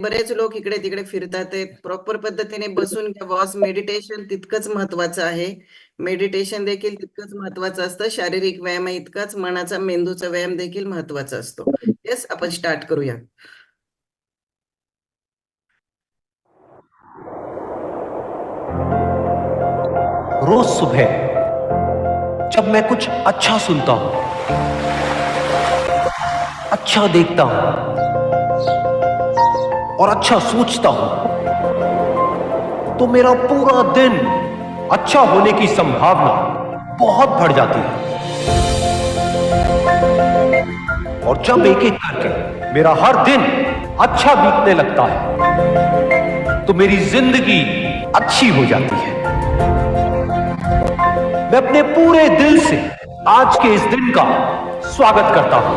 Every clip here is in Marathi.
बरेच लोक इकडे तिकडे फिरतात ते प्रॉपर पद्धतीने बसून घ्या बॉस. मेडिटेशन तितकंच महत्वाचं आहे. मेडिटेशन देखील तितकंच महत्वाचं असतं. शारीरिक व्यायाम इतकाच मनाचा मेंदूचा व्यायाम देखील महत्वाचा असतो. येस, आपण स्टार्ट करूया. रोज सुबह जब मैं कुछ अच्छा सुनता हूं, अच्छा देखता हूं और अच्छा सोचता हूं, तो मेरा पूरा दिन अच्छा होने की संभावना बहुत बढ़ जाती है। और जब एक एक करके मेरा हर दिन अच्छा बीतने लगता है, तो मेरी जिंदगी अच्छी हो जाती है। मैं अपने पूरे दिल से आज के इस दिन का स्वागत करता हूं।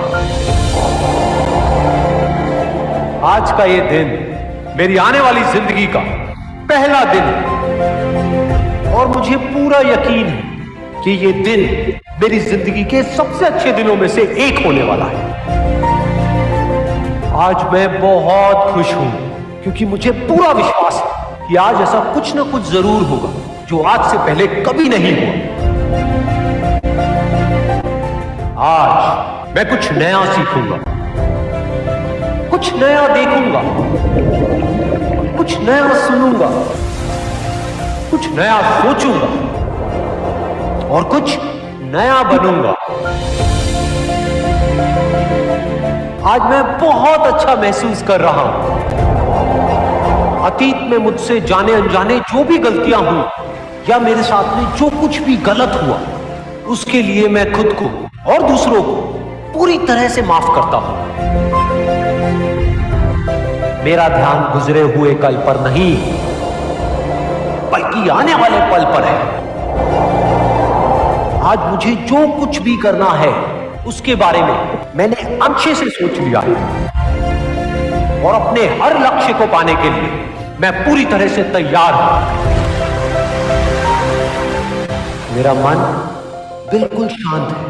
आज का ये दिन मेरी आने वाली जिंदगी का पहला दिन है और मुझे पूरा यकीन है कि ये दिन मेरी जिंदगी के सबसे अच्छे दिनों में से एक होने वाला है। आज मैं बहुत खुश हूं क्योंकि मुझे पूरा विश्वास है कि आज ऐसा कुछ ना कुछ जरूर होगा जो आज से पहले कभी नहीं हुआ। आज मैं कुछ नया सीखूंगा, कुछ नया देखूंगा, कुछ नया सुनूंगा, कुछ नया सोचूंगा और कुछ नया बनूंगा। आज मैं बहुत अच्छा महसूस कर रहा हूं। अतीत में मुझसे जाने अनजाने जो भी गलतियां हुई या मेरे साथ में जो कुछ भी गलत हुआ, उसके लिए मैं खुद को और दूसरों को पूरी तरह से माफ करता हूं। मेरा ध्यान गुजरे हुए कल पर नहीं, बल्कि आने वाले पल पर है। आज मुझे जो कुछ भी करना है उसके बारे में मैंने अच्छे से सोच लिया है और अपने हर लक्ष्य को पाने के लिए मैं पूरी तरह से तैयार हूं। मेरा मन बिल्कुल शांत है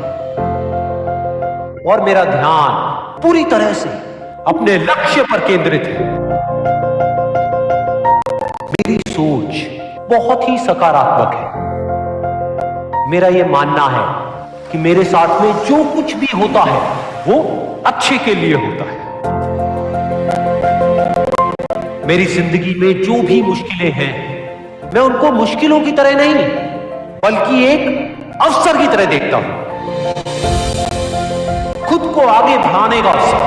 और मेरा ध्यान पूरी तरह से अपने लक्ष्य पर केंद्रित है। मेरी सोच बहुत ही सकारात्मक है। मेरा यह मानना है कि मेरे साथ में जो कुछ भी होता है वो अच्छे के लिए होता है। मेरी जिंदगी में जो भी मुश्किलें हैं, मैं उनको मुश्किलों की तरह नहीं बल्कि एक अवसर की तरह देखता हूं। खुद को आगे बढ़ाने का अवसर,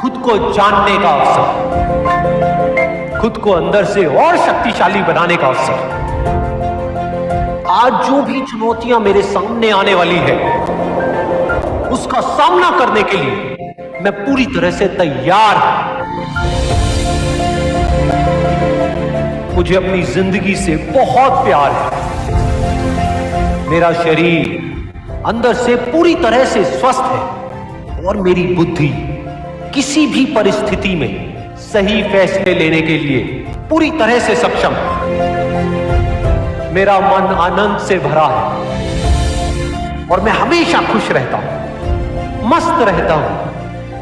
खुद को जानने का अवसर, खुद को अंदर से और शक्तिशाली बनाने का अवसर। आज जो भी चुनौतियां मेरे सामने आने वाली है, उसका सामना करने के लिए मैं पूरी तरह से तैयार हूं। मुझे अपनी जिंदगी से बहुत प्यार है। मेरा शरीर अंदर से पूरी तरह से स्वस्थ है और मेरी बुद्धि किसी भी परिस्थिति में सही फैसले लेने के लिए पूरी तरह से सक्षम है। मेरा मन आनंद से भरा है और मैं हमेशा खुश रहता हूं, मस्त रहता हूं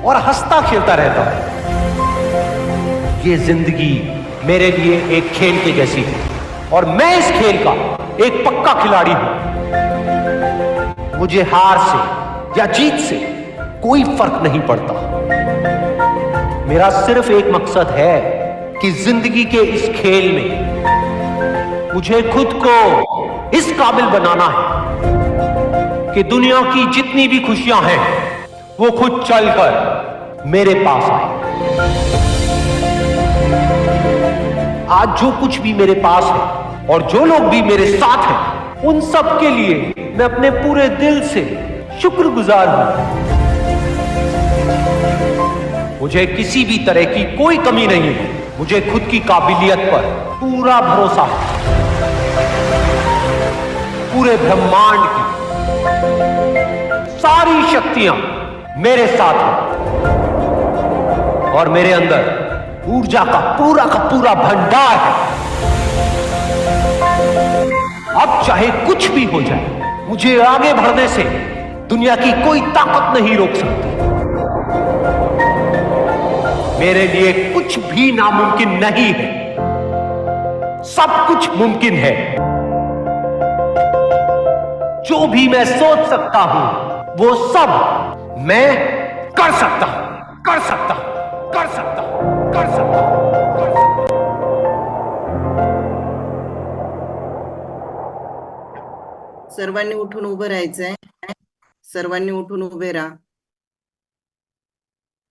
और हंसता खेलता रहता हूं। ये जिंदगी मेरे लिए एक खेल के जैसी है और मैं इस खेल का एक पक्का खिलाड़ी हूं। मुझे हार से या जीत से कोई फर्क नहीं पड़ता। मेरा सिर्फ एक मकसद है कि जिंदगी के इस खेल में मुझे खुद को इस काबिल बनाना है कि दुनिया की जितनी भी खुशियां हैं वो खुद चलकर मेरे पास आए। आज जो कुछ भी मेरे पास है और जो लोग भी मेरे साथ हैं, उन सब के लिए मैं अपने पूरे दिल से शुक्रगुजार हूं। मुझे किसी भी तरह की कोई कमी नहीं है। मुझे खुद की काबिलियत पर पूरा भरोसा है। पूरे ब्रह्मांड की सारी शक्तियां मेरे साथ हैं और मेरे अंदर ऊर्जा का पूरा भंडार है। अब चाहे कुछ भी हो जाए, मुझे आगे बढ़ने से दुनिया की कोई ताकत नहीं रोक सकती। मेरे लिए कुछ भी नामुमकिन नहीं है, सब कुछ मुमकिन है। जो भी मैं सोच सकता हूं वो सब मैं कर सकता हूं, कर सकता हूं, कर सकता हूं, कर सकता हूं, कर सकता हूं। सर्वांनी उठून उभं राहायचंय. सर्वांनी उठून उभे राहा.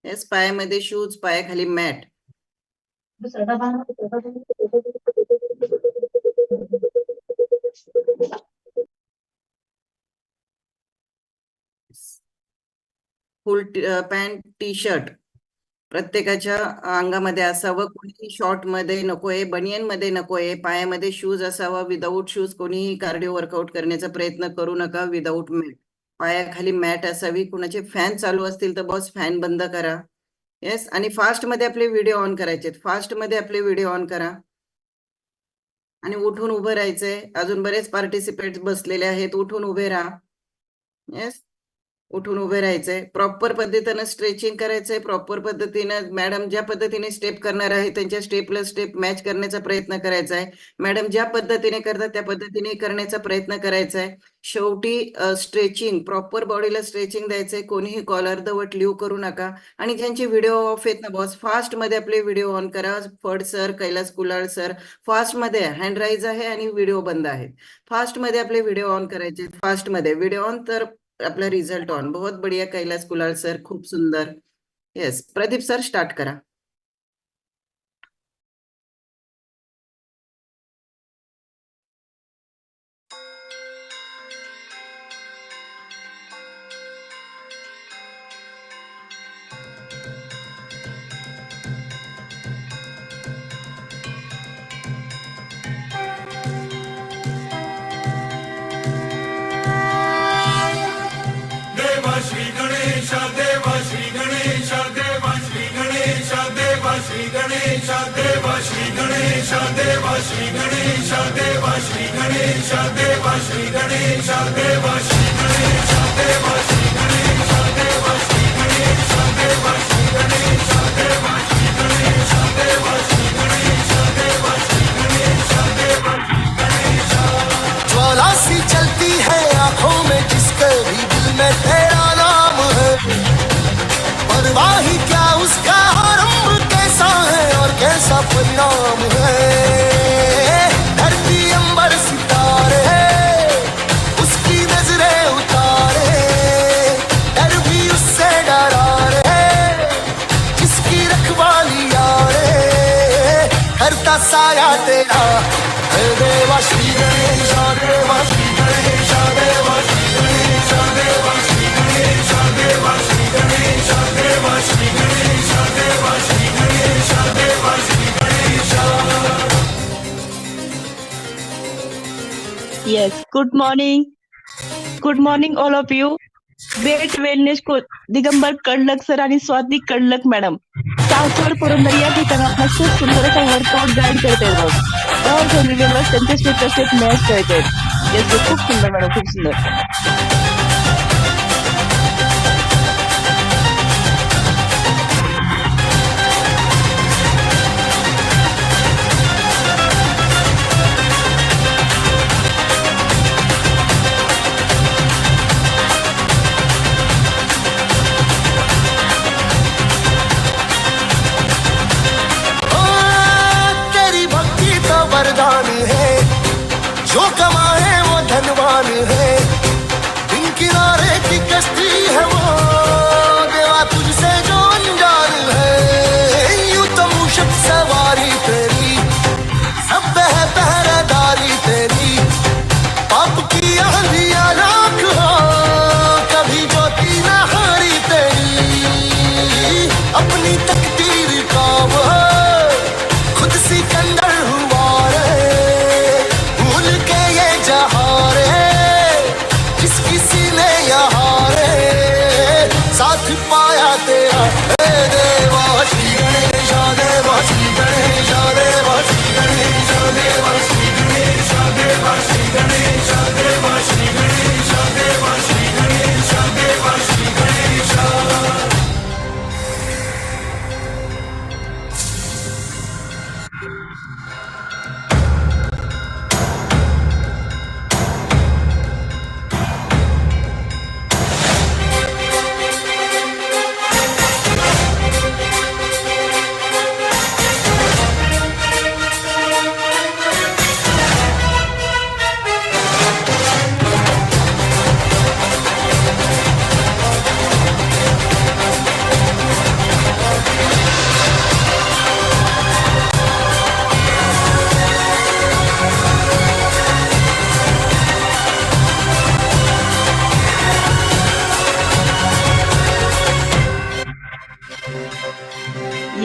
येस, पायामध्ये शूज, पायाखाली mat. Full pant, T shirt प्रत्येकाच्या अंगामध्ये असावं. कोणीही शॉर्ट मध्ये नकोय, बनियन मध्ये नकोय. पायामध्ये शूज असावा. विदाऊट शूज कोणीही कार्डिओ वर्कआउट करण्याचा प्रयत्न करू नका. विदाऊट मॅट, पायाखाली मॅट असावी. कुणाचे फॅन चालू असतील तर बॉस फॅन बंद करा. येस, आणि फास्ट मध्ये आपले व्हिडिओ ऑन करायचे. फास्ट मध्ये आपले व्हिडिओ ऑन करा आणि उठून उभं राहायचंय. अजून बरेच पार्टिसिपेंट बसलेले आहेत. उठून उभे राहा. येस, उठून उभे राहायचंय. प्रॉपर पद्धतीनं स्ट्रेचिंग करायचंय. प्रॉपर पद्धतीनं मॅडम ज्या पद्धतीने स्टेप करणार आहे त्यांच्या स्टेपला स्टेप मॅच करण्याचा प्रयत्न करायचा आहे. मॅडम ज्या पद्धतीने करतात त्या पद्धतीने करण्याचा प्रयत्न करायचा आहे. शेवटी स्ट्रेचिंग, प्रॉपर बॉडीला स्ट्रेचिंग द्यायचंय. कोणीही कॉल अर्धवट लिव्ह करू नका. आणि ज्यांचे व्हिडिओ ऑफ आहेत ना बॉस, फास्ट मध्ये आपले व्हिडिओ ऑन करा. फड सर, कैलास कुलाळ सर, फास्ट मध्ये हँड राईज आहे आणि व्हिडिओ बंद आहे. फास्ट मध्ये आपले व्हिडिओ ऑन करायचे. फास्ट मध्ये व्हिडिओ ऑन तर आपला रिझल्ट ऑन. बहुत बढ़िया कैलास कुलाल सर, खूप सुंदर. येस, प्रदीप सर स्टार्ट करा. देवा श्री गणेश, देवा श्री गणेश, देवा श्री गणेश, देवा श्री गणेश, देवा श्री गणेश, देवा श्री गणेश, देवा श्री गणेश, देवा श्री गणेश, देवा श्री गणेश, देवा श्री गणेश, देवा श्री गणेश, देवा श्री गणेश, देवा श्री गणेश, देवा श्री गणेश, देवा श्री गणेश, देवा श्री गणेश। ज्वाला सी चलती है आंखों में जिसके भी दिल में तेरा नाम है। परवाह ही क्या उसका आरंभ कैसा है और कैसा परिणाम है। धरती अंबर सितारे उसकी नजरें उतारे, डर भी उससे डरा रे जिसकी रखवाली यारे। करता साया तेरा है देवा श्री गणेश, देवा श्री गणेश, देवा श्री गणेश, देवा श्री गणेश, देवा श्री गणेश, देवा श्री गणेश, देवा श्री गणेश, देवा Shri Ganesh. Yes, good morning all of you. बेट wellness coach Digambar Kadlak sir आणि स्वाती कडलक मॅडम, सासवड पुरंदर या ठिकाणी आपला खूप सुंदर असा वर्कआउट गाईड करते बघ. ऑल फॅमिली मेंबर्स त्यांचे स्टेप स्टेप मॅच करते. खूप सुंदर मॅडम, खूप सुंदर. तेरी भक्ति तो वरदान है, जो कमाए वो धनवान है। बिन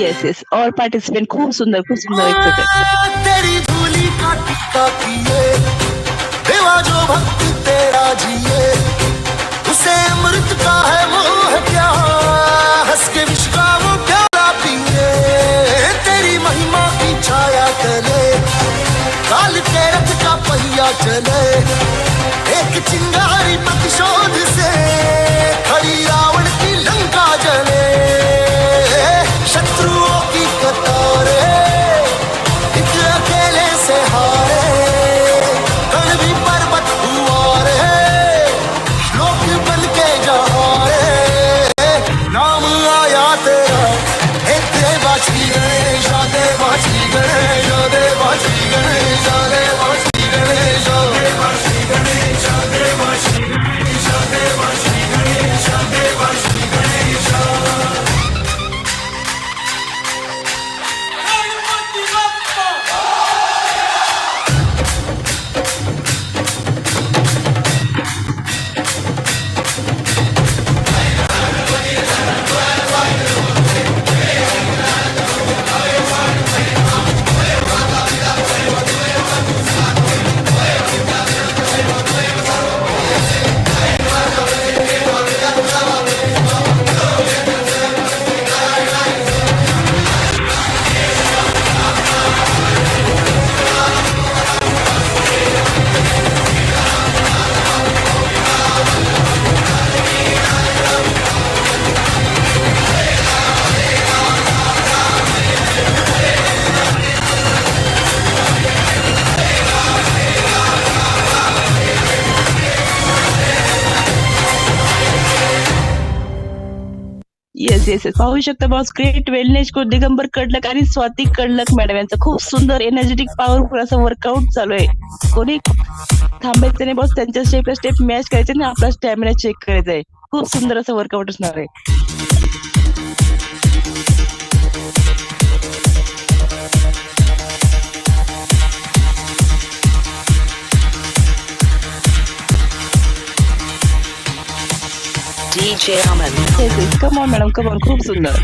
येस येस और पार्टिसिपेंट खूप सुंदर एक्सरसाइज. तेरी धूली का टिक्का किए देवा जो भक्त तेरा जिए उसे अमृत का है मोह क्या हंस के विश्व का वो प्याला पिए तेरी महिमा की छाया तले काल के रथ का पहिया चले एक चिंगारी प्रतिशोध से खड़ी रावण की लंका जले शत्रुओं की कतारे एक अकेले से हारे कण भी पर्वत हुआ रे श्लोक बन के जहारे नाम आया तेरा एक देवा श्री गणेश देवा श्री गणेश देवा श्री गणेश देवा श्री गणेश देवा श्री गणेश देवा श्री गणेश देवा श्री गणेश देवा Shri Ganesh yes yes yes पाहू शकता boss great wellness coach Digambar Kadlak आणि स्वाती कडलक मॅडम यांचं खूप सुंदर एनर्जेटिक पॉवरफुल असं वर्कआउट चालू आहे. कोणी थांबायचं नाही बॉस, त्यांच्या स्टेप स्टेप मॅच करायचे आणि आपला स्टॅमिना चेक करायचा आहे. खूप सुंदर असं वर्कआउट असणार आहे. DJ Aman. Yes yes come on madam come on खूप सुंदर.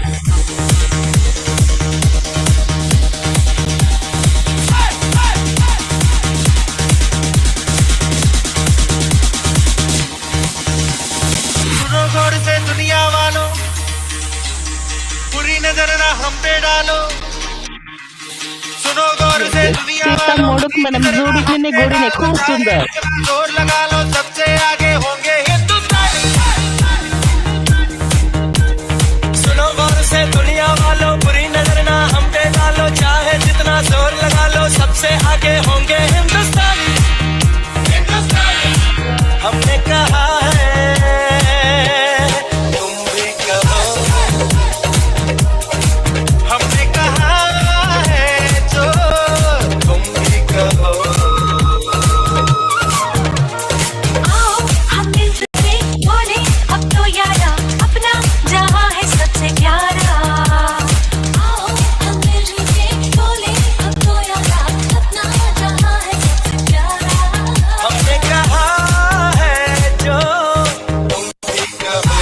सुनो गौर से दुनिया वालों बुरी नजर ना हम पे डालो सुनो गौर से दुनिया सीता वालों मोडक मॅडम जोडीने गोडीने खूप सुंदर. जोर लगा लो सबसे आगे होंगे हिंदुस्तानी सुनो गौर से दुनिया वालों बुरी नजर ना हम पे डालो चाहे जितना जोर लगा लो सबसे आगे होंगे हिंदुस्तानी हमने कहा है तुम भी कहो हमने कहा है जो तुम भी कहो आओ हम मिलके बोले अब तो यारा अपना जहां है सबसे प्यारा आओ हम मिलके बोले अब तो यारा अपना जहां है सबसे प्यारा हमने कहा है जो तुम भी कहो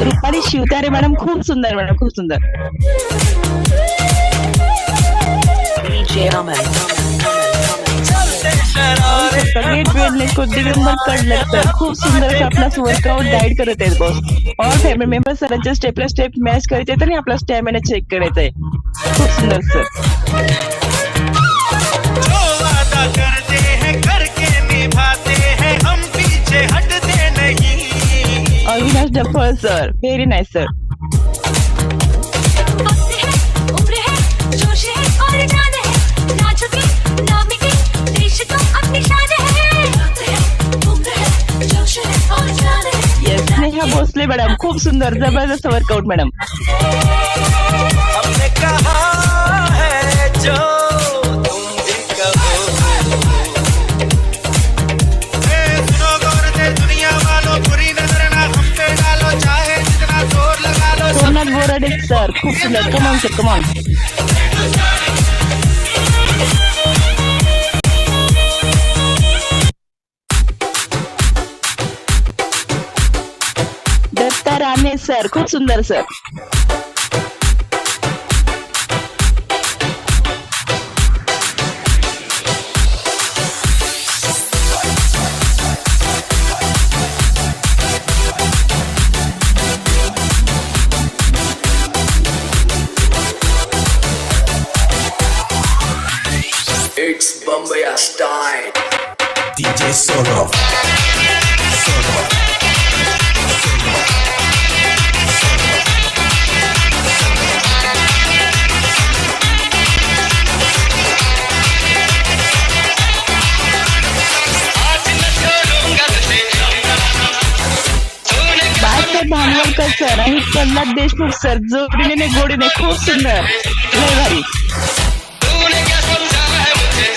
रुपाली शिवतारे मॅडम खूप सुंदर मॅडम खूप सुंदर. DJ Aman. चलते शरारे great wellness coach Digambar Kadlak sir खूप सुंदर असं आपला वर्कआउट गाईड करत आहेत बॉस. ऑल फॅमिली मेंबर सरांच्या स्टेपला स्टेप मॅच करायचे आणि आपला स्टॅमिना चेक करायचा आहे. खूप सुंदर सर. जो वादा करते हैं करके निभाते हैं हम पीछे हटते नहीं. Avinash Daphal sir, very nice sir. वक्त है, उम्र है, जोश है और जान है, नाचोगे, नामिके, देश तो अपनी शान है. वक्त है, उम्र है, जोश है और जान है. येस, स्नेहा भोसले मॅडम, खूप सुंदर, जबरदस्त वर्कआउट मॅडम. हमने कहा है जो तुम भी कहो. सुनो गौर से दुनिया वालों, बुरी नजर ना हम पे डालो, चाहे जितना जोर लगा लो. सोमनाथ बोराडे सर, खूप सुंदर. Come on sir, come on. Datta Rane sir, खूप सुंदर sir. It's Bombay style. DJ Solo. Balasaheb Bhandwalkar sir आणि प्रल्हाद देशमुख सर, जोडीने गोडीने, खूप सुंदर, लय भारी. तूने क्या समझा है मुझे,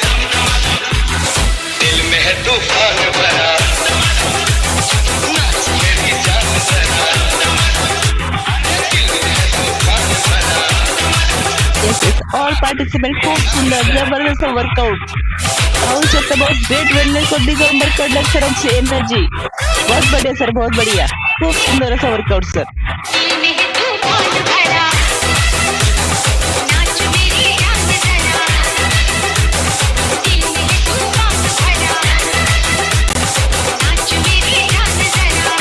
दिल में है तूफान भरा, नाच मेरी जान जरा, दिल में है तूफान भरा. येस येस, ऑल पार्टिसिपेंट खूप सुंदर, जबरदस्त वर्कआउट. पाहू शकता बहुत ग्रेट वेलनेस को दिगंबर कडक सरांची एनर्जी. बहुत बढ़िया सर, बहुत बढ़िया. खूप सुंदर असं वर्कआउट सर. दिल में है तूफान भरा, नाच मेरी जान जरा. दिल में है तूफान भरा, नाच मेरी जान जरा.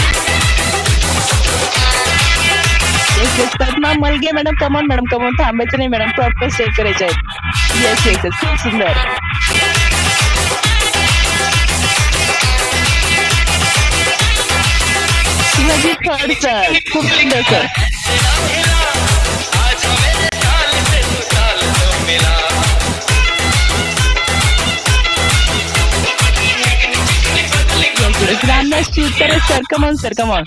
Yes yes, Padma मलगे madam, come on madam, come on, थांबायचं नाही मॅडम, प्रॉपर स्टे करायचे आहेत. येस येस येस, खूप सुंदर. शिवाजी थर्ड सर, खूप सुंदर सर. आज मेरे ताल से तू ताल तो मिला. Yes yes, Ramdas Shivtare sir, come on sir, come on.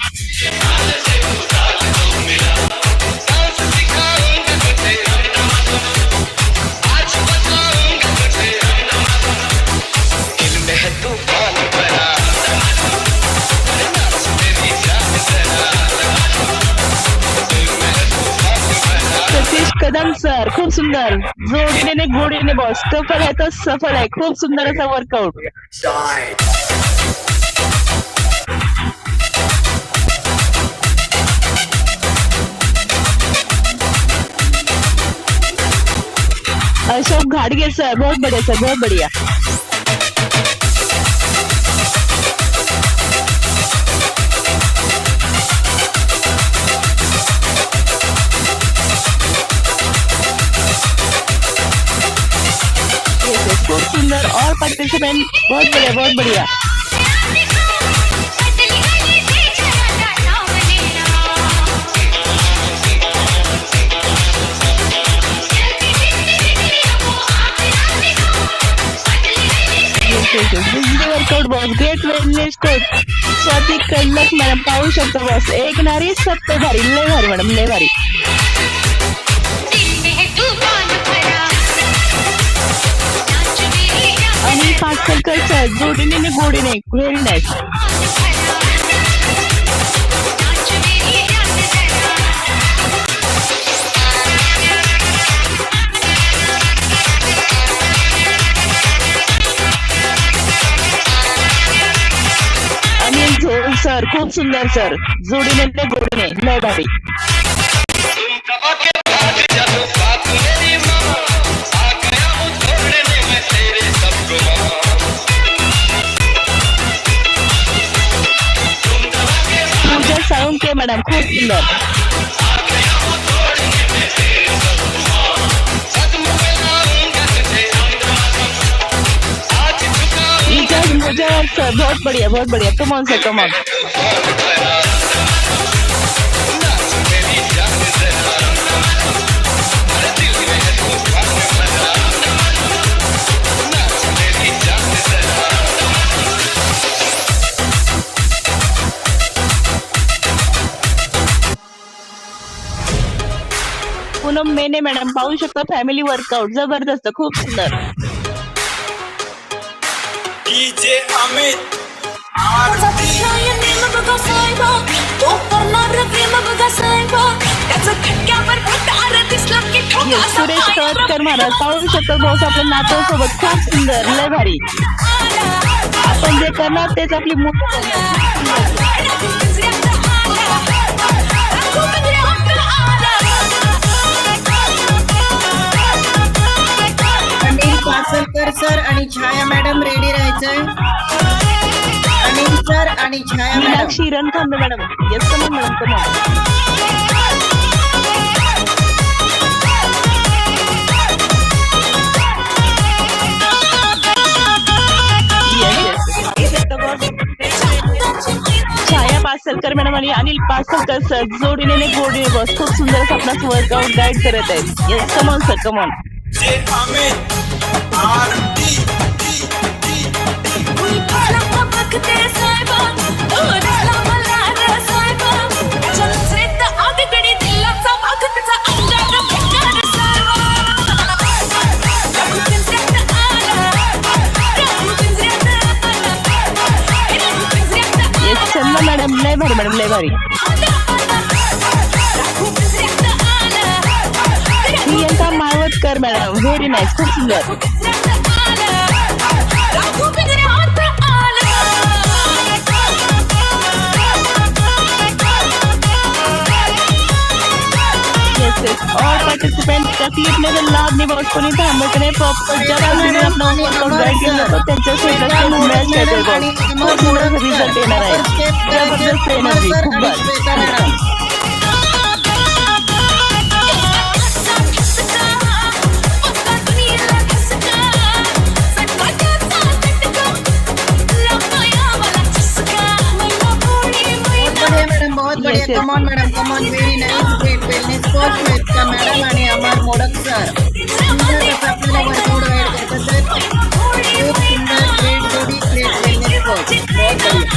Dance सिखाऊंगा तुझे, आज बताऊंगा तुझे, दिल में है तूफान भरा, नाच मेरी जान जरा, दिल में है तूफान भरा. सतीश कदम सर, खूप सुंदर, जोडीने गोडीने बॉस, सफल आहे तर सफल आहे. खूप सुंदर असा वर्कआउट. Style. अशोक घाडगे सर, बहुत बढ़िया सर, बहुत बढ़िया. खूप सुंदर, और पार्टिसिपेंट बहुत बढ़िया, बहुत बढ़िया. बदली गली से चला नाम लेना. चलती जिंदगी को आखिरा देखो. बदली गली से workout boss, great wellness coach Swati Kadlak madam, पाहू शकतो बॉस, एक नारी सत्य भारी, लय भारी मॅडम, लय भारी. दिल में है तूफान भरा, नाच मेरी जान आणि पाचकरकर सर, जोडीने गोडीने, व्हेरी नाईस. नाच मेरी जान जरा. अनिल झोळ सर, खूप सुंदर सर, जोडीने गोडीने, लय भारी. दबा के भाग जा तो बात मेरी माँ, आ गया हूँ छोड़ने में तेरे सब गुमान. पूजा साळुंके मॅडम, खूप सुंदर. आ गया हूँ छोड़ने में तेरे सब गुमान. सुंदर, बहुत बढ़िया, come on sir, come on. Poonam Mene madam पाहू शकता फॅमिली वर्कआउट जबरदस्त, खूप सुंदर। डीजे अमित सुरेश तळतकर महाराज पाहू शकता बॉस आपल्या नातवासोबत, खूप सुंदर, लय भारी। आपण जे करणार तेच आपली अनिल पासलकर सर आणि छाया मॅडम रेडी राहायचंय। अनिल सर आणि Chhaya madam. Meenakshi Rankhambe madam, yes come on madam, come on. Chhaya Pasalkar madam आणि अनिल पासलकर सर जोडीने गोडीने बस, खूप सुंदर असं आपला वर्कआउट गाईड करत आहेत। Yes come on sir, come on. जे अमित आरती येस चंदा मॅडम, लय भारी मॅडम, लय भारी। प्रियंका माळवतकर मॅडम, व्हेरी नाईस, खूप सुंदर। और पार्टिसिपेंट तकलीफ ने लाभ निभावत कोणी थांबत नाही, प्रॉपर ज्या बाजूने आपला वर्कआउट गाईड केलं जातं त्यांच्या स्वतःच्या मॅच करते बॉस, खूप सुंदर रिझल्ट येणार आहे, जबरदस्त एनर्जी, खूप भारी। बहुत बढ़िया, come on madam, come on, very nice, great wellness coach Vedika madam आणि अमर मोडक सर सुंदर असं आपल्याला वर्कआउट गाईड करतात सर, खूप सुंदर, ग्रेट जोडी, ग्रेट वेलनेस कोच, बहुत बढ़िया।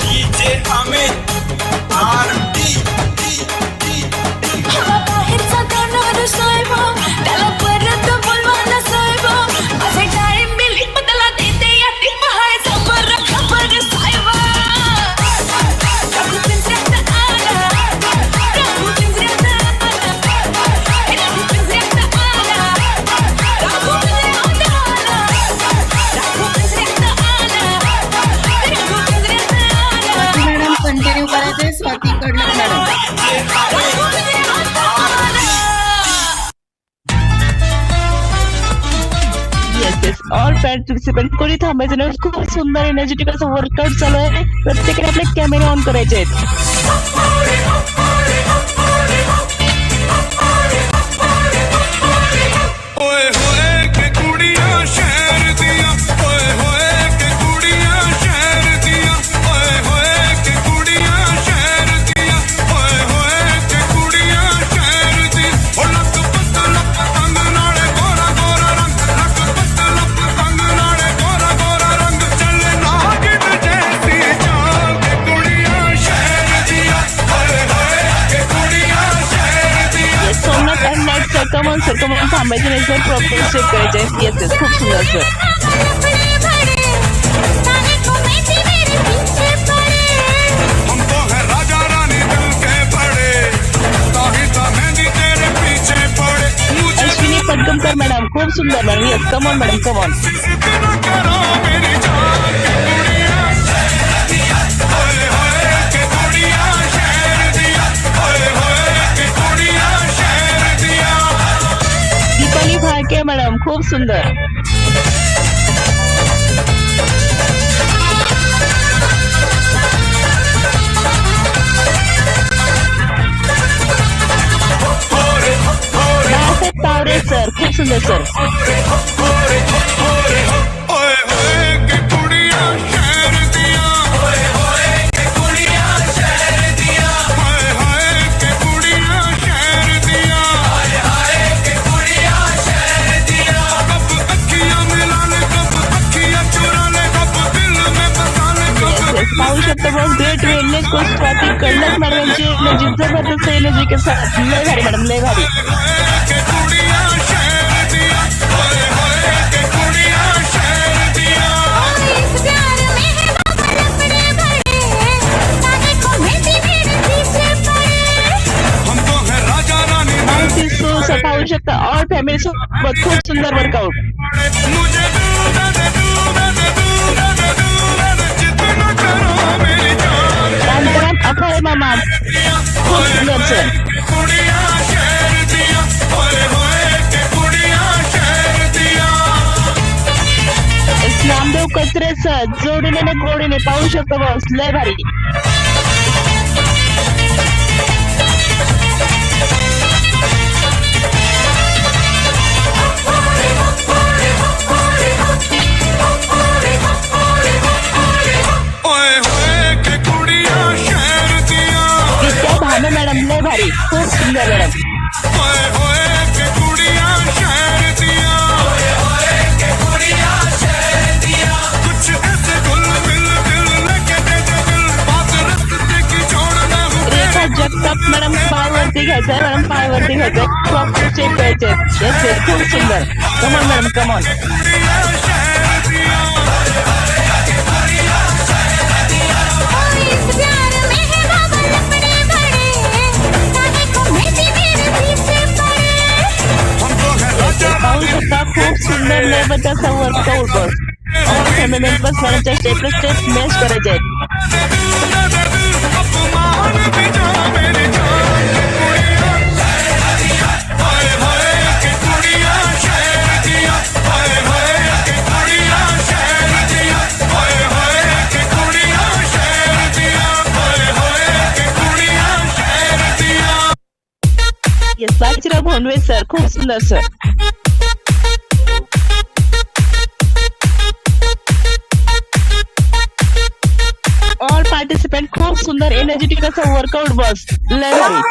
DJ Amit Aarti madam continue करायचंय, Swati Kadlak madam. Yes all participant कोणी थांबायचं नाही, खूप सुंदर एनर्जेटिक असं वर्कआउट चालू आहे, प्रत्येकाने आपले कॅमेरे ऑन करायचे आहेत। ओए होए के कुड़ियां शहर दिया, ओए होए के कुड़ियां शहर दिया, ओए होए के कुड़ियां शहर दिया, ओए होए के कुड़ियां शहर दिया। ओ लक पतंग नाले गोरा गोरा रंग, लक पतंग नाले गोरा गोरा रंग, चले नागिन जैसी चाल के कुड़ियां शहर दिया, ओए होए के कुड़ियां शहर दिया। येस सोमनाथ अँड नाईट सर, कम ऑन थांबायचं नाही सर, प्रॉपर स्टेप करायचे आहेत। येस खूप सुंदर सर। हम तो है राजा रानी दिल के बड़े, ताही ता मेहंदी तेरे पीछे पड़े, मुझे अश्विनी पटकमकर मॅडम, खूप सुंदर madam, yes come on madam, come on. इतना करो मेरी जान के कुड़ियां शहर दिया, ओए होए के कुड़ियां शहर दिया, ओए होए के कुड़ियां शहर दिया। दीपाली भाळके मॅडम, खूप सुंदर। बाळासाहेब तावरे खूप सुंदर सर. ओए होए के कुड़ियां शहर दिया ओए होए के कुड़ियां शहर दिया हाय हाय के कुड़ियां शहर दिया हाय हाय के कुड़ियां शहर दिया कब अखियां मिला ले कब अखियां चुरा ले कब दिल में बसा ले कब पाहू शकता boss great wellness coach Swati Kadlak madam यांची एनर्जी जबरदस्त एनर्जी के साथ लय भारी मॅडम लय भारी. के कुड़ियां शहर दिया ओए होए के कुड़ियां शहर दिया इस प्यार में है बाबा लपड़े भरे ताने को मेरी मेरे पीछे पड़े हम तो है राजा रानी माहिती सर पाहू शकता ऑल फॅमिली सोबत खूप सुंदर वर्कआउट. मुझे दूधा दे दूधा दे दूधा दे दूधा दे जितना करो मेरी जान रामराम अफाळे मामा खूप सुंदर सर. कुड़ियां शहर दिया ओए होए के कुड़ियां शहर दिया नामदेव कचरे सर जोडीने ने गोडीने पाहू शकता बॉस लय भारी. ओए होए के कुड़ियां शहर दिया विद्या भानु मॅडम लय भारी खूप सुंदर मॅडम. ओए होए के कुड़ियां शहर दिया ओए होए के कुड़ियां शहर दिया कुछ ऐसे गुल मिल दिल लेके दे दे दिल बात रस्ते की छोड़ना हूँ रेखा जगताप मॅडम पायवरती घ्यायचंय मॅडम पायवरती घ्यायचंय प्रॉपर चेक करायचे येस खूप सुंदर. Come on madam come on. कुड़ियां शहर दिया इस प्यार में है बाबा लपड़े भरे ताने को मेरी मेरे पीछे पड़े हम तो है राजा पाहू शकता खूप सुंदर लय बद्दलचा workout boss. All family members मॅडमच्या स्टेप टू स्टेप मॅच करायचे आहेत. दूधा दे दू अपमान भी जा मेरी जान कुड़ियां ओए होए के कुड़ियां शहर दिया ओए होए के कुड़ियां शहर दिया ओए होए के कुड़ियां शहर दिया ओए होए के कुड़ियां शहर दिया येस बाजीराव भोंडवे सर खूप सुंदर सर. ऑल पार्टिसिपेंट खूप सुंदर एनर्जेटिक असं वर्कआउट बॉस लय भारी.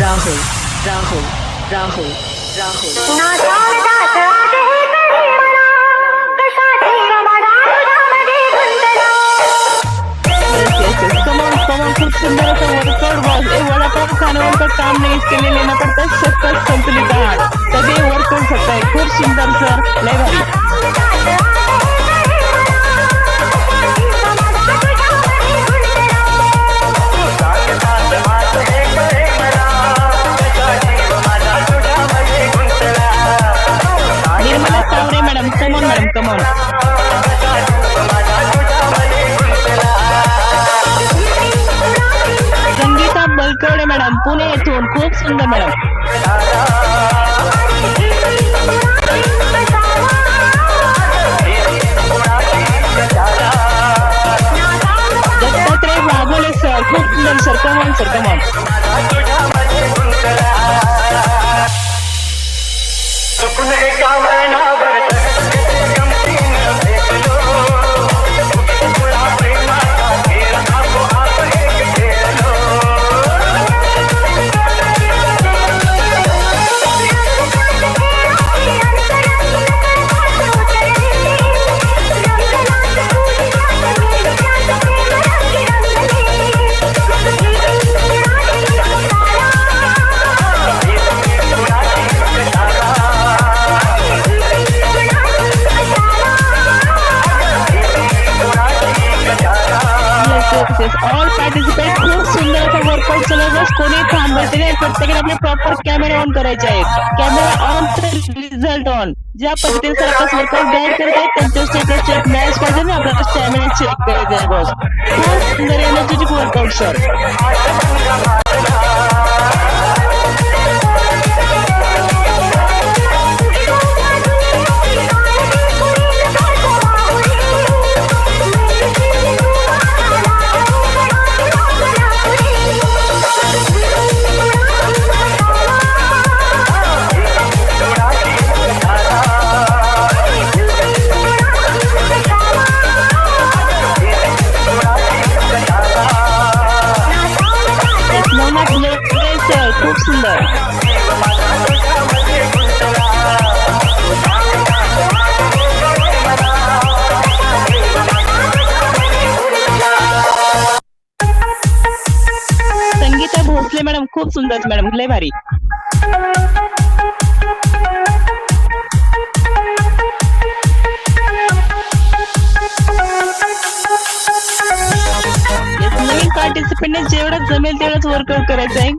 Rahul, Rahul, Rahul, Rahul. Come on खूप सुंदर असं वर्कआउट बॉस. हे वडापाव खाण्यावर का काम नहीं इसके लिए लेना पड़ता है सख्त संतुलित आहार तभी वर्क कर सकता है. खूप सुंदर सर लय भारी. निर्मला कावरे madam come on madam come on. Sangeeta Balkawade madam Pune येथून खूप सुंदर मॅडम. दत्तात्रय वाघोले सर खूप सुंदर sir come on sir come on. All participant खूप सुंदर असा वर्कआउट चालवलं. कोणी थांबायचं नाही प्रत्येकाने आपले प्रॉपर कॅमेरा ऑन करायचे आहेत. कॅमेरा ऑन तर रिझल्ट ऑन. ज्या पद्धतीने सर आपला वर्कआउट गाईड करत आहेत त्यांच्या स्टेप स्टेप मॅच पाहिजे ना आपल्याला स्टॅमिना चेक करायचं आहे बॉस. खूप सुंदर energetic workout sir. Bhosale madam खूप सुंदर मॅडम, लय भारी. नवीन पार्टिसिपेंटने जेवढं जमेल तेवढंच वर्कआउट करायचं आहे.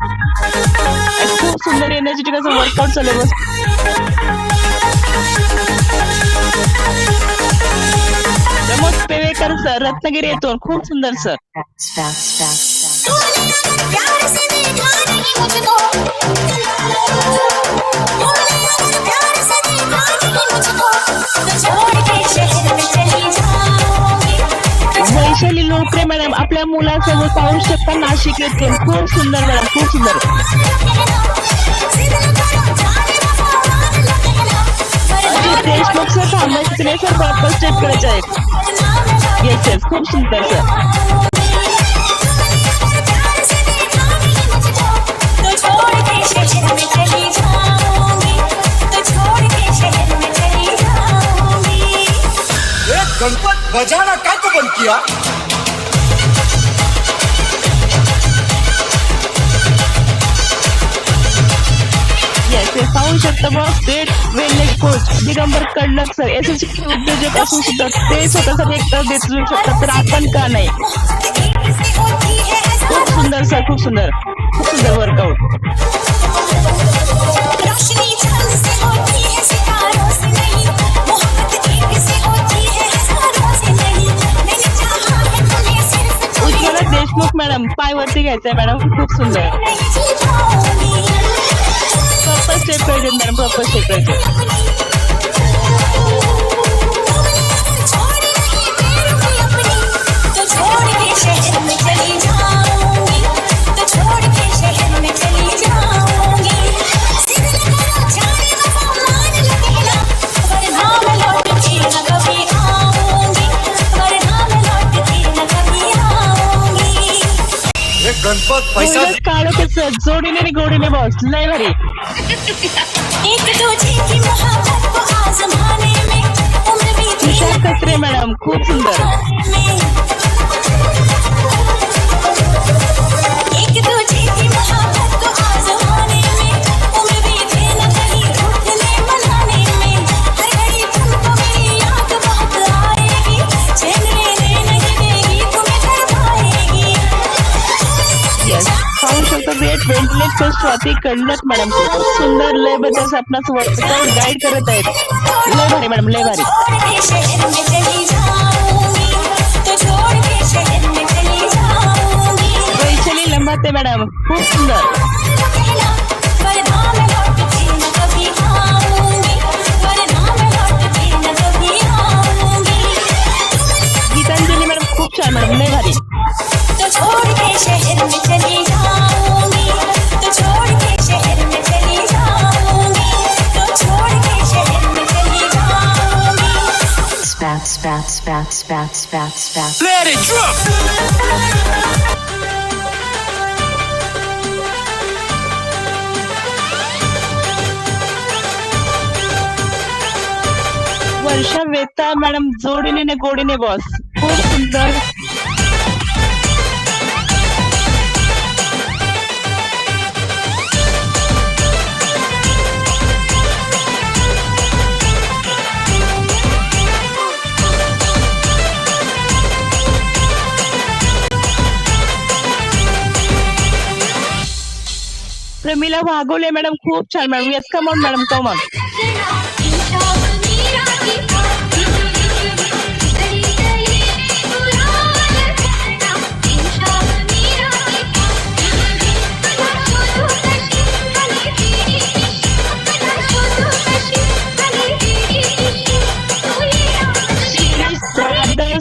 आणि खूप सुंदर एनर्जेटिक असं वर्कआउट चालू आहे बस. प्रमोद पेवेकर सर, रत्नागिरी येथून, खूप सुंदर सर. प्यार से देखा नहीं मुझको, प्यार से देखा नहीं मुझको, तो छोड़ के शहर में चली जाऊंगी. वैशाली लोकरे मॅडम आपल्या मुलासोबत पाहू शकता, नाशिक येथून, खूप सुंदर मॅडम, खूप सुंदर. देशमुख सर थांबायचे नाही सर, प्रॉपर स्टेप करायचे आहेत. येस येस, खूप सुंदर सर. तो छोड़ के शहर में चली जाऊंगी, तो छोड़ के शहर में चली जाऊंगी. गणपत बजाना काय को बंद किया? येस येस, पाहू शकता boss. State wellness coach Digambar Kadlak sir, यशस्वी उद्योजक असू सुद्धा ते स्वतःसाठी एक तर देत शकतात, तर आपण का नाही. खूप सुंदर सर, खूप सुंदर, खूप सुंदर वर्कआउट. रोशनी चांद से होती है, सितारों से नहीं. मोहब्बत एक से होती है, हजारों से नहीं. मैंने चाहा है तुम्हें सिर्फ उज्ज्वला देशमुख मॅडम, पायवरती घ्यायचंय मॅडम, खूप सुंदर. नहीं जी पाऊंगी. प्रॉपर स्टेप पाहिजे मॅडम, प्रॉपर स्टेप पाहिजे. छोड़ नहीं पैरों अपनी, तो छोड़ के शहर में चली जाऊंगी, तो छोड़ के शहर में चली जाऊंगी. जिद न करो जाने वफा मान लो कहना, वरना मैं लौट के न कभी आऊंगी, वरना मैं लौट के न कभी आऊंगी. गणपत पैसा काळोखे सर, जोडीने आणि गोडीने बॉस, लय भारी. एक दूजे की मोहब्बत को आजमाने में उम्र बीती विशाल कचरे मॅडम, खूप सुंदर. एक दूजे की मोहब्बत को आजमाने में उम्र बीती न कहीं रूठने मनाने में. हर घड़ी तुमको मेरी याद बहुत आएगी, चैन लेने नहीं देगी, तुम्हें तड़पाएगी. येस, पाहू शकता वेट वेंटिलेट कोच स्वाती कडलक मॅडम, खूप सुंदर लयबद्दल आपणास वर्कआउट गाईड करत आहेत. लय भारी मॅडम, लय भारी. छोड़ के शहर में चली जाऊंगी, तो छोड़ के शहर में चली जाऊंगी. वैशाली लंबाते मॅडम, खूप सुंदर. वरना मैं लौट के न कभी आऊंगी, वरना मैं लौट के न कभी आऊंगी. गीतांजली मॅडम, खूप छान मॅडम, लय भारी. तो छोड़ के शहर में चली जाऊंगी, तो छोड़ के शहर में चली जाऊंगी, तो छोड़ के शहर में चली जाऊंगी. Let it drop. वर्षा वेता मॅडम, जोडीने आणि गोडीने बॉस, खूप सुंदर. प्रमिला वाघोले मॅडम, खूप छान madam. Yes, come on madam, come on.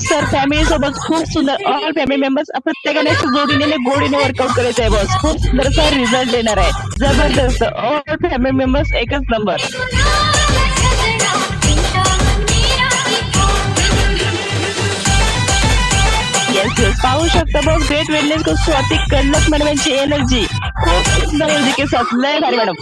Sir family सोबत खूप सुंदर. ऑल फॅमिली मेंबर्स प्रत्येकाने जोडीने गोडीने वर्कआउट करायचं आहे बॉस. खूप सुंदर असा रिझल्ट देणार आहे, जबरदस्त. ऑल फॅमिली मेंबर्स एकच नंबर. येस येस, पाहू शकता बॉस. ग्रेट वेलनेस को स्वाती कडलक मॅडम यांची एनर्जी खूप सुंदर एनर्जी के साथ, लय भारी madam.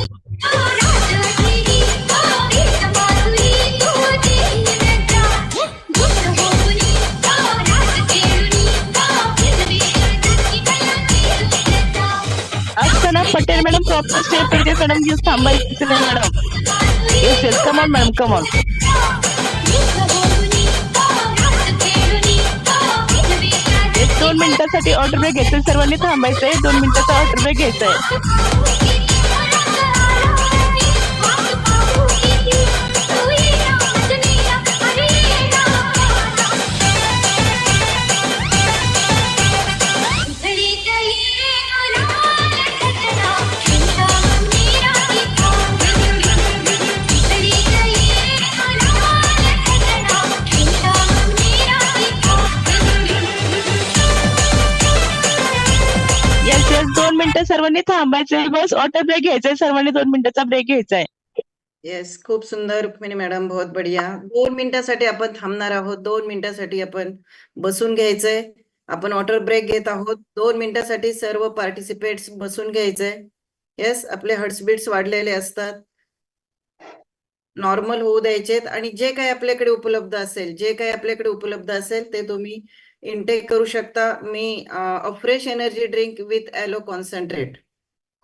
Patel madam proper step येते मॅडम, घेऊन थांबायचं नाही madam. Yes yes, come on madam, come on. एक 2 मिनिटासाठी ऑर्डर ब्रेक घ्यायचंय, सर्वांनी थांबायचंय. 2 मिनिटाचा ऑर्डर ब्रेक घ्यायचाय. येस येस, 2 मिनिटं सर्वांनी थांबायचंय. बस ऑर्डर ब्रेक घ्यायचंय, सर्वांनी 2 मिनिटाचा ब्रेक घ्यायचाय. येस, खूप सुंदर रुक्मिणी मॅडम, बहुत बढिया. 2 मिनिटासाठी आपण थांबणार आहोत. 2 मिनिटासाठी आपण बसून घ्यायचंय. आपण ऑर्डर ब्रेक घेत आहोत. 2 मिनिटासाठी सर्व पार्टिसिपेट्स बसून घ्यायचंय. येस, आपले हार्टबीट्स वाढलेले असतात, नॉर्मल होऊ द्यायचेत आणि जे काही आपल्याकडे उपलब्ध असेल ते तुम्ही इनटेक करू शकता. मी fresh energy drink with aloe concentrate,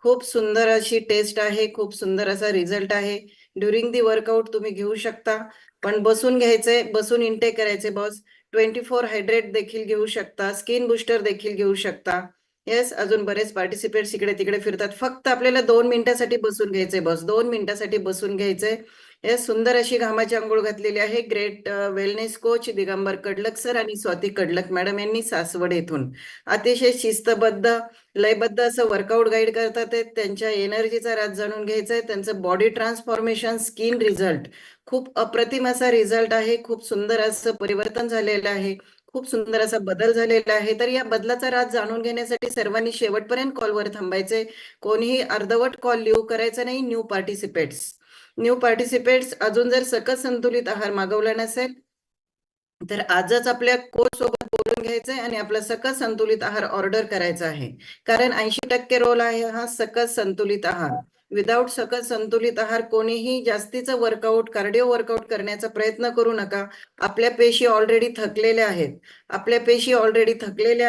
खूप सुंदर अशी टेस्ट आहे, खूप सुंदर असा रिझल्ट आहे. ड्युरिंग दी वर्कआउट तुम्ही घेऊ शकता, पण बसून घ्यायचंय, बसून इनटेक करायचे बॉस. 24 हायड्रेट देखील घेऊ शकता, स्किन बुस्टर देखील घेऊ शकता. येस, अजून बरेच पार्टिसिपेट्स इकडे तिकडे फिरतात. फक्त आपल्याला 2 मिनिटासाठी बसून घ्यायचंय बॉस, 2 मिनिटासाठी बसून घ्यायचंय. येस, सुंदर अशी घामाची आंघोळ घातलेली आहे. Great wellness coach Digambar Kadlak sir आणि स्वाती कडलक मॅडम यांनी सासवड येथून अतिशय शिस्तबद्ध, लयबद्ध असं वर्कआउट गाईड करतात आहेत. त्यांच्या एनर्जीचा राज जाणून घ्यायचा आहे. त्यांचं बॉडी ट्रान्सफॉर्मेशन, स्किन रिझल्ट, खूप अप्रतिम असा रिझल्ट आहे. खूप सुंदर असं परिवर्तन झालेलं आहे, खूप सुंदर असा बदल झालेला आहे. तर या बदलाचा राज जाणून घेण्यासाठी सर्वांनी शेवटपर्यंत कॉलवर थांबायचे. कोणीही अर्धवट कॉल लिव्ह करायचा नाही. न्यू पार्टिसिपेट्स अजून जर सकस संतुलित आहार मागवला नसेल तर आजच आपल्या कोच सोबत बोलून घ्यायचंय आणि आपला सकस संतुलित आहार ऑर्डर करायचा आहे. कारण 80% रोल आहे हा सकस संतुलित आहार. विदाऊट सकस संतुलित आहार कोणीही जास्तीचं वर्कआउट, कार्डिओ वर्कआउट करण्याचा प्रयत्न करू नका. आपल्या पेशी ऑलरेडी थकलेल्या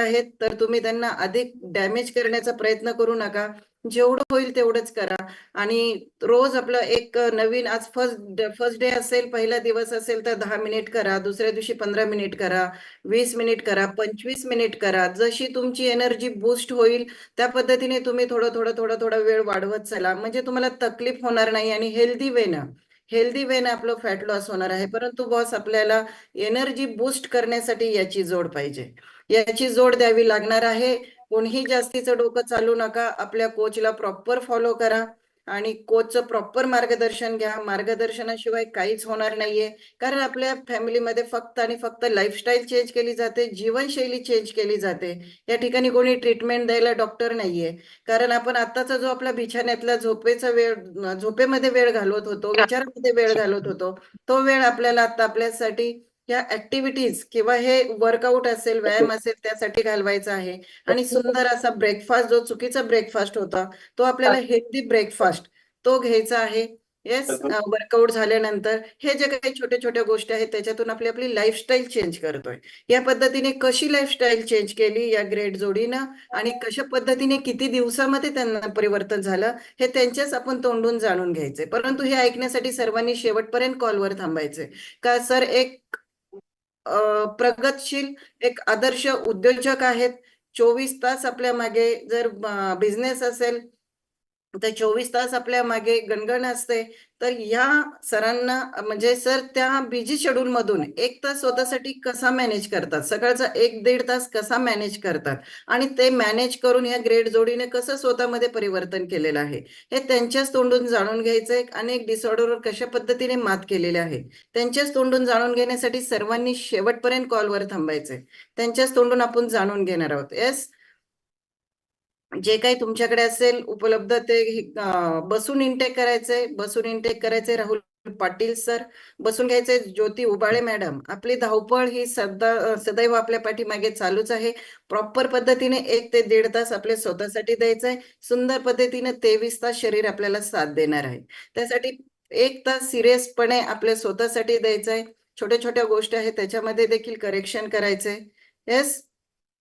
आहेत, तर तुम्ही त्यांना अधिक डॅमेज करण्याचा प्रयत्न करू नका. जेवढं होईल तेवढंच करा. आणि रोज आपलं एक नवीन, आज फर्स्ट डे असेल, पहिला दिवस असेल तर 10 मिनिट करा, दुसऱ्या दिवशी 15 मिनिट करा, 20 मिनिट करा, 25 मिनिट करा. जशी तुमची एनर्जी बूस्ट होईल त्या पद्धतीने तुम्ही थोडा वेळ वाढवत चला, म्हणजे तुम्हाला तकलीफ होणार नाही आणि हेल्दी वेनं आपलं फॅट लॉस होणार आहे. परंतु बॉस, आपल्याला एनर्जी बूस्ट करण्यासाठी याची जोड पाहिजे, याची जोड द्यावी लागणार आहे. कोणीही जास्तीचं डोकं चालू नका. आपल्या कोचला प्रॉपर फॉलो करा आणि कोचचं प्रॉपर मार्गदर्शन घ्या. मार्गदर्शनाशिवाय काहीच होणार नाहीये. कारण आपल्या फॅमिलीमध्ये फक्त आणि फक्त लाईफस्टाईल चेंज केली जाते, जीवनशैली चेंज केली जाते. या ठिकाणी कोणी ट्रीटमेंट द्यायला डॉक्टर नाहीये. कारण आपण आताचा जो आपला बिछाण्यातला झोपेमध्ये वेळ घालवत होतो, विचारामध्ये वेळ घालवत होतो, तो वेळ आपल्याला आता आपल्यासाठी या ऍक्टिव्हिटीज किंवा हे वर्कआउट असेल, व्यायाम असेल, त्यासाठी घालवायचा आहे. आणि सुंदर असा ब्रेकफास्ट, जो चुकीचा ब्रेकफास्ट होता तो आपल्याला हेल्दी ब्रेकफास्ट तो घ्यायचा आहे. येस, वर्कआउट झाल्यानंतर हे जे काही छोट्या गोष्टी आहेत त्याच्यातून आपली लाईफस्टाईल चेंज करतोय. या पद्धतीने कशी लाईफस्टाईल चेंज केली या ग्रेट जोडीनं आणि कशा पद्धतीने किती दिवसामध्ये त्यांना परिवर्तन झालं हे त्यांच्याच आपण तोंडून जाणून घ्यायचंय. परंतु हे ऐकण्यासाठी सर्वांनी शेवटपर्यंत कॉलवर थांबायचंय. का सर, एक प्रगतशील, एक आदर्श उद्योजक आहेत. 24 तास आपल्या मागे, जर बिझनेस असेल तर 24 तास आपल्या मागे गणगण असते. तर या सरांना, म्हणजे सर त्या बिझी शेड्यूल मधून 1 तास स्वतःसाठी कसा मॅनेज करतात, सकाळचा 1-1.5 तास कसा मॅनेज करतात आणि ते मॅनेज करून या ग्रेट जोडीने कसं स्वतःमध्ये परिवर्तन केलेलं आहे हे त्यांच्याच तोंडून जाणून घ्यायचंय. अनेक डिसऑर्डरवर कशा पद्धतीने मात केलेले आहे त्यांच्याच तोंडून जाणून घेण्यासाठी सर्वांनी शेवटपर्यंत कॉलवर थांबायचंय. त्यांच्याच तोंडून आपण जाणून घेणार आहोत. येस, जे काही तुमच्याकडे असेल उपलब्ध ते बसून इनटेक करायचंय. राहुल पाटील सर बसून घ्यायचंय. ज्योती उबाळे मॅडम, आपली धावपळ ही सदैव आपल्या पाठीमागे चालूच आहे. प्रॉपर पद्धतीने 1 ते 1.5 तास आपल्या स्वतःसाठी द्यायचंय. सुंदर पद्धतीने 23 तास शरीर आपल्याला साथ देणार आहे. त्यासाठी 1 तास सिरियसपणे आपल्या स्वतःसाठी द्यायचंय. छोट्या गोष्टी आहेत त्याच्यामध्ये देखील करेक्शन करायचंय. येस,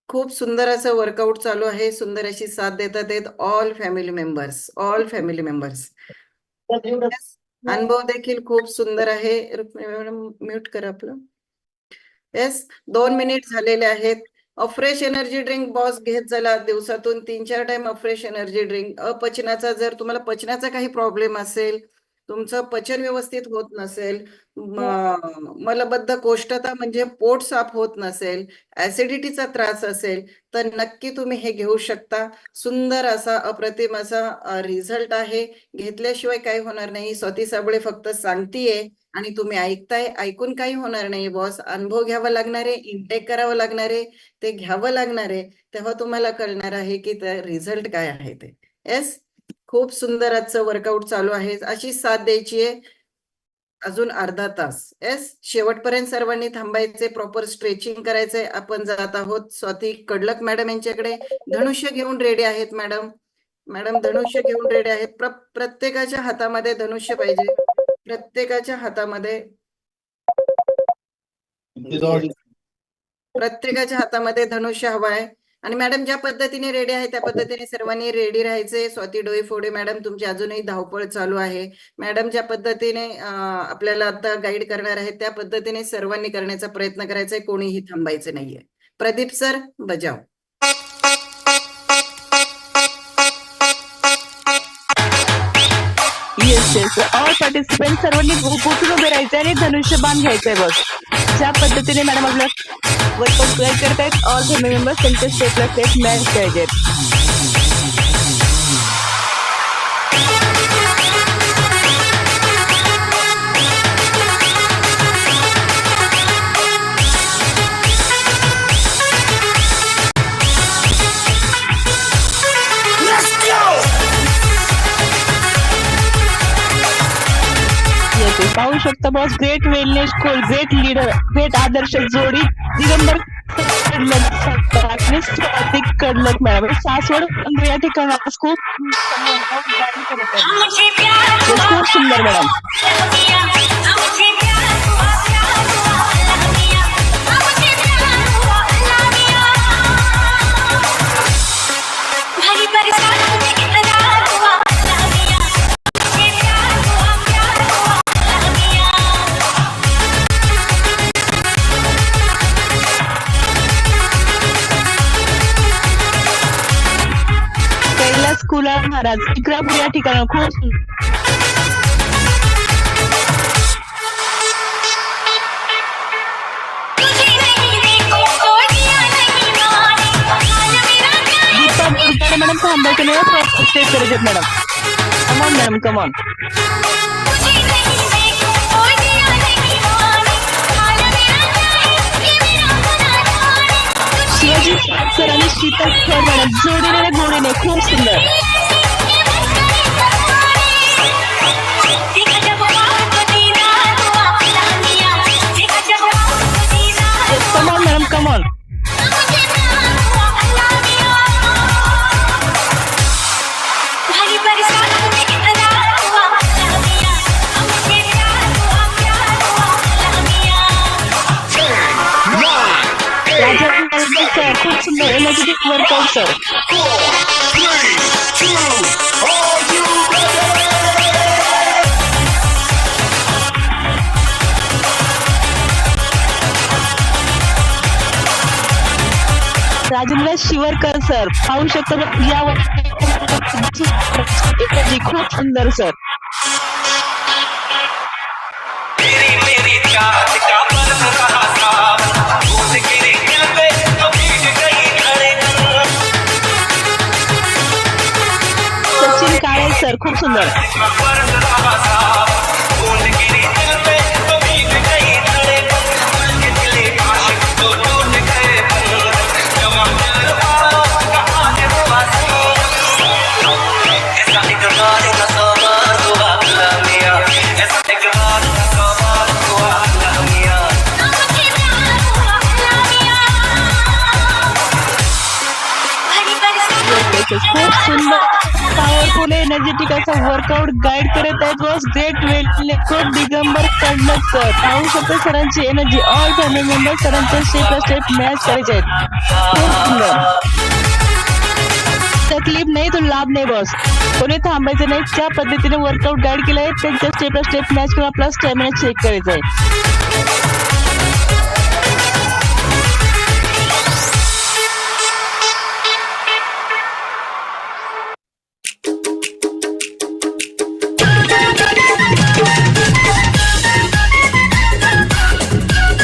खूप सुंदर असं वर्कआउट चालू आहे. सुंदर अशी साथ देतात आहेत ऑल फॅमिली मेंबर्स. अनुभव देखील खूप सुंदर आहे. रुक्मिणी मॅडम म्यूट करा आपलं. येस, 2 मिनिट झालेले आहेत. फ्रेश एनर्जी ड्रिंक बॉस घेत चला. दिवसातून 3-4 टाइम फ्रेश एनर्जी ड्रिंक. अपचनाचा जर तुम्हाला पचनाचा काही प्रॉब्लेम असेल, तुमचं पचन व्यवस्थित होत नसेल, मलबद्ध कोष्ठता म्हणजे पोट साफ होत नसेल, ऍसिडिटीचा त्रास असेल, तर नक्की तुम्ही हे घेऊ शकता. सुंदर असा अप्रतिम असा रिझल्ट आहे. घेतल्याशिवाय काही होणार नाही. स्वाती साबळे फक्त सांगतीये आणि तुम्ही ऐकताय. ऐकून काही होणार नाही बॉस. अनुभव घ्यावा लागणार आहे, इनटेक करावं लागणार आहे, ते घ्यावं लागणार आहे. तेव्हा तुम्हाला कळणार आहे की ते रिझल्ट काय आहे ते. येस, खूप सुंदर आजचं वर्कआउट चालू आहे. अशी साथ द्यायची आहे अजून अर्धा तास. येस, शेवटपर्यंत सर्वांनी थांबायचे, प्रॉपर स्ट्रेचिंग करायचंय. आपण जात आहोत स्वाती कडलक मॅडम यांच्याकडे. धनुष्य घेऊन रेडी आहेत मॅडम. मॅडम धनुष्य घेऊन रेडी आहेत. प्रत्येकाच्या हातामध्ये धनुष्य पाहिजे. प्रत्येकाच्या हातामध्ये धनुष्य हवा आहे. आणि मॅडम ज्या पद्धतीने रेडी आहे त्या पद्धतीने सर्वांनी रेडी राहायचे. स्वाती डोईफोडे मॅडम तुमची अजूनही धावपळ चालू आहे. मॅडम ज्या पद्धतीने आपल्याला आता गाईड करणार आहेत त्या पद्धतीने सर्वांनी करण्याचा प्रयत्न करायचा आहे. कोणीही थांबायचं नाहीये. प्रदीप सर बजाव. येस ऑल पार्टिसिपेंट सर्वांनी उठून उभे राहायचे आणि धनुष्यबाण घ्यायचंय बस. ज्या पद्धतीने मॅडम आपल्या वर्कआउट गाईड करतायत ऑल फॅमिली मेंबर्स त्यांच्या स्टेपला स्टेप मॅच पाहिजेत. पाहू शकता boss. Great wellness coach, great leader, great आदर्श जोडी दिगंबर कडलक मॅडम. सासवड या ठिकाणी खूप सुंदर मॅडम. कुलार महाराज इकरापूर या ठिकाणी खूप दीपा मॅडम थांबायचं नाही. स्टेप करायचे madam. Come on madam come on. Shivaji sir आणि शीतल सर मॅडम जोडीने गोडीने खूप सुंदर. Come on madam come on. सर खूप सुंदर energetic workout sir. Rajendra Shivarkar sir पाहू शकता यावर एनर्जी खूप सुंदर सर. सचिन काळे सर खूप सुंदर. खूप सुंदर पॉवरफुल एनर्जेटिक असा वर्कआउट गाईड करत आहेत boss great wellness coach Digambar Kadlak sir. पाहू शकता सरांची एनर्जी. ऑल फॅमिली मेंबर सरांच्या स्टेप बाय स्टेप मॅच करायचे आहेत. खूप सुंदर. तकलीफ नाही तो लाभ नाही बॉस. कोणी थांबायचं नाही. ज्या पद्धतीने वर्कआउट गाईड केलंय त्यांच्या स्टेप बाय स्टेप मॅच करून आपला स्टॅमिना चेक करायचा आहे.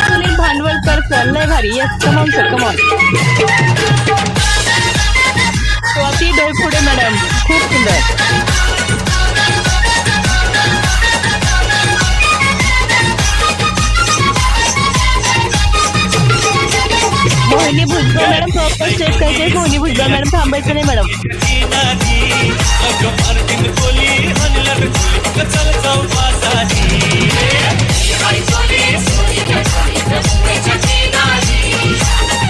सुनील भांडवलकर सर लय भारी. Yes come on sir come on. Swati Doiphode madam खूप सुंदर. Mohini Bhujbal madam proper step करायचे. मोहिनी भुजबळ मॅडम थांबायचं नाही मॅडम.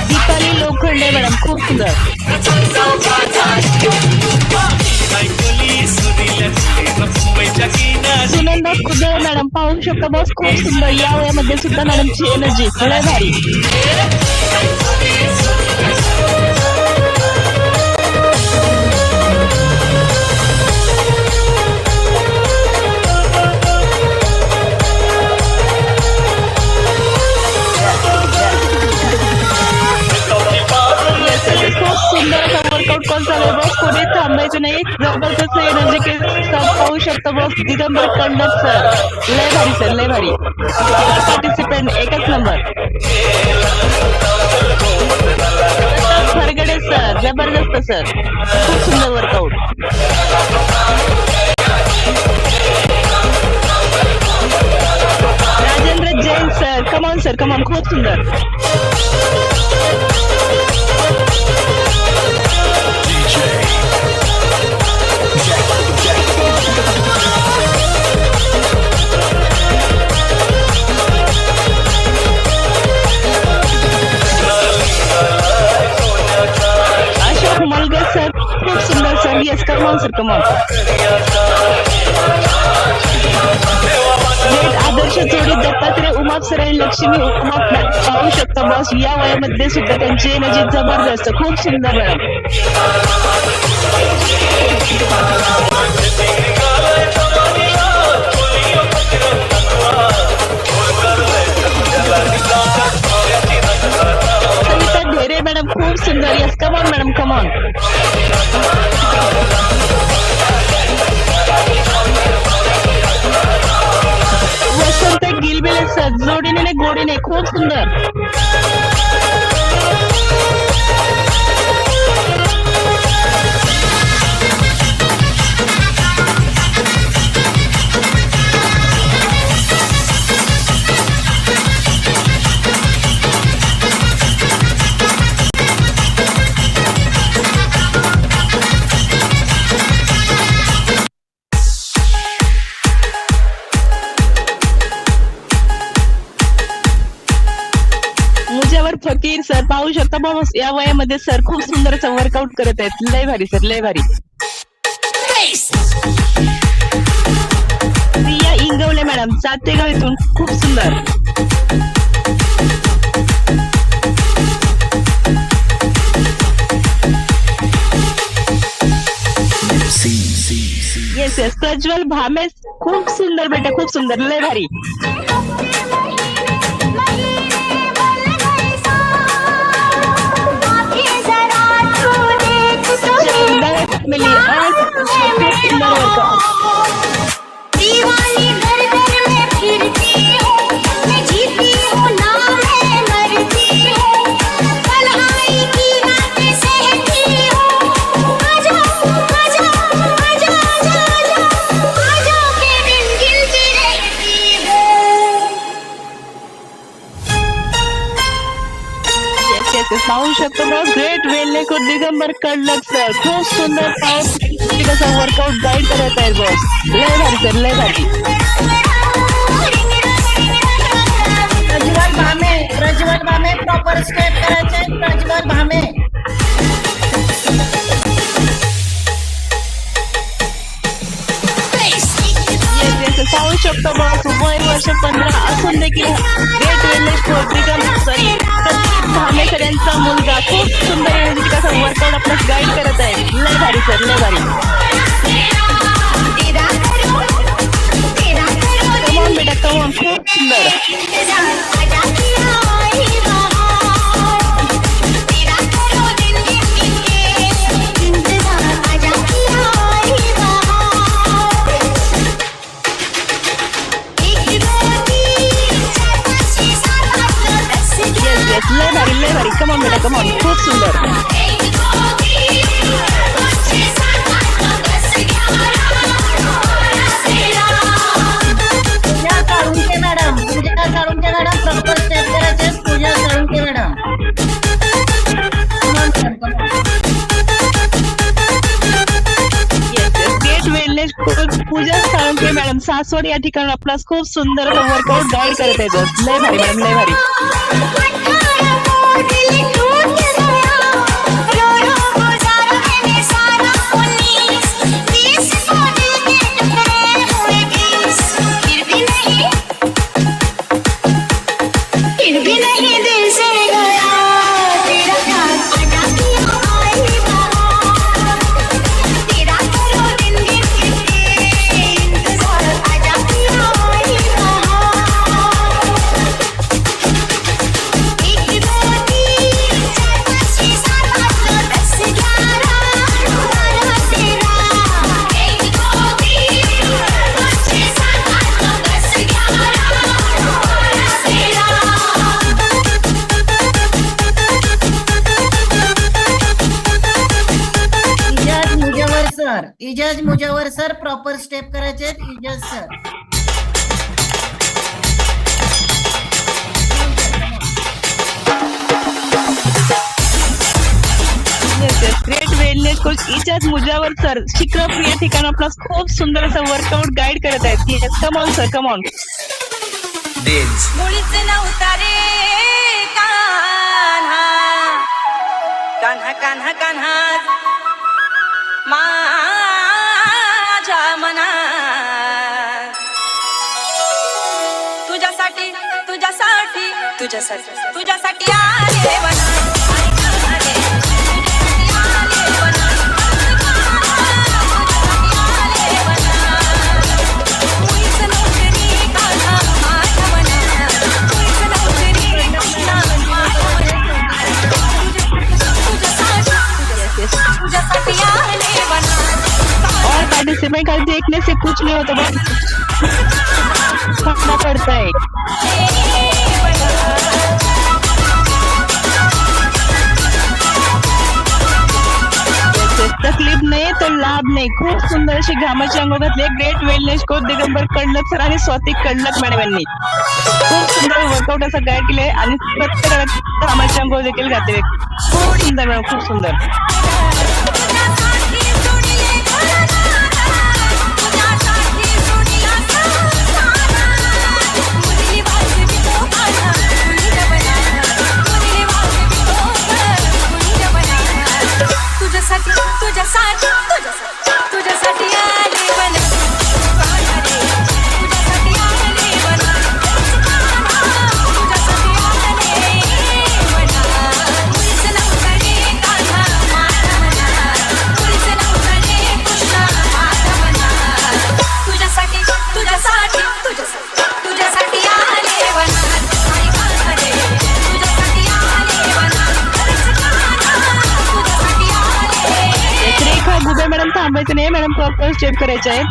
दीपाली लोखंडे मॅडम खूप सुंदर. सुनंदा कुदळ मॅडम पाहू शकता बॉस खूप सुंदर. या वयामध्ये सुद्धा मॅडमची एनर्जी लय भारी. खूप सुंदर असा वर्कआउट कॉल चालू आहे बॉस. कोणी थांबायचं नाही. जबरदस्त एनर्जी के पाहू शकता बॉस दिगंबर कडलक सर लय भारी सर लय भारी. पार्टिसिपेंट एकच नंबर. खरगडे सर जबरदस्त सर खूप सुंदर workout. Rajendra Jain sir come on खूप सुंदर. अशोक मलगर सर खूप सुंदर sir. Yes come on sir come on. आदर्श जोडी दत्तात्रय उमाप सर आणि लक्ष्मी उमाप पाहू शकता बॉस. या वयामध्ये सुद्धा त्यांची एनर्जी जबरदस्त खूप सुंदर मॅडम. सविता ढेरे मॅडम खूप सुंदर. Yes come on madam come on. Vasant Gilbile sir जोडीने नाही गोडीने खूप सुंदर. मुजावर फकीर सर पाहू शकता बॉस. या वयामध्ये सर खूप सुंदर असं वर्कआउट करत आहेत. लय भारी सर लय भारी. प्रिया इंगवले मॅडम सातेगाव इथून खूप सुंदर. येस येस प्रज्वल भामे खूप सुंदर बेटा खूप सुंदर लय भारी. दीवानी घर घर में फिरती हूँ, मैं जीती हूँ ना मैं मरती हूँ, तन्हाई की रातें सहती हूँ, आजा आजा आजा आजा आजा आजा के दिन गिनती रहती हूँ. पाहू शकतो बघ ग्रेट वेलने को दिगंबर कडलक सर खूप सुंदर पावरफुल वर्कआउट गाईड करत आहेत बॉस. लय भारी सर लय भारी. प्रज्वल भामे प्रॉपर स्टेप करायचे. प्रज्वल भामे शकतो बॉस. वय वर्ष 15 असून देखील ग्रेट वेलनेस कोच प्रतीक धामेकर यांचा मुलगा खूप सुंदर एनर्जेटिक असा वर्कआउट आपल्याला गाईड करत आहे. लय भारी सर, लय भारी. कमॉन बेटा, कमॉन. खूप सुंदर. लय भारी, लय भारी. कमॉन बेटा, कमॉन. खूप सुंदर. Pooja Salunke madam, Pooja Salunke madam proper step करायचे. Pooja Salunke madam. Great wellness coach Pooja Salunke madam Saswad या ठिकाणी आपला खूप सुंदर वर्कआउट गाईड करत आहेत. लय भारी मॅडम, लय भारी. Ejaz Mujawar sir proper step करायचे. Ejaz sir. Great wellness coach Ejaz Mujawar sir Shikrapur या ठिकाणी आपला खूप सुंदर असा वर्कआउट गाईड करत आहेत. Come on sir, come on. मुळीच नव्हता रे कान्हा, कान्हा कान्हा कान्हा माझ्या मनात. तुझ्यासाठी तुझ्यासाठी तुझ्यासाठी तुझ्यासाठी आले वनात. और पार्टिसिपेंट का देखने से कुछ नहीं होता, बस करना पड़ता है. तकलीफ नाही तो लाभ नाही. खूप सुंदर अशी घामाची अंघोळ घातली great wellness coach Digambar Kadlak sir आणि स्वाती कडलक मॅडम यांनी खूप सुंदर वर्कआउट असं गाईड केले आणि प्रत्येकाला घामाची अंघोळ देखील घातली. खूप सुंदर मॅडम, खूप सुंदर. तुझ्यासाठी तुझ्यासाठी तुझ्यासाठी आले वनात. तुझ्यासाठी आले वनात. तुझ्यासाठी आले वनात. मुळीच नव्हता रे कान्हा माझ्या मनात. मुळीच नव्हता रे कृष्णा माझ्या मनात. तुझ्यासाठी तुझ्यासाठी तुझ्यासाठी तुझ्यासाठी आले वनात. तुझ्यासाठी आले वनात. रेखा गुबे मॅडम थांबायचं नाही मॅडम, प्रॉपर स्टेप करायचे आहेत.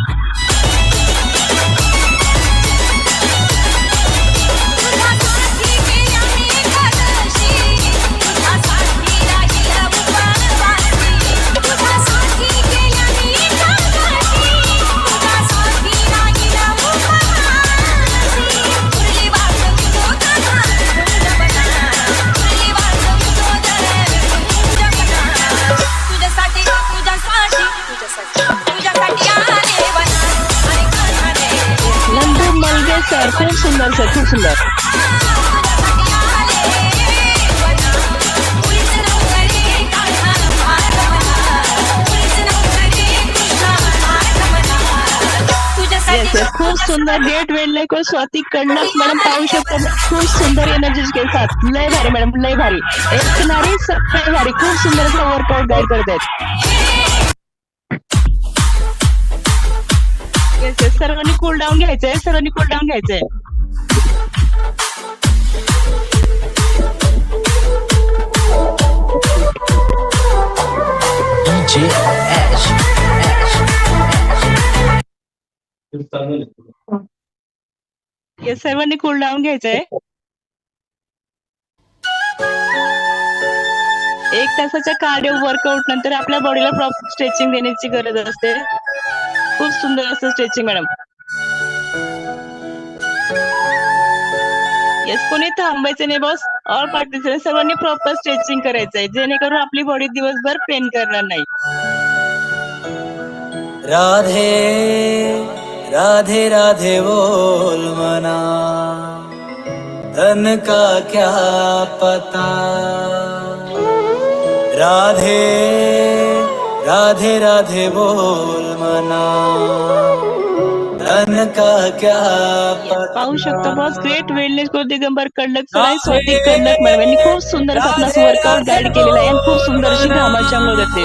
सर खूप सुंदर सर, खूप सुंदर. खूप सुंदर ग्रेट वेल्डने को स्वाती कडनक मॅडम पाहू शकता खूप सुंदर एनर्जी के साथ लय भारी मॅडम लय भारी एक नारी सगळे भारी खूप सुंदर असं वर्कआउट गाईड करत आहेत येस येस सर्वांनी कूल डाऊन घ्यायचंय सर्वांनी कूल डाऊन घ्यायचंय येस सर्वांनी कूल डाऊन घ्यायचंय 1 तासाच्या कार्डिओ वर्कआउट नंतर आपल्या बॉडीला प्रॉपर स्ट्रेचिंग देण्याची गरज असते खूप सुंदर असं स्ट्रेचिंग मॅडम येस कोणी थांबायचं नाही बॉस ऑल पार्टिसिपेंट सर्वांनी प्रॉपर स्ट्रेचिंग करायचंय जेणेकरून आपली बॉडी दिवसभर पेन करणार नाही राधे राधे राधे बोल मना धन का क्या पता राधे राधे राधे बोल मना धन का क्या पता पाहू शकतो बॉस ग्रेट वेलनेस को दिगंबर कडलक सर आणि स्वाती कडलक मॅडम यांनी खूप सुंदर असं आपलं वर्कआउट गाईड केलेलं आहे आणि खूप सुंदर अशी घामाची अंघोळ घातली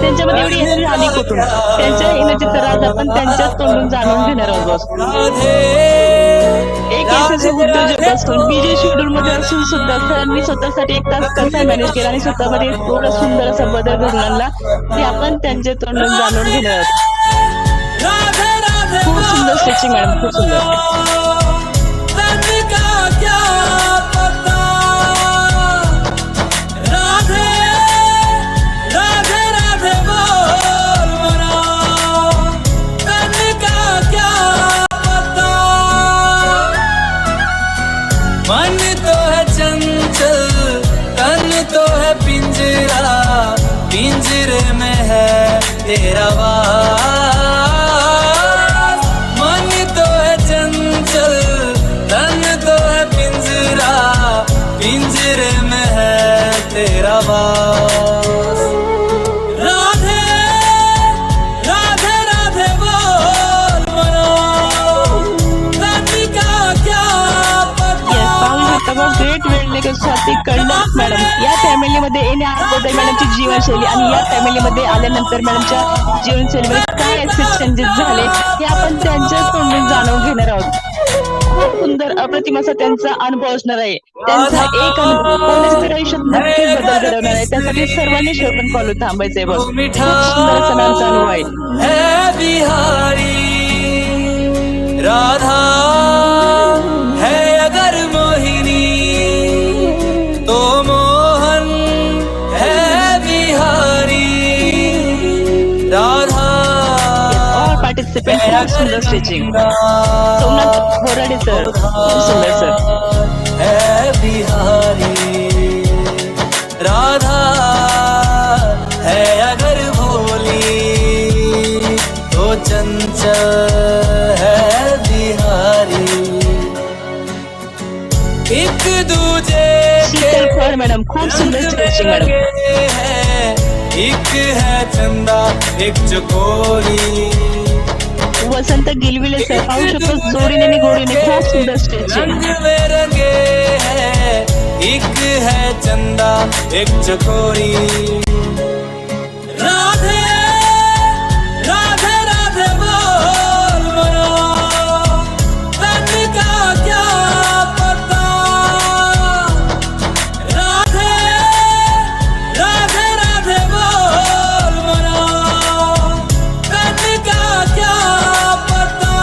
त्यांच्यामध्ये एवढी एनर्जी आली कुठून त्यांच्या एनर्जीचा राज आपण त्यांच्याच तोंडून जाणून घेणार आहोत बॉस एक यशस्वी उद्योजक असून बिझी शेड्यूल मध्ये असून सुद्धा सरांनी स्वतःसाठी 1 तास कसा मॅनेज केला आणि स्वतःमध्ये थोडा सुंदर असा बदल घडून आणला ते आपण त्यांच्या तोंडून जाणून घेणार आहोत खूप सुंदर स्ट्रेचिंग मॅडम खूप सुंदर मन तो है चंचल तन तो है पिंजरा पिंजरे में है तेरा वास मन तो है चंचल तन तो है पिंजरा पिंजरे में है तेरा वास राधे राधे राधे बोल मना तन का क्या ग्रेट वेल्डने स्वाती कडलक मॅडम या फॅमिलीमध्ये येण्या अगोदर मॅडमची जीवनशैली आणि या फॅमिलीमध्ये आल्यानंतर मॅडमच्या जीवनशैलीमध्ये काय असे चेंजेस झाले हे आपण त्यांच्या तोंडून जाणून घेणार आहोत खूप सुंदर अप्रतिम असा त्यांचा अनुभव असणार आहे त्यांचा एक अनुभव कोणीच तरी आयुष्यात नक्कीच बदल घडवणार आहे त्यासाठी सर्वांनी शेवटून फॉलो थांबायचंय बघ खूप सुंदर असा मॅडमचा अनुभव आहे बिहारी राधा है अगर मोहिनी तो मोहन है बिहारी राधा ऑल पार्टिसिपेंट खूप सुंदर स्ट्रेचिंग सोमनाथ बोराडे सर खूप सुंदर सर है बिहारी राधा है अगर भोली तो चंचल है बिहारी एक दूजे शीतल फळ मॅडम खूप सुंदर स्ट्रेचिंग मॅडम एक है चंदा एक चकोरी वसंत गिलविले सर पाहू शकतो जोडीने आणि गोडीने खूप सुंदर स्ट्रेचिंग रंग बेरंगे है एक है चंदा एक चकोरी राधे राधे राधे बोल मना तन का क्या पता राधे राधे राधे बोल मना तन का क्या पता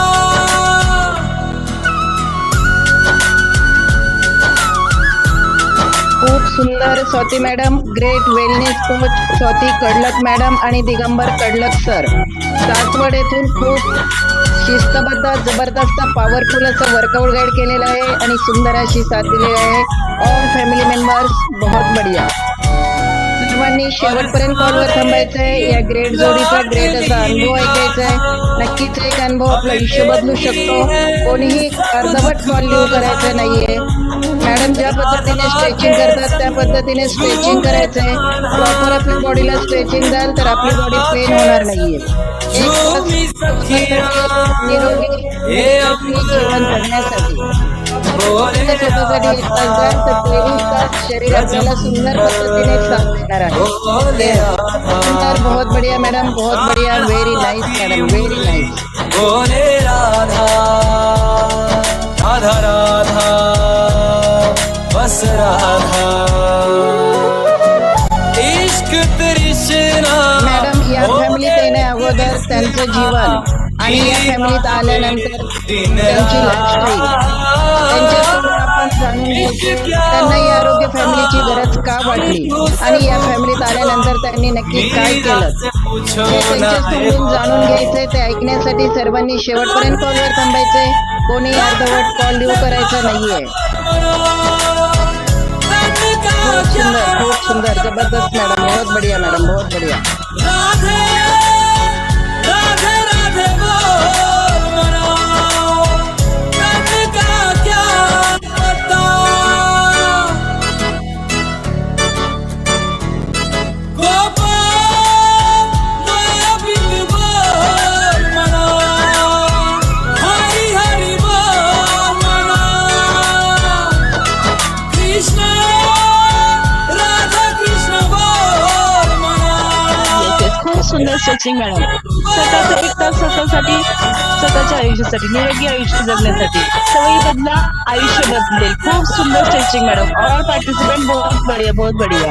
खूप सुंदर Swati madam great wellness coach Swati Kadlak madam आणि दिगंबर कडलक सर सासवड येथून खूप शिस्तबद्ध जबरदस्त पॉवरफुल असं वर्कआउट गाईड केलेलं आहे आणि सुंदर अशी साथ दिलेली आहे ऑल फॅमिली मेंबर्स बहुत बढिया सर्वांनी शेवटपर्यंत कॉलवर थांबायचं आहे या ग्रेट जोडीचा ग्रेट असा अनुभव ऐकायचा आहे नक्कीच एक अनुभव आपलं आयुष्य बदलू शकतो कोणीही अर्धवट कॉल लिहू करायचं नाहीये मॅडम ज्या पद्धतीने स्ट्रेचिंग करतात त्या पद्धतीने स्ट्रेचिंग करायचंय. प्रॉपर आपल्या बॉडीला स्ट्रेचिंग द्याल तर आपली बॉडी पेन होणार नाहीये. निरोगी जीवन जगण्यासाठी स्वतःसाठी एक तास द्याल तर 23 तास शरीर आपल्याला सुंदर पद्धतीने साथ देणार आहे. तर बहुत बढ़िया मैडम, बहुत बढ़िया, very nice madam, very nice. बोले राधा राधा राधा बस राधा इश्क तृष्णा. मॅडम या फॅमिलीत येण्या अगोदर त्यांचं जीवन आणि या फॅमिलीत आल्यानंतर त्यांची लाईफस्टाईल त्यांच्यासमोर आपण जाणून घ्यायचे. त्यांना या आरोग्य फॅमिलीची गरज का वाटली आणि या फॅमिलीत आल्यानंतर त्यांनी नक्की काय केलं हे त्यांच्यासमोरून जाणून घ्यायचंय. ते ऐकण्यासाठी सर्वांनी शेवटपर्यंत कॉलवर थांबायचंय. कोणी अर्धवट कॉल लिव्ह करायचा नाहीये. खूप सुंदर जबरदस्त मॅडम, बहुत बढ़िया मॅडम, बहुत बढ़िया. राधे राधे राधे बोल मना करने का क्या पता. गोपाल माया बिन बोल मना हरि हरि बोल मना. कृष्ण राधा कृष्ण बोल मना. खूप सुंदर स्ट्रेचिंग मॅडम. स्वतःचा एक तास स्वतःसाठी, स्वतःच्या आयुष्यासाठी, निरोगी आयुष्य जगण्यासाठी. सवयी बदला, आयुष्य बदलेल. खूप सुंदर स्ट्रेचिंग मॅडम. ऑल पार्टिसिपेंट बहुत बढ़िया, बहुत बढ़िया.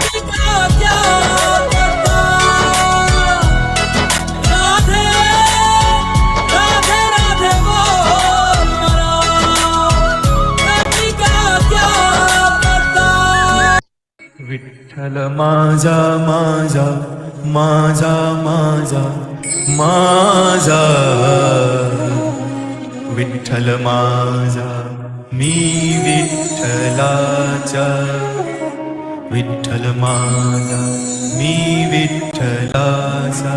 राधे राधे राधे बोल मना करने का क्या पता. विठ्ठल माझा माझा माझा माझा माझा विठ्ठल माझा मी विठ्ठलाचा. विठ्ठल माझा मी विठ्ठलाचा.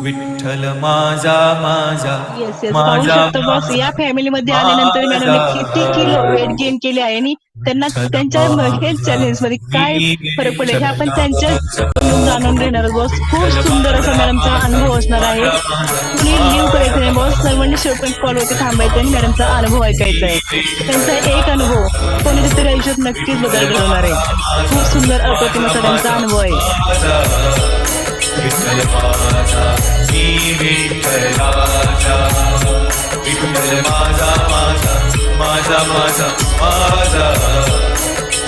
विठ्ठल माझा माझा येस येस, पाहू शकतो बॉस. या फॅमिलीमध्ये आल्यानंतर मॅडम किती किलो वेट गेन केले आहे आणि त्यांना त्यांच्या हेल्थ चॅलेंज मध्ये काय फरक पडेल हे आपण त्यांच्या जाणून घेणार आहोत बॉस. खूप सुंदर असा मॅडमचा अनुभव असणार आहे. कुणी लिव्ह करायचं नाही बॉस. सर्वांनी शेवटपर्यंत कॉलवरती थांबायचं आणि मॅडमचा अनुभव ऐकायचा आहे. त्यांचा एक अनुभव कोणी तरी आयुष्यात नक्कीच बदल घडवणार आहे. खूप सुंदर अप्रतिम असा त्यांचा अनुभव आहे. विठ्ठल माझा मी विठ्ठलाचा. विठ्ठल माझा माझा माझा माझा माझा.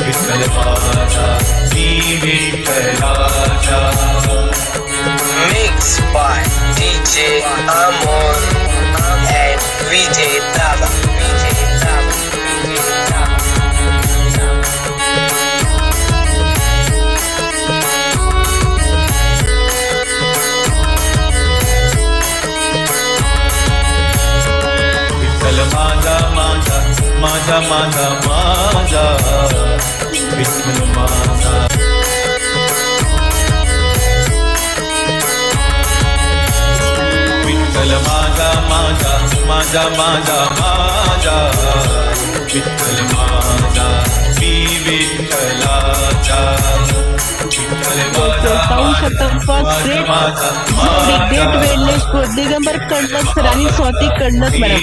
विठ्ठल माझा मी विठ्ठलाचा. Mixed by DJ Amon and Vijay Dava. Vitthal माझा माझा माझा माझा माझा. विठ्ठल माझा. विठ्ठल माझा माझा माझा माझा माझा. विठ्ठल माझा मी विठ्ठलाचा. पाहू शकता great wellness coach Digambar Kadlak sir आणि स्वाती कडलक मॅडम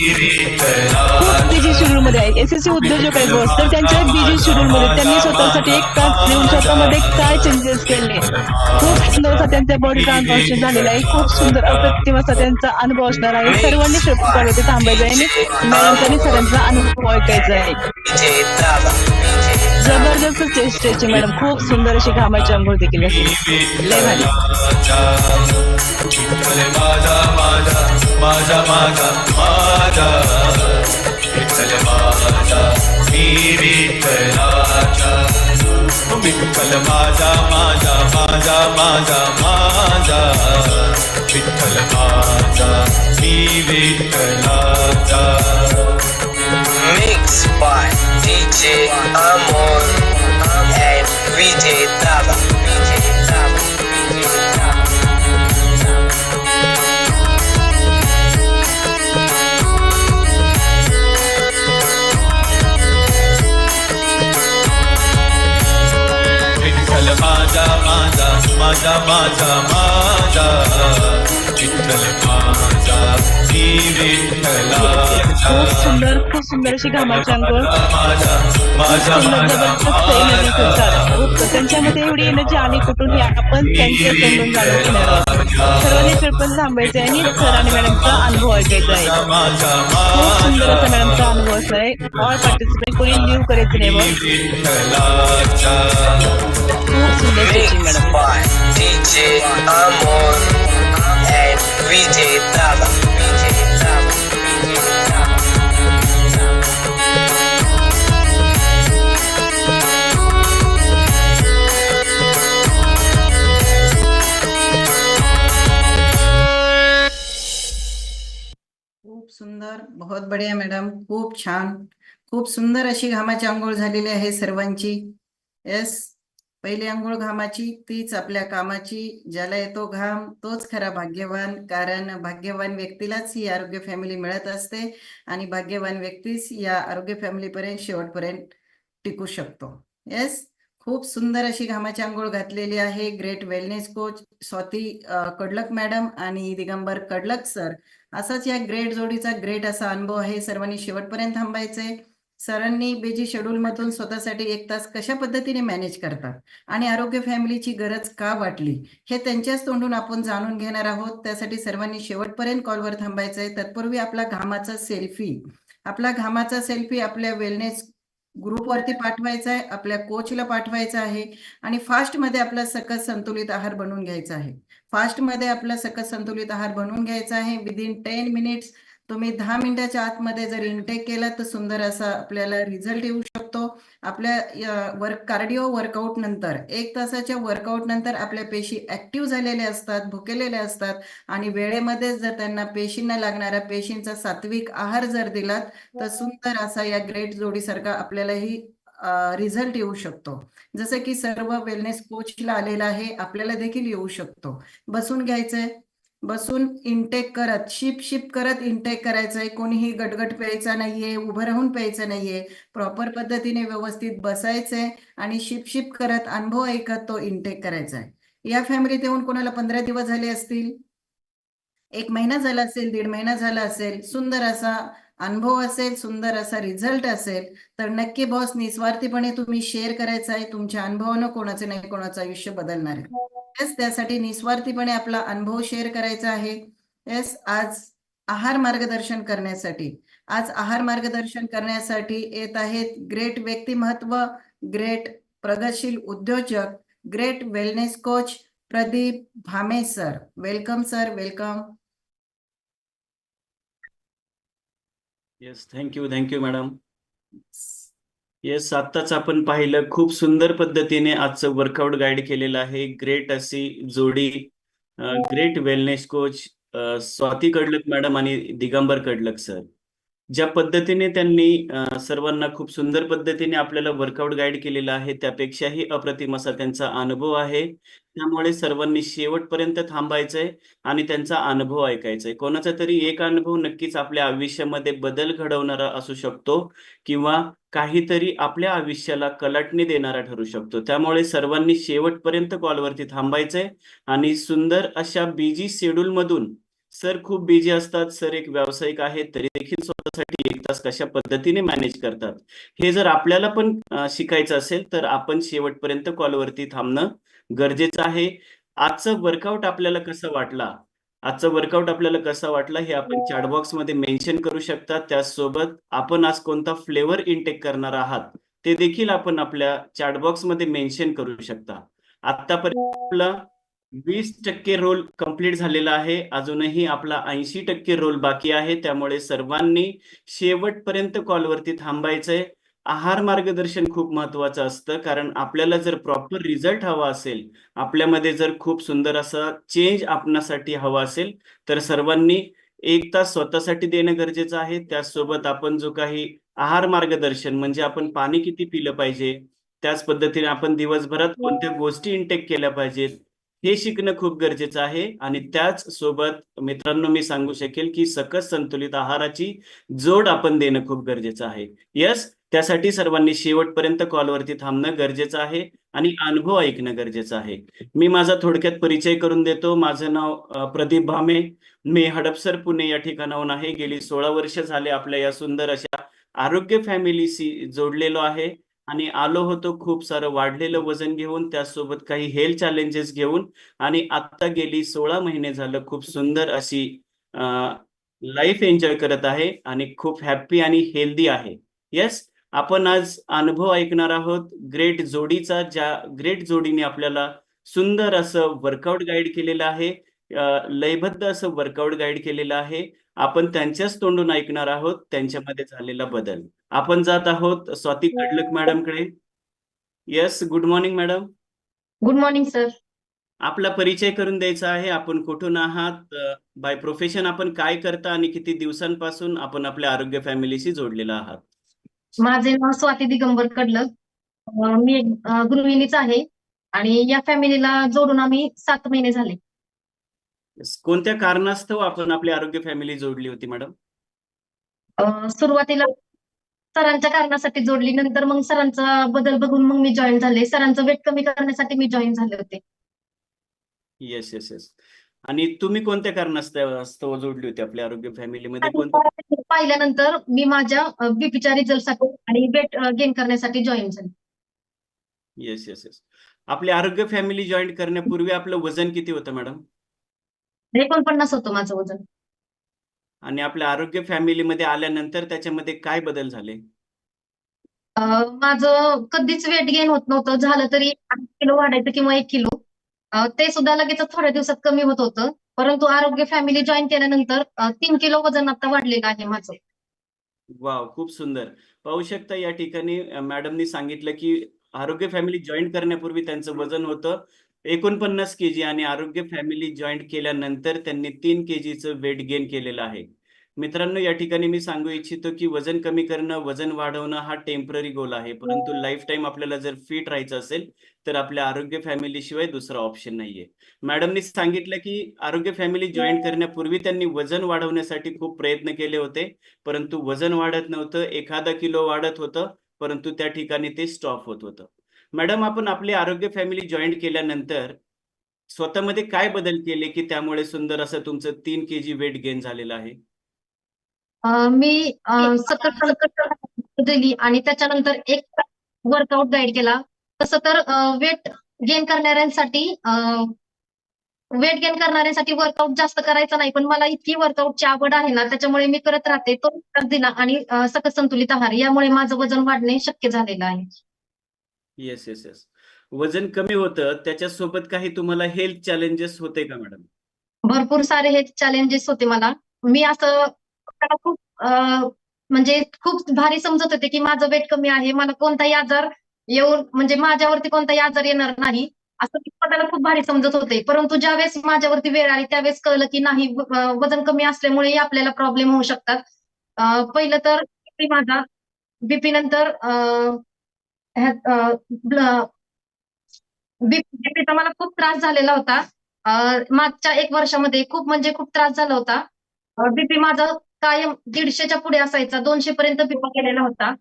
खूप बिझी शेड्यूल मध्ये आहेत. एसएससी उद्योजक आहेत बॉस. तर त्यांच्या बिझी शेड्यूल मध्ये त्यांनी स्वतःसाठी एक तास देऊन स्वतःमध्ये काय चेंजेस केले. खूप सुंदर असा त्यांचा बॉडी ट्रान्सफॉर्मेशन झालेला आहे. खूप सुंदर अप्रतिम असा त्यांचा अनुभव असणार आहे. सर्वांनी शेवटी थांबायचं आहे आणि मॅडमचा सरांचा अनुभव ऐकायचा आहे. जबरदस्त चेस्ट स्ट्रेचिंग मॅडम. खूप सुंदर अशी घामाची अंघोळ देखील असेल. लय भारी. विठ्ठल माझा माझा माझा माझा माझा. विठ्ठल माझा मी विठ्ठलाचा. विठ्ठल माझा माझा माझा माझा माझा. विठ्ठल माझा मी विठ्ठलाचा. Mixed by DJ Amon and Vijay Dava. माझा माझा माझा विठ्ठल माझा मी विठ्ठलाचा खूप सुंदर अशी घामाची अंघोळ माझा माझा त्यांच्यामध्ये एवढी एनर्जी आली कुठून हे आपण त्यांच्या तोंडून जाणून घेणार आहोत. सर्वांनी फिरपण थांबायचं आहे आणि सर आणि मॅडमचा अनुभव ऐकायचा आहे. माझा खूप सुंदर असा मॅडमचा अनुभव असणार आहे. ऑल पार्टिसिपेंट कोणी लिव्ह करायचं नाही बघ. विठ्ठलाचा खूप सुंदर teaching madam. DJ Amor and VJ Tala. खूप सुंदर, बहुत बढिया मॅडम, खूप छान, खूप सुंदर अशी घामाची आंघोळ झालेली आहे सर्वांची. येस, पहिली आंघोळ घामाची, तीच आपल्या कामाची. ज्याला येतो घाम तोच खरा भाग्यवान, कारण भाग्यवान व्यक्तीलाच ही आरोग्य फॅमिली मिळत असते आणि भाग्यवान व्यक्तीच या आरोग्य फॅमिलीपर्यंत शेवटपर्यंत टिकू शकतो. येस, खूप सुंदर अशी घामाची आंघोळ घातलेली आहे. Great wellness coach Swati Kadlak madam आणि दिगंबर कडलक सर. असाच या ग्रेट जोडीचा ग्रेट असा अनुभव आहे. सर्वांनी शेवटपर्यंत थांबायचंय. सरांनी बिझी शेड्यूल मधून स्वतःसाठी 1 तास कशा पद्धतीने मॅनेज करतात आणि आरोग्य फॅमिलीची गरज का वाटली हे त्यांच्याच तोंडून आपण जाणून घेणार आहोत. त्यासाठी सर्वांनी शेवटपर्यंत कॉलवर थांबायचंय. तत्पूर्वी आपला घामाचा सेल्फी आपल्या वेलनेस ग्रुपवरती पाठवायचा आहे, आपल्या कोचला पाठवायचा आहे आणि फास्टमध्ये आपला सकस संतुलित आहार बनवून घ्यायचा आहे. फास्टमध्ये आपला सकस संतुलित आहार बनवून घ्यायचा आहे. विदिन 10 मिनिट्स तुम्ही 10 मिनिटाच्या आतमध्ये जर इनटेक केला तर सुंदर असा आपल्याला रिझल्ट येऊ शकतो. आपल्या कार्डिओ वर्कआउट नंतर 1 तासाच्या वर्कआउट नंतर आपल्या पेशी ऍक्टिव्ह झालेल्या असतात, भुकेलेल्या असतात आणि वेळेमध्ये जर त्यांना पेशींना लागणारा पेशींचा सात्विक आहार जर दिलात तर सुंदर असा या ग्रेट जोडीसारखा आपल्यालाही रिझल्ट येऊ शकतो. जसं की सर्व वेलनेस कोचला आलेला आहे, आपल्याला देखील येऊ शकतो. बसून घ्यायचंय, बसून इनटेक करत शिप करत इनटेक करायचंय. कोणीही गटगट प्यायचा नाहीये, उभं राहून प्यायचं नाहीये. प्रॉपर पद्धतीने व्यवस्थित बसायचंय आणि शिप करत अनुभव ऐकत तो इनटेक करायचा आहे. या फॅमिलीत येऊन कोणाला 15 दिवस झाले असतील, 1 महिना झाला असेल, 1.5 महिना झाला असेल, सुंदर असा अनुभव असेल, सुंदर असा रिझल्ट असेल तर नक्की बॉस निस्वार्थीपणे तुम्ही शेअर करायचा आहे. तुमच्या अनुभवानं कोणाचं नाही कोणाचं आयुष्य बदलणार आहे. येस, त्यासाठी निस्वार्थीपणे आपला अनुभव शेअर करायचा आहे. येस, आज आहार मार्गदर्शन करण्यासाठी येत आहेत ग्रेट व्यक्तिमत्व, ग्रेट प्रगतशील उद्योजक, great wellness coach Pradeep Bhame sir. Welcome sir, welcome. Yes, thank you madam. Yes, आत्ताच आपण पाहिलं, खूप सुंदर पद्धतीने आजचं वर्कआउट गाईड केलेलं आहे. ग्रेट अशी जोडी, great wellness coach Swati Kadlak madam आणि दिगंबर कडलक सर. ज्या पद्धतीने त्यांनी सर्वांना खूप सुंदर पद्धतीने आपल्याला वर्कआउट गाईड केलेला आहे त्यापेक्षाही अप्रतिम असा त्यांचा अनुभव आहे. त्यामुळे सर्वांनी शेवटपर्यंत थांबायचंय आणि त्यांचा अनुभव ऐकायचाय. कोणाचा तरी एक अनुभव नक्कीच आपल्या आयुष्यामध्ये बदल घडवणारा असू शकतो किंवा काहीतरी आपल्या आयुष्याला कलाटणी देणारा ठरू शकतो. त्यामुळे सर्वांनी शेवटपर्यंत कॉलवरती थांबायचंय आणि सुंदर अशा बिझी शेड्यूल मधून, सर खूप बिझी असतात, सर एक व्यावसायिक आहेत, तरी देखील स्वतःसाठी 1 तास कशा पद्धतीने मॅनेज करतात हे जर आपल्याला पण शिकायचं असेल तर आपण शेवटपर्यंत कॉलवरती थांबणं गरजेचं आहे. आजचं वर्कआउट आपल्याला कसं वाटला हे आपण चॅटबॉक्स मध्ये मेन्शन करू शकता. त्याचसोबत आपण आज कोणता फ्लेवर इनटेक करणार आहात ते देखील आपण आपल्या चॅटबॉक्स मध्ये मेन्शन करू शकता. आतापर्यंत आपला 20% रोल कंप्लीट झालेला आहे. अजूनही आपला 80% रोल बाकी आहे. त्यामुळे सर्वांनी शेवटपर्यंत कॉलवरती थांबायचंय. आहार मार्गदर्शन खूप महत्वाचं असतं, कारण आपल्याला जर प्रॉपर रिझल्ट हवा असेल, आपल्यामध्ये जर खूप सुंदर असा चेंज आपणासाठी हवा असेल तर सर्वांनी 1 तास स्वतःसाठी देणं गरजेचं आहे. त्याचसोबत आपण जो काही आहार मार्गदर्शन म्हणजे आपण पाणी किती पिलं पाहिजे, त्याच पद्धतीने आपण दिवसभरात कोणत्या गोष्टी इनटेक केल्या पाहिजेत हे शिकणं खूप गरजेचं आहे. आणि त्याच सोबत मित्रांनो मी सांगू शकेल की सकस संतुलित आहाराची जोड आपण देणं खूप गरजेचं आहे. यस, त्यासाठी सर्वांनी शेवटपर्यंत कॉलवरती थांबणं गरजेचं आहे आणि अनुभव ऐकणं गरजेचं आहे. मी माझा थोडक्यात परिचय करून देतो. माझं नाव प्रदीप भामे. मी हडपसर, पुणे या ठिकाणाहून आहे. गेली 16 वर्ष झाले आपल्या या सुंदर अशा आरोग्य फॅमिलीशी जोडलेलो आहे आणि आलो होतो खूप सारं वाढलेलं वजन घेऊन, त्यासोबत काही हेल्थ चॅलेंजेस घेऊन आणि आत्ता गेली 16 महिने झालं खूप सुंदर अशी लाईफ एन्जॉय करत आहे आणि खूप हॅपी आणि हेल्दी आहे. येस, आपण आज अनुभव ऐकणार आहोत ग्रेट जोडीचा, ज्या ग्रेट जोडीने आपल्याला सुंदर असं वर्कआउट गाईड केलेलं आहे. लयबद्ध असं वर्कआउट गाईड केलेलं आहे. आपण त्यांच्याच तोंडून ऐकणार आहोत त्यांच्यामध्ये झालेला बदल. आपण जात आहोत स्वाती कडलक मॅडमकडे. Yes, good morning madam. Good morning sir. आपला परिचय करून द्यायचा आहे. आपण कुठून आहात, बाय प्रोफेशन आपण काय करता आणि किती दिवसांपासून आपण आपल्या आरोग्य फॅमिलीशी जोडलेला आहात? माझे नाव स्वाती दिगंबर कडलक. मी एक गृहिणीच आहे आणि या फॅमिलीला जोडून आम्ही 7 महिने झाले. Yes. कोणत्या कारणास्तव आपण आपली आरोग्य फॅमिली जोडली होती मॅडम? सुरुवातीला सरांच्या कारणासाठी जोडली, नंतर मग सरांचा बदल बघून मग मी जॉईन झाले. सरांचं वेट कमी करण्यासाठी मी जॉईन झाले होते. Yes yes yes. आणि तुम्ही कोणत्या कारणास्तव जोडली होती आपल्या आरोग्य फॅमिलीमध्ये? कोणत्या? पाहिल्यानंतर मी माझ्या बीपीच्या रिझल्टसाठी आणि वेट गेन करण्यासाठी जॉईन झाले. Yes yes yes. आपली आरोग्य फॅमिली जॉईन करण्यापूर्वी आपलं वजन किती होतं मॅडम? 49 होतं माझं वजन. आणि आपल्या आरोग्य फॅमिलीमध्ये आल्यानंतर त्याच्यामध्ये काय बदल झाले? माझं कधीच वेट गेन होत नव्हतं. झालं तरी 8 किलो वाढायचं किंवा 1 किलो. ते सुद्धा लगेच थोड्या दिवसात कमी होत होतं. परंतु आरोग्य फॅमिली जॉईन केल्यानंतर 3 किलो वजन आता वाढलेलं आहे माझं. वाव, खूप सुंदर. पाहू शकता या ठिकाणी मॅडमनी सांगितलं की आरोग्य फॅमिली जॉईन करण्यापूर्वी त्यांचं वजन होतं 49 केजी आणि आरोग्य फॅमिली जॉईन केल्यानंतर त्यांनी 3 केजीचं वेट गेन केलेलं आहे. मित्रांनो, या ठिकाणी मी सांगू इच्छितो की वजन कमी करणं, वजन वाढवणं हा टेम्पररी गोल आहे. परंतु लाईफ टाईम आपल्याला जर फिट राहायचं असेल तर आपल्या आरोग्य फॅमिली शिवाय दुसरा ऑप्शन नाहीये. मॅडमनी सांगितलं की आरोग्य फॅमिली जॉईन करण्यापूर्वी त्यांनी वजन वाढवण्यासाठी खूप प्रयत्न केले होते, परंतु वजन वाढत नव्हतं. एखादा किलो वाढत होतं, परंतु त्या ठिकाणी ते स्टॉप होत होतं. मॅडम, आपण आपली आरोग्य फॅमिली जॉईन केल्यानंतर स्वतःमध्ये काय बदल केले की त्यामुळे सुंदर असं तुमचं 3 केजी वेट गेन झालेलं आहे? मी सतत दिली आणि त्याच्यानंतर एक वर्कआउट गाईड केला. तसं तर वेट गेन करणाऱ्यांसाठी वर्कआउट जास्त करायचा नाही, पण मला इतकी वर्कआउटची आवड आहे ना, त्याच्यामुळे मी करत राहते. तो त्रास दिला आणि सकस संतुलित आहार यामुळे माझं वजन वाढणे शक्य झालेलं आहे. Yes yes yes. वजन कमी होतं, त्याच्यासोबत काही तुम्हाला हेल्थ चॅलेंजेस होते का मॅडम? भरपूर सारे हे चॅलेंजेस होते मला. मी असं स्वतःला खूप म्हणजे खूप भारी समजत होते की माझं वेट कमी आहे, मला कोणताही आजार येऊन म्हणजे माझ्यावरती कोणताही आजार येणार नाही, असं मी स्वतःला खूप भारी समजत होते. परंतु ज्यावेळेस माझ्यावरती वेळ आली त्यावेळेस कळलं की नाही, वजन कमी असल्यामुळे आपल्याला प्रॉब्लेम होऊ शकतात. पहिलं तर बीपी नंतर बीपीचा मला खूप त्रास झालेला होता. मागच्या 1 वर्षामध्ये खूप म्हणजे खूप त्रास झाला होता. बीपी माझा कायम 150च्या पुढे असायचा. 200 पर्यंत बीपी गेलेला होता.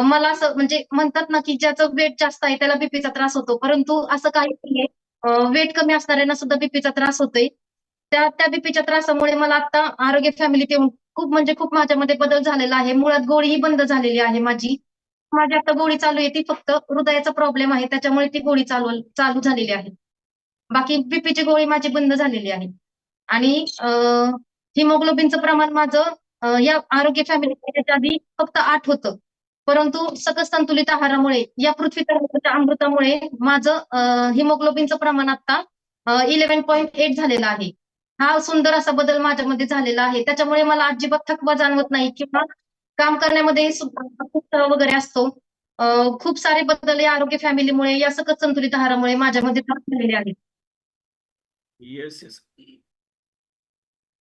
मला असं म्हणजे म्हणतात ना, की ज्याचं वेट जास्त आहे त्याला बीपीचा त्रास होतो. परंतु असं काही नाहीये. वेट कमी असणाऱ्यांना सुद्धा बीपीचा त्रास होतोय. त्या बीपीच्या त्रासामुळे मला आता आरोग्य फॅमिलीत येऊन खूप म्हणजे खूप माझ्यामध्ये बदल झालेला आहे. मुळात गोळीही बंद झालेली आहे माझी. माझी आता गोळी चालू आहे ती फक्त हृदयाचा प्रॉब्लेम आहे त्याच्यामुळे ती गोळी चालू झालेली आहे. बाकी बीपीची गोळी माझी बंद झालेली आहे. आणि हिमोग्लोबिनचं प्रमाण माझं या आरोग्य फॅमिलीच्या आधी फक्त 8 होतं. परंतु सकस संतुलित आहारामुळे या पृथ्वी तत्वाच्या अमृतामुळे माझं हिमोग्लोबिनचं प्रमाण आता 11.8 झालेलं आहे. हा सुंदर असा बदल माझ्यामध्ये झालेला आहे. त्याच्यामुळे मला अजिबात थकवा जाणवत नाही किंवा काम करण्यामध्ये उत्साह वगैरे असतो. खूप सारे बदल या आरोग्य फॅमिलीमुळे, या सकस संतुलित आहारामुळे माझ्यामध्ये झालेले आहेत. Yes yes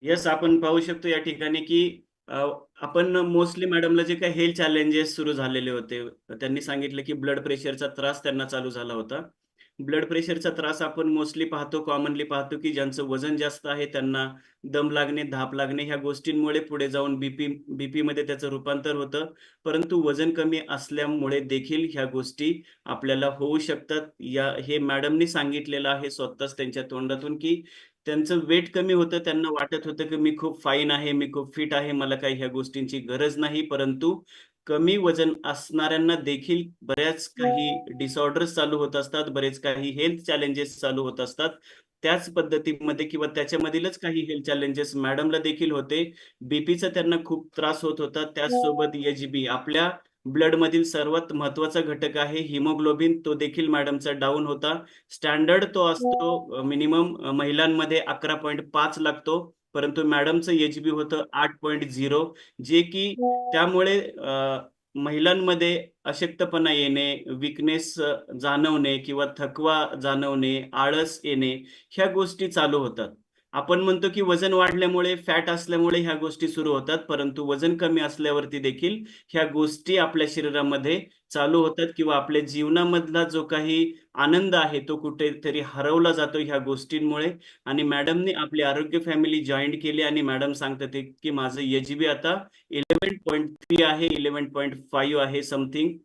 yes. आपण पाहू शकतो या ठिकाणी की आपण मोस्टली मॅडमला जे काही हेल्थ चॅलेंजेस सुरू झालेले होते, त्यांनी सांगितलं की ब्लड प्रेशरचा त्रास त्यांना चालू झाला होता. ब्लड प्रेशरचा त्रास आपण मोस्टली पाहतो, कॉमनली पाहतो, की ज्यांचं वजन जास्त आहे त्यांना दम लागणे, धाप लागणे ह्या गोष्टींमुळे पुढे जाऊन बीपी मध्ये त्याचं रूपांतर होतं. परंतु वजन कमी असल्यामुळे देखील ह्या गोष्टी आपल्याला होऊ शकतात. हे मॅडमनी सांगितलेलं आहे स्वतःच त्यांच्या तोंडातून, की त्यांचं वेट कमी होतं. त्यांना वाटत होतं, की मी खूप फाईन आहे, मी खूप फिट आहे, मला काही ह्या गोष्टींची गरज नाही. परंतु कमी वजन असणाऱ्यांना देखील बऱ्याच काही डिसऑर्डर्स चालू होत असतात, बरेच काही हेल्थ चॅलेंजेस चालू होत असतात. त्याच पद्धतीमध्ये किंवा त्याच्यामधीलच काही हेल्थ चॅलेंजेस मॅडमला देखील होते. बीपीचा त्यांना खूप त्रास होत होता. त्याचसोबत एचबी आपल्या ब्लडमधील सर्वात महत्त्वाचा घटक आहे हिमोग्लोबिन, तो देखील मॅडमचा डाऊन होता. स्टँडर्ड तो असतो मिनिमम महिलांमध्ये 11.5 लागतो, परंतु मॅडमचं एचबी होतं 8.0, जे की त्यामुळे महिलांमध्ये अशक्तपणा येणे, वीकनेस जाणवणे किंवा थकवा जाणवणे, आळस येणे ह्या गोष्टी चालू होतात. आपण म्हणतो की वजन वाढल्यामुळे, फॅट असल्यामुळे ह्या गोष्टी सुरू होतात, परंतु वजन कमी असल्यावरती देखील ह्या गोष्टी आपल्या शरीरामध्ये चालू होतात किंवा आपल्या जीवनामधला जो काही आनंद आहे तो कुठेतरी हरवला जातो ह्या गोष्टींमुळे. आणि मॅडमनी आपली आरोग्य फॅमिली जॉईन केली आणि मॅडम सांगतात की माझं एचबी आता 11.3 आहे, 11.5 आहे समथिंग.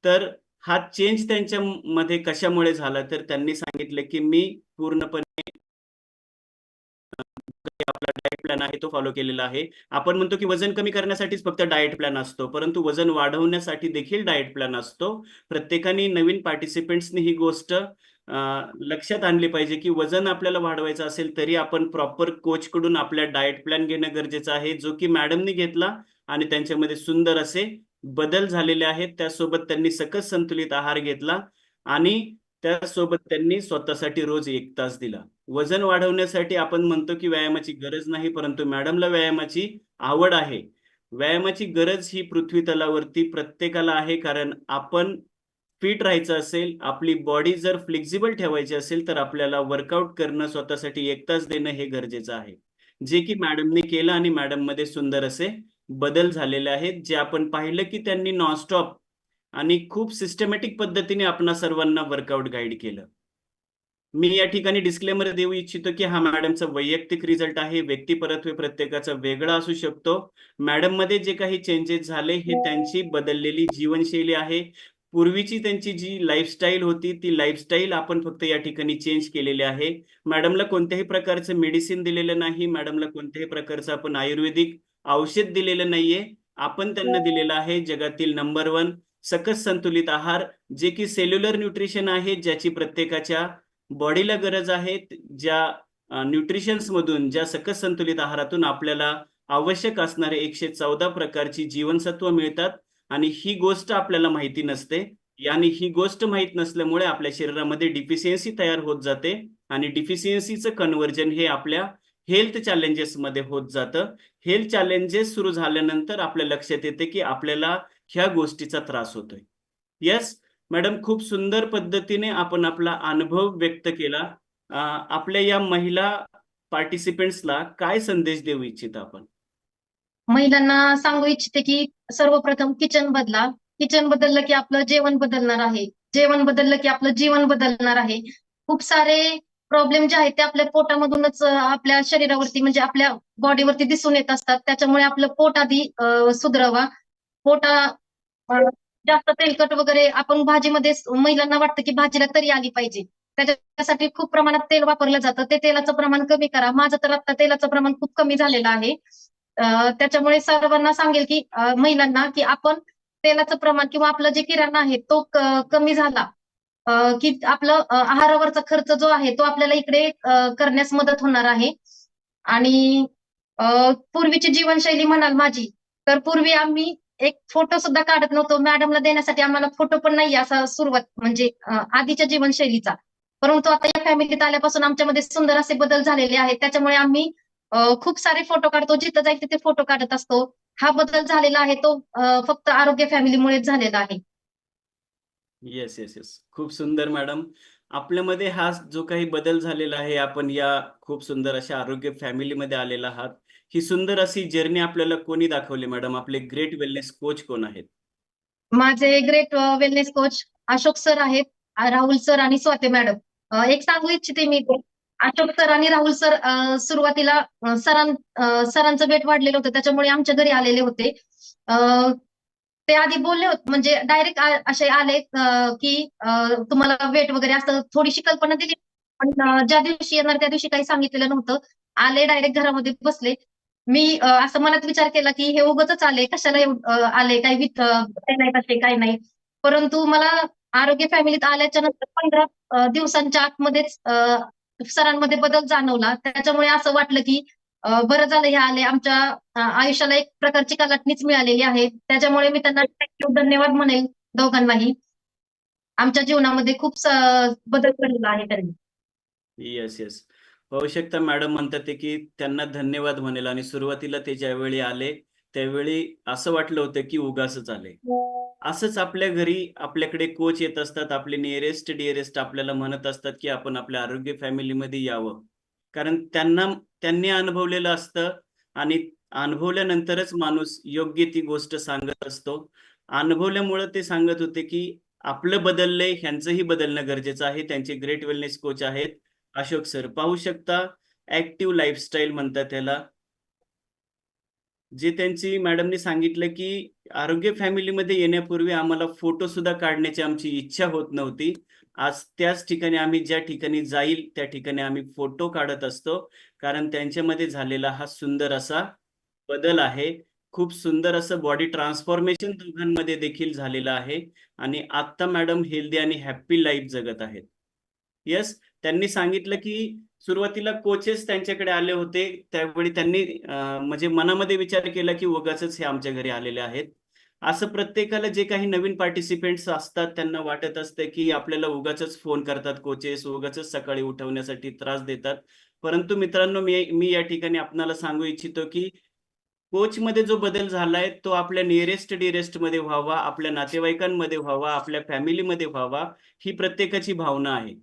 तर हा चेंज त्यांच्यामध्ये कशामुळे झाला, तर त्यांनी सांगितलं की मी पूर्णपणे आपला डाएट प्लॅन आहे तो फॉलो केलेला आहे. आपण म्हणतो की वजन कमी करण्यासाठीच फक्त डाएट प्लॅन असतो, परंतु वजन वाढवण्यासाठी देखील डाएट प्लॅन असतो. प्रत्येकाने नवीन पार्टिसिपेंट्सनी ही गोष्ट लक्षात आणली पाहिजे, की वजन आपल्याला वाढवायचं असेल तरी आपण प्रॉपर कोचकडून आपल्या डाएट प्लॅन घेणं गरजेचं आहे, जो की मॅडमनी घेतला आणि त्यांच्यामध्ये सुंदर असे बदल झालेले आहेत. त्यासोबत त्यांनी सकस संतुलित आहार घेतला आणि त्यासोबत त्यांनी स्वतःसाठी रोज 1 तास दिला. वजन वाढवण्यासाठी आपण म्हणतो की व्यायामाची गरज नाही, परंतु मॅडमला व्यायामाची आवड आहे. व्यायामाची गरज ही पृथ्वी तलावरती प्रत्येकाला आहे, कारण आपण फिट राहायचं असेल, आपली बॉडी जर फ्लेक्सिबल ठेवायची असेल, तर आपल्याला वर्कआउट करणं, स्वतःसाठी 1 तास देणं हे गरजेचं आहे. जे की मॅडमने केलं आणि मॅडममध्ये सुंदर असे बदल झालेले आहेत, जे आपण पाहिलं की त्यांनी नॉनस्टॉप आणि खूप सिस्टमॅटिक पद्धतीने आपणा सर्वांना वर्कआउट गाईड केलं. मी या ठिकाणी डिस्क्लेमर देऊ इच्छितो की हा मॅडमचा वैयक्तिक रिझल्ट आहे. व्यक्तिपरत्वे प्रत्येकाचा वेगळा असू शकतो. मॅडममध्ये जे काही चेंजेस झाले हे त्यांची बदललेली जीवनशैली आहे. पूर्वीची त्यांची जी लाईफस्टाईल होती, ती लाईफस्टाईल आपण फक्त या ठिकाणी चेंज केलेली आहे. मॅडमला कोणत्याही प्रकारचं मेडिसिन दिलेलं नाही. मॅडमला कोणत्याही प्रकारचं आपण आयुर्वेदिक औषध दिलेलं नाहीये. आपण त्यांना दिलेलं आहे जगातील नंबर 1 सकस संतुलित आहार, जे की सेल्युलर न्यूट्रिशन आहे, ज्याची प्रत्येकाच्या बॉडीला गरज आहे. ज्या न्यूट्रिशन्स मधून, ज्या सकस संतुलित आहारातून आपल्याला आवश्यक असणारे 114 प्रकारची जीवनसत्व मिळतात आणि ही गोष्ट आपल्याला माहिती नसते. आणि ही गोष्ट माहित नसल्यामुळे आपल्या शरीरामध्ये डिफिशियन्सी तयार होत जाते आणि डिफिशियन्सीचं कन्व्हर्जन हे आपल्या हेल्थ चॅलेंजेस मध्ये होत जातं. हेल्थ चॅलेंजेस सुरू झाल्यानंतर आपल्या लक्षात येते की आपल्याला ह्या गोष्टीचा त्रास होतोय. यस मॅडम, खूप सुंदर पद्धतीने आपण आपला अनुभव व्यक्त केला. आपल्या या महिला पार्टिसिपेंट्सला काय संदेश देऊ इच्छिता आपण? महिलांना सांगू इच्छिते की सर्वप्रथम किचन बदला. किचन बदललं की आपलं जेवण बदलणार आहे. जेवण बदललं की आपलं जीवन बदलणार आहे. खूप सारे प्रॉब्लेम जे आहेत ते आपल्या पोटामधूनच आपल्या शरीरावरती म्हणजे आपल्या बॉडीवरती दिसून येत असतात. त्याच्यामुळे आपलं पोट आधी सुधरवा. पोटा जास्त तेलकट वगैरे आपण भाजीमध्ये महिलांना वाटतं की भाजीला तरी आली पाहिजे. त्याच्यासाठी खूप प्रमाणात तेल वापरलं जातं. ते तेलाचं प्रमाण कमी करा. माझं तर आता तेलाचं प्रमाण खूप कमी झालेलं आहे. त्याच्यामुळे सर्वांना सांगेल की महिलांना की आपण तेलाचं प्रमाण किंवा आपलं जे किराणा आहे तो कमी झाला की आपलं आहारावरचा खर्च जो आहे तो आपल्याला इकडे करण्यास मदत होणार आहे. आणि पूर्वीची जीवनशैली म्हणाल माझी, तर पूर्वी आम्ही एक फोटो सुद्धा काढत नव्हतो. मॅडमला देण्यासाठी आम्हाला फोटो पण नाही असा सुरुवात म्हणजे आधीच्या जीवनशैलीचा. परंतु आता या फॅमिलीत आल्यापासून आमच्यामध्ये सुंदर असे बदल झालेले आहेत. त्याच्यामुळे आम्ही खूप सारे फोटो काढतो. जिथं जाईल तिथे फोटो काढत असतो. हा बदल झालेला आहे तो फक्त आरोग्य फॅमिलीमुळेच झालेला आहे. येस येस येस, खूप सुंदर मॅडम. आपल्यामध्ये हा जो काही बदल झालेला आहे, आपण या खूप सुंदर अशा आरोग्य फॅमिलीमध्ये आलेला आहात. ही सुंदर अशी जर्नी आपल्याला कोणी दाखवली मॅडम? आपले ग्रेट वेलनेस कोच कोण आहेत? माझे great wellness coach Ashok sir आहेत. राहुल सर आणि स्वाती मॅडम. एक सांगू इच्छिते मी ते. अशोक सर आणि राहुल सर सुरुवातीला सरांचं वेट वाढलेलं होतं, त्याच्यामुळे आमच्या घरी आलेले होते. ते आधी बोलले होते, म्हणजे डायरेक्ट असे आले की तुम्हाला वेट वगैरे असं थोडीशी कल्पना दिली, पण ज्या दिवशी येणार त्या दिवशी काही सांगितलेलं नव्हतं. आले डायरेक्ट घरामध्ये बसले. मी असं मनात विचार केला की हे उगाचच आले, कशाला आले, काही नाही कसे काही नाही. परंतु मला आरोग्य फॅमिलीत आल्याच्या नंतर 15 दिवसांच्या आतमध्येच सरांमध्ये बदल जाणवला. त्याच्यामुळे असं वाटलं की बरं झालं हे आले. आमच्या आयुष्याला एक प्रकारची कलाटणीच मिळालेली आहे. त्याच्यामुळे मी त्यांना धन्यवाद म्हणेल दोघांनाही. आमच्या जीवनामध्ये खूप बदल घडला आहे त्यांनी. Yes yes. पाहू शकता मॅडम म्हणतात ते की त्यांना धन्यवाद म्हणेल आणि सुरुवातीला ते ज्यावेळी आले त्यावेळी असं वाटलं होतं की उगाचच आले. असंच आपल्या घरी आपल्याकडे कोच येत असतात, आपले नियरेस्ट डिअरेस्ट आपल्याला म्हणत असतात की आपण आपल्या आरोग्य फॅमिलीमध्ये यावं, कारण त्यांनी अनुभवलेलं असतं आणि अनुभवल्यानंतरच माणूस योग्य ती गोष्ट सांगत असतो. अनुभवल्यामुळे ते सांगत होते की आपलं बदललंय, ह्यांचंही बदलणं गरजेचं आहे. त्यांचे ग्रेट वेलनेस कोच आहेत अशोक सर. पाहू शकता ऍक्टिव्ह लाईफस्टाईल म्हणतात त्याला. जे त्यांची मॅडमनी सांगितलं की आरोग्य फॅमिलीमध्ये येण्यापूर्वी आम्हाला फोटो सुद्धा काढण्याची आमची इच्छा होत नव्हती. आज त्याच ठिकाणी आम्ही ज्या ठिकाणी जाईल त्या ठिकाणी आम्ही फोटो काढत असतो, कारण त्यांच्यामध्ये झालेला हा सुंदर असा बदल आहे. खूप सुंदर असं बॉडी ट्रान्सफॉर्मेशन दोघांमध्ये देखील झालेलं आहे आणि आता मॅडम हेल्दी आणि हॅप्पी लाईफ जगत आहेत. येस, त्यांनी सांगितलं की सुरुवातीला कोचेस त्यांच्याकडे आले होते, त्यावेळी त्यांनी म्हणजे मनामध्ये विचार केला की उगाचच हे आमच्या घरी आलेले आहेत. असं प्रत्येकाला जे काही नवीन पार्टिसिपेंट्स असतात त्यांना वाटत असतं की आपल्याला उगाचच फोन करतात कोचेस, उगाचच सकाळी उठवण्यासाठी त्रास देतात. परंतु मित्रांनो, मी या ठिकाणी आपणाला सांगू इच्छितो की कोचमध्ये जो बदल झालाय तो आपल्या नियरेस्ट डिअरेस्ट मध्ये व्हावा, आपल्या नातेवाईकांमध्ये व्हावा, आपल्या फॅमिलीमध्ये व्हावा, ही प्रत्येकाची भावना आहे.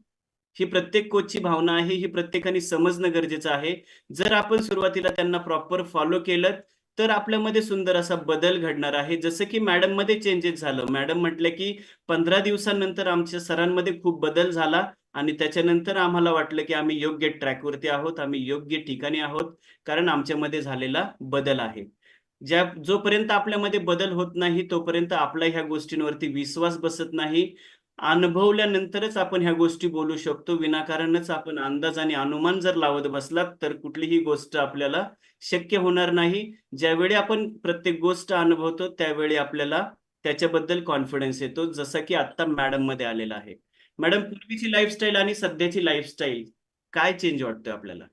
ही प्रत्येक कोचची भावना आहे, ही प्रत्येकाने समजणं गरजेचं आहे. जर आपण सुरुवातीला त्यांना प्रॉपर फॉलो केलं तर आपल्यामध्ये सुंदर असा बदल घडणार आहे. जसं की मॅडममध्ये चेंजेस झालं. मॅडम म्हटलं की 15 दिवसांनंतर आमच्या सरांमध्ये खूप बदल झाला आणि त्याच्यानंतर आम्हाला वाटलं की आम्ही योग्य ट्रॅकवरती आहोत, आम्ही योग्य ठिकाणी आहोत, कारण आमच्यामध्ये झालेला बदल आहे. जोपर्यंत आपल्यामध्ये बदल होत नाही तोपर्यंत आपला ह्या गोष्टींवरती विश्वास बसत नाही. अनुभवल्यानंतरच आपण ह्या गोष्टी बोलू शकतो. विनाकारणच आपण अंदाज आणि अनुमान जर लावत बसलात तर कुठलीही गोष्ट आपल्याला शक्य होणार नाही. ज्यावेळी आपण प्रत्येक गोष्ट अनुभवतो त्यावेळी आपल्याला त्याच्याबद्दल कॉन्फिडन्स येतो, जसं की आता मॅडम मध्ये आलेला आहे. मॅडम, पूर्वीची लाईफस्टाईल आणि सध्याची लाईफस्टाईल काय चेंज वाटतोय आपल्याला?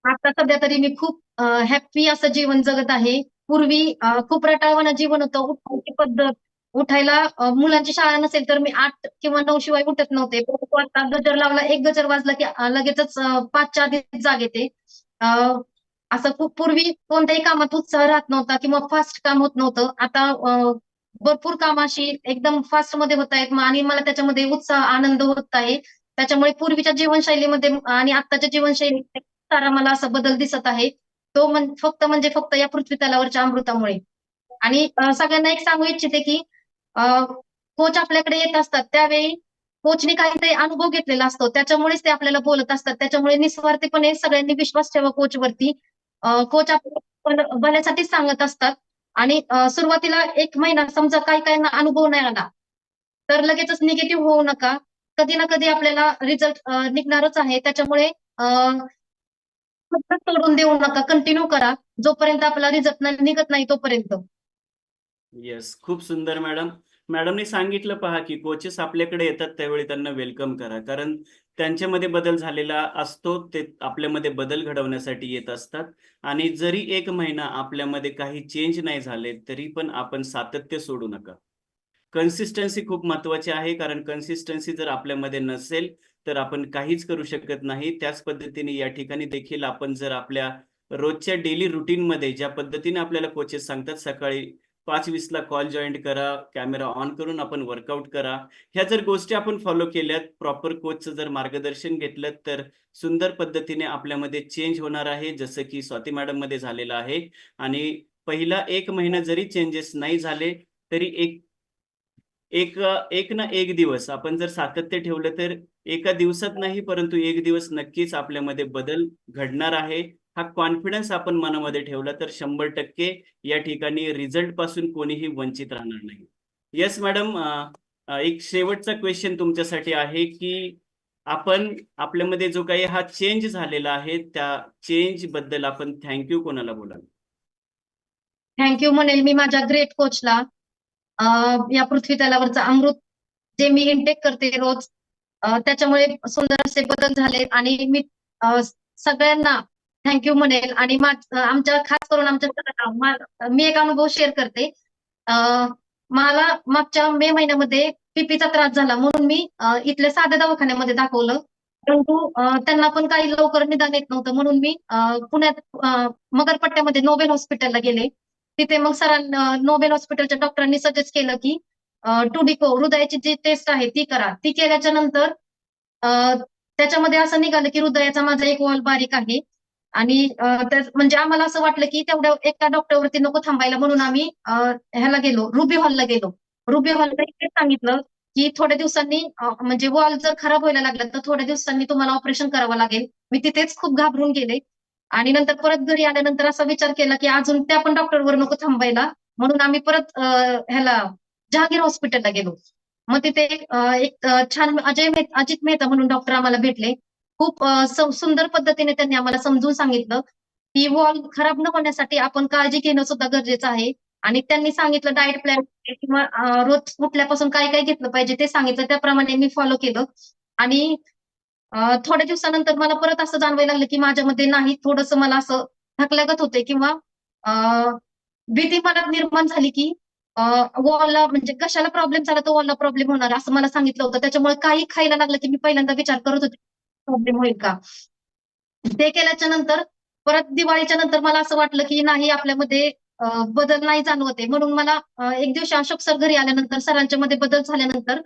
आता सध्या तरी मी खूप हॅप्पी असं जीवन जगत आहे. पूर्वी खूप रटाळवाणं जीवन होतं. उठायची पद्धत, उठायला मुलांची शाळा नसेल तर मी 8 किंवा 9 शिवाय उठत नव्हते. परंतु आता गजर लावला, एक गजर वाजला की लगेचच 5च्या आधी जाग येते. असं खूप पूर्वी कोणत्याही कामात उत्साह राहत नव्हता किंवा फास्ट काम होत नव्हतं. आता भरपूर काम अशी एकदम फास्ट मध्ये होत आहेत आणि मला त्याच्यामध्ये उत्साह, आनंद होत आहे. त्याच्यामुळे पूर्वीच्या जीवनशैलीमध्ये आणि आत्ताच्या जीवनशैलीमध्ये सारा मला असा बदल दिसत आहे. तो फक्त या पृथ्वी तलावरच्या अमृतामुळे. आणि सगळ्यांना एक सांगू इच्छिते की कोच आपल्याकडे येत असतात त्यावेळी कोचने काहीतरी अनुभव घेतलेला असतो, त्याच्यामुळेच ते आपल्याला बोलत असतात. त्याच्यामुळे निस्वार्थीपणे सगळ्यांनी विश्वास ठेवा कोचवरती. कोच आपल्याला भल्यासाठीच सांगत असतात. आणि सुरुवातीला 1 महिना समजा काही ना अनुभव नाही आला तर लगेचच निगेटिव्ह होऊ नका. कधी ना कधी आपल्याला रिझल्ट निघणारच आहे. त्याच्यामुळे सोडून देऊ नका, कंटिन्यू करा जोपर्यंत आपला रिझल्ट निघत नाही तोपर्यंत. येस, खूप सुंदर मॅडम. मॅडमने सांगितलं पहा की कोचेस आपल्याकडे येतात त्यावेळी त्यांना वेलकम करा, कारण त्यांच्यामध्ये बदल झालेला असतो. ते आपल्यामध्ये बदल घडवण्यासाठी येत असतात. आणि जरी 1 महिना आपल्यामध्ये काही चेंज नाही झाले तरी पण आपण सातत्य सोडू नका. कन्सिस्टन्सी खूप महत्वाची आहे, कारण कन्सिस्टन्सी जर आपल्यामध्ये नसेल तर आपण काहीच करू शकत नाही. त्याच पद्धतीने या ठिकाणी देखील आपण जर आपल्या रोजच्या डेली रुटीनमध्ये ज्या पद्धतीने आपल्याला कोचेस सांगतात सकाळी 5:20 ला कॉल जॉईन करा, कॅमेरा ऑन करून आपण वर्कआउट करा, ह्या जर गोष्टी आपण फॉलो केल्यात, प्रॉपर कोचचं जर मार्गदर्शन घेतलं तर सुंदर पद्धतीने आपल्यामध्ये चेंज होणार आहे, जसं की स्वाती मॅडम मध्ये झालेलं आहे. आणि पहिला 1 महिना जरी चेंजेस नाही झाले तरी एक ना एक दिवस आपण जर सातत्य ठेवलं तर एका दिवसात नाही, परंतु एक दिवस नक्कीच आपल्यामध्ये बदल घडणार आहे. हा कॉन्फिडन्स आपण मनामध्ये ठेवला तर 100% या ठिकाणी रिझल्ट पासून कोणीही वंचित राहणार नाही. येस मॅडम, एक शेवटचा क्वेश्चन तुमच्यासाठी आहे की आपण आपल्यामध्ये जो काही हा चेंज झालेला आहे त्या चेंज बद्दल आपण थँक्यू कोणाला बोलाल? थँक्यू म्हणेल मी माझ्या ग्रेट कोचला. या पृथ्वी तलावरचं अमृत जे मी इनटेक करते रोज, त्याच्यामुळे सुंदर असे बदल झाले आणि मी सगळ्यांना थँक्यू म्हणेल. आणि आमच्या खास करून आमच्या सरांना मी एक अनुभव शेअर करते. मला मागच्या मे महिन्यामध्ये बीपीचा त्रास झाला म्हणून मी इथल्या साध्या दवाखान्यामध्ये दाखवलं, परंतु त्यांना पण काही लवकर निदान येत नव्हतं म्हणून मी पुण्यात मगरपट्ट्यामध्ये नोबेल हॉस्पिटलला गेले. तिथे मग नोबेल हॉस्पिटलच्या डॉक्टरांनी सजेस्ट केलं की टुडिको हृदयाची जी टेस्ट आहे ती करा. ती केल्याच्या नंतर त्याच्यामध्ये असं निघालं की हृदयाचा माझा एक वॉल बारीक आहे. आणि म्हणजे आम्हाला असं वाटलं की तेवढ्या एका डॉक्टरवरती नको थांबायला म्हणून आम्ही ह्याला गेलो, रुबी हॉलला गेलो. रुबी हॉलला इथे सांगितलं की थोड्या दिवसांनी म्हणजे वॉल जर खराब व्हायला लागला तर थोड्या दिवसांनी तुम्हाला ऑपरेशन करावं लागेल. मी तिथेच खूप घाबरून गेले आणि नंतर परत घरी आल्यानंतर असा विचार केला की अजून त्या पण डॉक्टरवर नको थांबायला म्हणून आम्ही परत ह्याला जहांगीर हॉस्पिटलला गेलो. मग तिथे एक छान अजित मेहता म्हणून डॉक्टर आम्हाला भेटले. खूप सुंदर पद्धतीने त्यांनी आम्हाला समजून सांगितलं की वॉल खराब न होण्यासाठी आपण काळजी घेणं सुद्धा गरजेचं आहे. आणि त्यांनी सांगितलं डाएट प्लॅन किंवा रोज उठल्यापासून काय काय घेतलं पाहिजे ते सांगितलं, त्याप्रमाणे मी फॉलो केलं. आणि थोड्या दिवसानंतर मला परत असं जाणवायला लागलं की माझ्यामध्ये नाही, थोडंसं मला असं थकल्यागत होते किंवा भीती मनात निर्माण झाली की वॉलला म्हणजे कशाला प्रॉब्लेम झाला तर वॉलला प्रॉब्लेम होणार असं मला सांगितलं होतं. त्याच्यामुळे काही खायला लागलं की मी पहिल्यांदा विचार करत होते प्रॉब्लेम होईल का. ते केल्याच्या नंतर परत दिवाळीच्या नंतर मला असं वाटलं की नाही, आपल्यामध्ये बदल नाही जाणवते. म्हणून मला एक दिवशी अशोक सर घरी आल्यानंतर सरांच्या मध्ये बदल झाल्यानंतर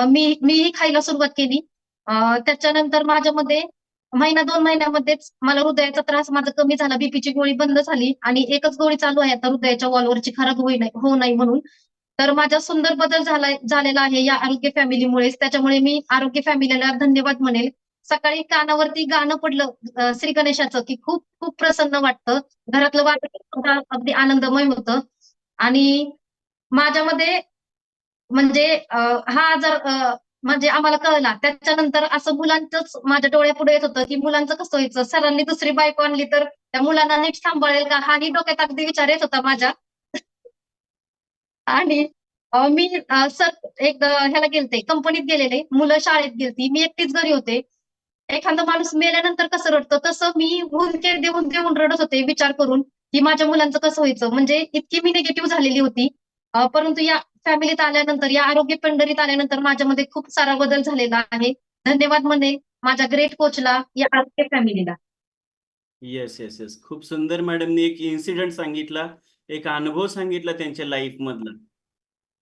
मीही खायला सुरुवात केली. त्याच्यानंतर माझ्यामध्ये महिना 2 महिन्यामध्येच मला हृदयाचा त्रास माझा कमी झाला, बीपीची गोळी बंद झाली आणि एकच गोळी चालू आहे आता हृदयाच्या वॉलवरची खराब होऊ नये म्हणून. तर माझा सुंदर बदल झालेला आहे या आरोग्य फॅमिलीमुळेच. त्याच्यामुळे मी आरोग्य फॅमिलीला धन्यवाद म्हणेल. सकाळी कानावरती गाणं पडलं श्री गणेशाचं की खूप खूप प्रसन्न वाटतं. घरातलं वातावरण अगदी आनंदमय होतं. आणि माझ्यामध्ये म्हणजे हा आजार म्हणजे आम्हाला कळला त्याच्यानंतर असं मुलांचंच माझ्या डोळ्यापुढे येत होतं की मुलांचं कसं व्हायचं, सरांनी दुसरी बायको आणली तर त्या मुलांना नीट सांभाळेल का, हाही डोक्यात अगदी विचार येत होता माझ्या. आणि मी सर एकदा ह्याला गेलते, कंपनीत गेलेले, मुलं शाळेत गेलती, मी एकटीच घरी होते. एखादा माणूस मेल्यानंतर कसं रडतं तसं मी हुंदके देऊन देऊन रडत होते विचार करून की माझ्या मुलांचं कसं व्हायचं. म्हणजे इतकी मी निगेटिव्ह झालेली होती. परंतु या फॅमिलीत आल्यानंतर, या आरोग्य पंढरीत आल्यानंतर माझ्यामध्ये खूप सारा बदल झालेला आहे. धन्यवाद म्हणेन माझ्या ग्रेट कोचला, या आरोग्य फॅमिलीला. येस येस येस, खूप सुंदर मॅडमनी एक इन्सिडेंट सांगितला, एक अनुभव सांगितला त्यांच्या लाईफ मधला.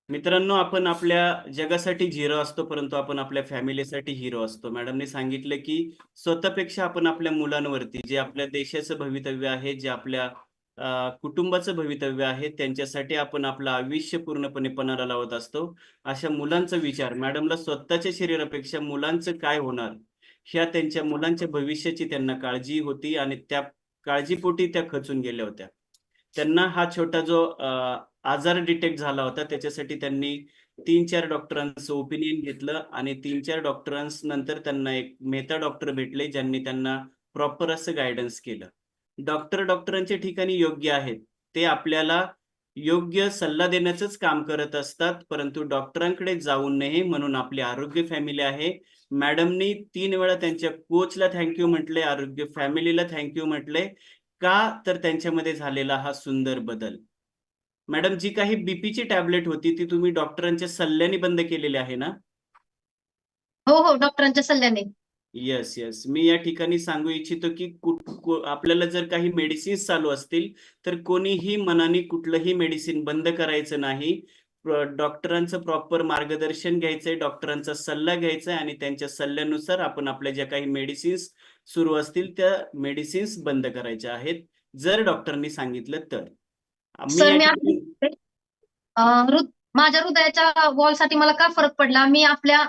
मित्रांनो, आपण आपल्या जगासाठी झिरो असतो, परंतु आपण आपल्या फॅमिलीसाठी हिरो असतो. मॅडमने सांगितलं की स्वतःपेक्षा आपण आपल्या मुलांवरती, जे आपल्या देशाचं भवितव्य आहे, जे आपल्या कुटुंबाचं भवितव्य आहे, त्यांच्यासाठी आपण आपलं आयुष्य पूर्णपणे पणाला लावत असतो. अशा मुलांचा विचार, मॅडमला स्वतःच्या शरीरापेक्षा मुलांचं काय होणार ह्या त्यांच्या मुलांच्या भविष्याची त्यांना काळजी होती आणि त्या काळजीपोटी त्या खचून गेल्या होत्या. त्यांना हा छोटा जो आजार डिटेक्ट झाला होता त्याच्यासाठी त्यांनी 3-4 डॉक्टरांचं ओपिनियन घेतलं आणि 3-4 डॉक्टरांस नंतर त्यांना एक मेहता डॉक्टर भेटले, ज्यांनी त्यांना प्रॉपर असं गायडन्स केलं. डॉक्टरांच्या ठिकाणी योग्य आहेत, ते आपल्याला योग्य सल्ला देण्याचंच काम करत असतात, परंतु डॉक्टरांकडे जाऊ नये म्हणून आपली आरोग्य फॅमिली आहे. मॅडमनी 3 वेळा त्यांच्या कोचला थँक्यू म्हटले, आरोग्य फॅमिलीला थँक्यू म्हटले. का तर त्यांच्यामध्ये झालेला हा सुंदर बदल. मॅडम, जी काही बीपीची टॅबलेट होती ती तुम्ही डॉक्टरांच्या सल्ल्याने बंद केलेली आहे ना? हो, डॉक्टरांच्या सल्ल्याने. येस येस, मी या ठिकाणी सांगू इच्छितो की आपल्याला जर काही मेडिसिन्स चालू असतील तर कोणीही मनाने कुठलंही मेडिसिन बंद करायचं नाही. डॉक्टरांचं प्रॉपर मार्गदर्शन घ्यायचंय, डॉक्टरांचा सल्ला घ्यायचा आणि त्यांच्या सल्ल्यानुसार आपण आपल्या ज्या काही मेडिसिन्स सुरू असतील त्या मेडिसिन्स बंद करायच्या आहेत, जर डॉक्टरांनी सांगितलं तर. सर मी माझ्या हृदयाच्या वॉलसाठी मला का फरक पडला? मी आपल्या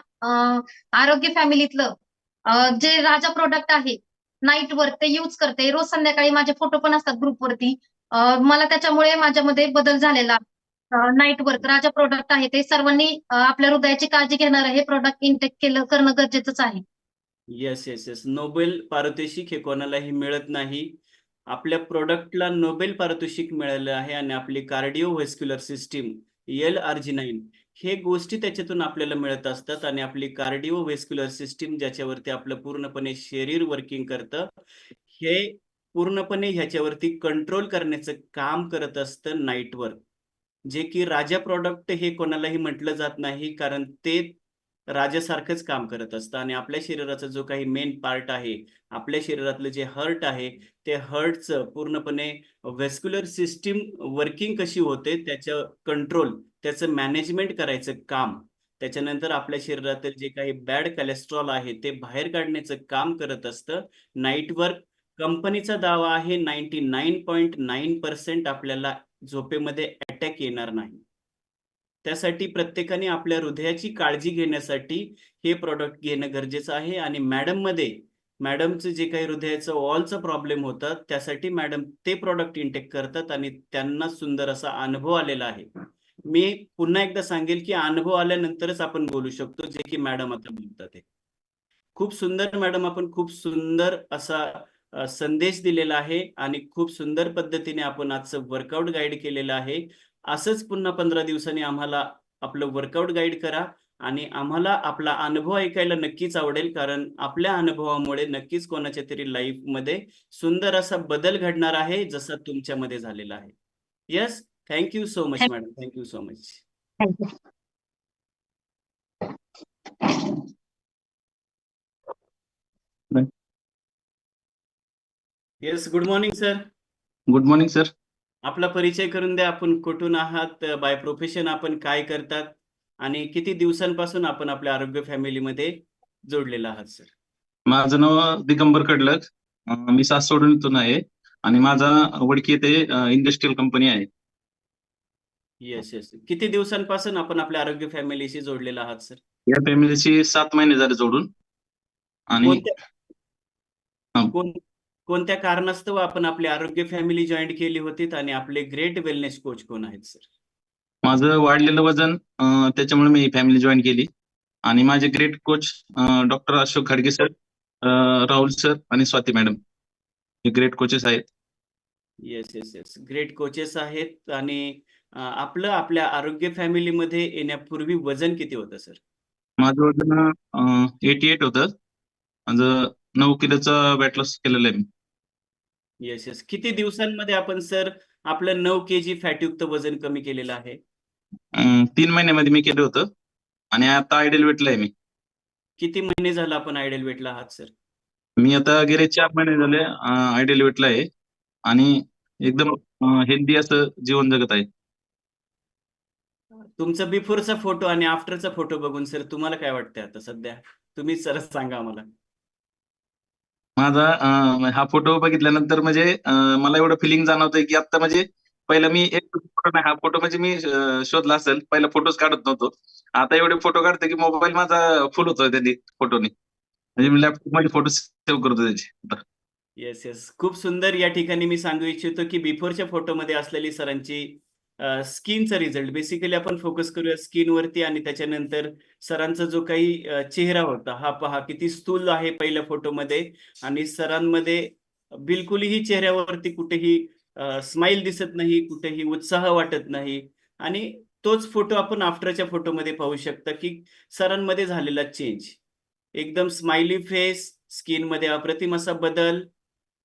आरोग्य फॅमिलीतलं जे राजा प्रोडक्ट आहे नाईट वर्क ते यूज करते. रोज संध्याकाळी माझे फोटो पण असतात ग्रुपवरती. मला त्याच्यामुळे माझ्यामध्ये बदल झालेला. नाईट वर्क राजा प्रोडक्ट आहे ते सर्वांनी आपल्या हृदयाची काळजी घेणार हे प्रोडक्ट इनटेक करणं गरजेचंच आहे. Yes yes yes. नोबेल पारितोषिक हे कोणालाही मिळत नाही. आपल्या प्रोडक्टला नोबेल पारितोषिक मिळालं आहे आणि आपली कार्डिओव्हॅस्क्युलर सिस्टीम LRG9 हे गोष्टी त्याच्यातून आपल्याला मिळत असतात आणि आपली कार्डिओव्हॅस्क्युलर सिस्टीम ज्याच्यावरती आपलं पूर्णपणे शरीर वर्किंग करतं, हे पूर्णपणे ह्याच्यावरती कंट्रोल करण्याचं काम करत असतं नाईट वर्क. जे की राजा प्रॉडक्ट हे कोणालाही म्हटलं जात नाही, कारण ते राजासारखंच काम करत असतं आणि आपल्या शरीराचा जो काही मेन पार्ट आहे, आपल्या शरीरातलं जे हर्ट आहे, ते हर्टचं पूर्णपणे व्हॅस्क्युलर सिस्टीम वर्किंग कशी होते, त्याचं कंट्रोल, त्याचं मॅनेजमेंट करायचं काम, त्याच्यानंतर आपल्या शरीरातील जे काही बॅड कोलेस्ट्रॉल आहे, ते बाहेर काढण्याचं काम करत असतं नाईट वर्क. कंपनीचा दावा आहे 99.9% आपल्याला झोपेमध्ये अटॅक येणार नाही. त्यासाठी प्रत्येकाने आपल्या हृदयाची काळजी घेण्यासाठी हे प्रॉडक्ट घेणं गरजेचं आहे आणि मॅडमचं जे काही हृदयाचं वॉलचा प्रॉब्लेम होता, त्यासाठी मॅडम ते प्रॉडक्ट इनटेक करतात आणि त्यांना सुंदर असा अनुभव आलेला आहे. मी पुन्हा एकदा सांगेल, की अनुभव आल्यानंतरच आपण बोलू शकतो, जे की मॅडम आता बोलतात आहे. खूप सुंदर मॅडम, आपण खूप सुंदर असा संदेश दिलेला आहे आणि खूप सुंदर पद्धतीने आपण आजचं वर्कआउट गाईड केलेलं आहे. असंच पुन्हा 15 दिवसांनी आम्हाला आपलं वर्कआउट गाईड करा आणि आम्हाला आपला अनुभव ऐकायला नक्कीच आवडेल, कारण आपल्या अनुभवामुळे नक्कीच कोणाच्या तरी लाईफमध्ये सुंदर असा बदल घडणार आहे, जसा तुमच्यामध्ये झालेला आहे. Yes, thank you so much madam. Thank you so much. Thank you. Yes, good morning sir. Good morning sir. आपला परिचय करून द्या. आपण कुठून आहात, बाय प्रोफेशन आपण काय करतात आणि किती दिवसांपासून आपण आपल्या आरोग्य फॅमिलीमध्ये जोडलेला आहात सर? माझं नाव दिगंबर कडलक. मी सासवडून आहे आणि माझा वडकी येथे इंडस्ट्रियल कंपनी आहे. Yes yes. किती दिवसांपासून आपण आपल्या आरोग्य फॅमिलीशी जोडलेला आहात सर? या फॅमिलीची 7 महिने झाले जोडून. आणि कोणत्या कारणास्तव आपण आपली आरोग्य फॅमिली जॉईन केली होती आणि आपले ग्रेट वेलनेस कोच कोण आहेत सर? माझं वाढलेलं वजन, त्याच्यामुळे मी फॅमिली जॉईन केली आणि माझे great coach doctor Ashok Khadge sir, Rahul sir आणि स्वाती मॅडम हे ग्रेट कोचेस आहेत. Yes yes yes. Great coaches आहेत. आणि आपल्या आरोग्य फॅमिलीमध्ये येण्यापूर्वी वजन किती होतं सर? माझं वजन 88 होतं. माझं 9 किलोचा वेट लॉस केलेलं आहे मी. Yes yes. किती दिवसांमध्ये आपण सर आपलं 9 kg फॅटयुक्त वजन कमी केलेलं आहे? 3 महिन्यामध्ये मी केलं होतं आणि आता आयडियल वेटला आहे मी. किती महिने झालं आपण आयडियल वेटला आहात सर? मी आता गेले 4 महिने झाले आयडियल वेटला आहे आणि एकदम हेल्दी असं जीवन जगत आहे. तुमचा बिफोरचा फोटो आणि आफ्टरचा फोटो बघून सर तुम्हाला काय वाटतंय आता सध्या? तुम्हीच सरच सांगा आम्हाला. माझा हा फोटो बघितल्यानंतर म्हणजे मला एवढं फिलिंग जाणवतंय की आता म्हणजे पहिला मी एक फोटो नाही, हा फोटो म्हणजे मी शोधला असेल, पहिला फोटोज काढत नव्हतो. आता एवढे फोटो काढते की मोबाईल माझा फुल होतोय त्यांनी फोटोनी. म्हणजे मी लॅपटॉप मध्ये फोटो सेव्ह करतो त्याचे. Yes yes. खूप सुंदर. या ठिकाणी मी सांगू इच्छितो की बिफोरच्या फोटोमध्ये असलेली सरांची स्किनचा रिझल्ट, बेसिकली आपण फोकस करूया स्किनवरती आणि त्याच्यानंतर सरांचा जो काही चेहरा होता, हा पहा किती स्थूल आहे पहिल्या फोटोमध्ये आणि सरांमध्ये बिलकुलही चेहऱ्यावरती कुठेही स्माइल दिसत नाही, कुठेही उत्साह वाटत नाही. आणि तोच फोटो आपण आफ्टरच्या फोटोमध्ये पाहू शकता की सरांमध्ये झालेला चेंज, एकदम स्माइली फेस, स्किनमध्ये अप्रतिम असा बदल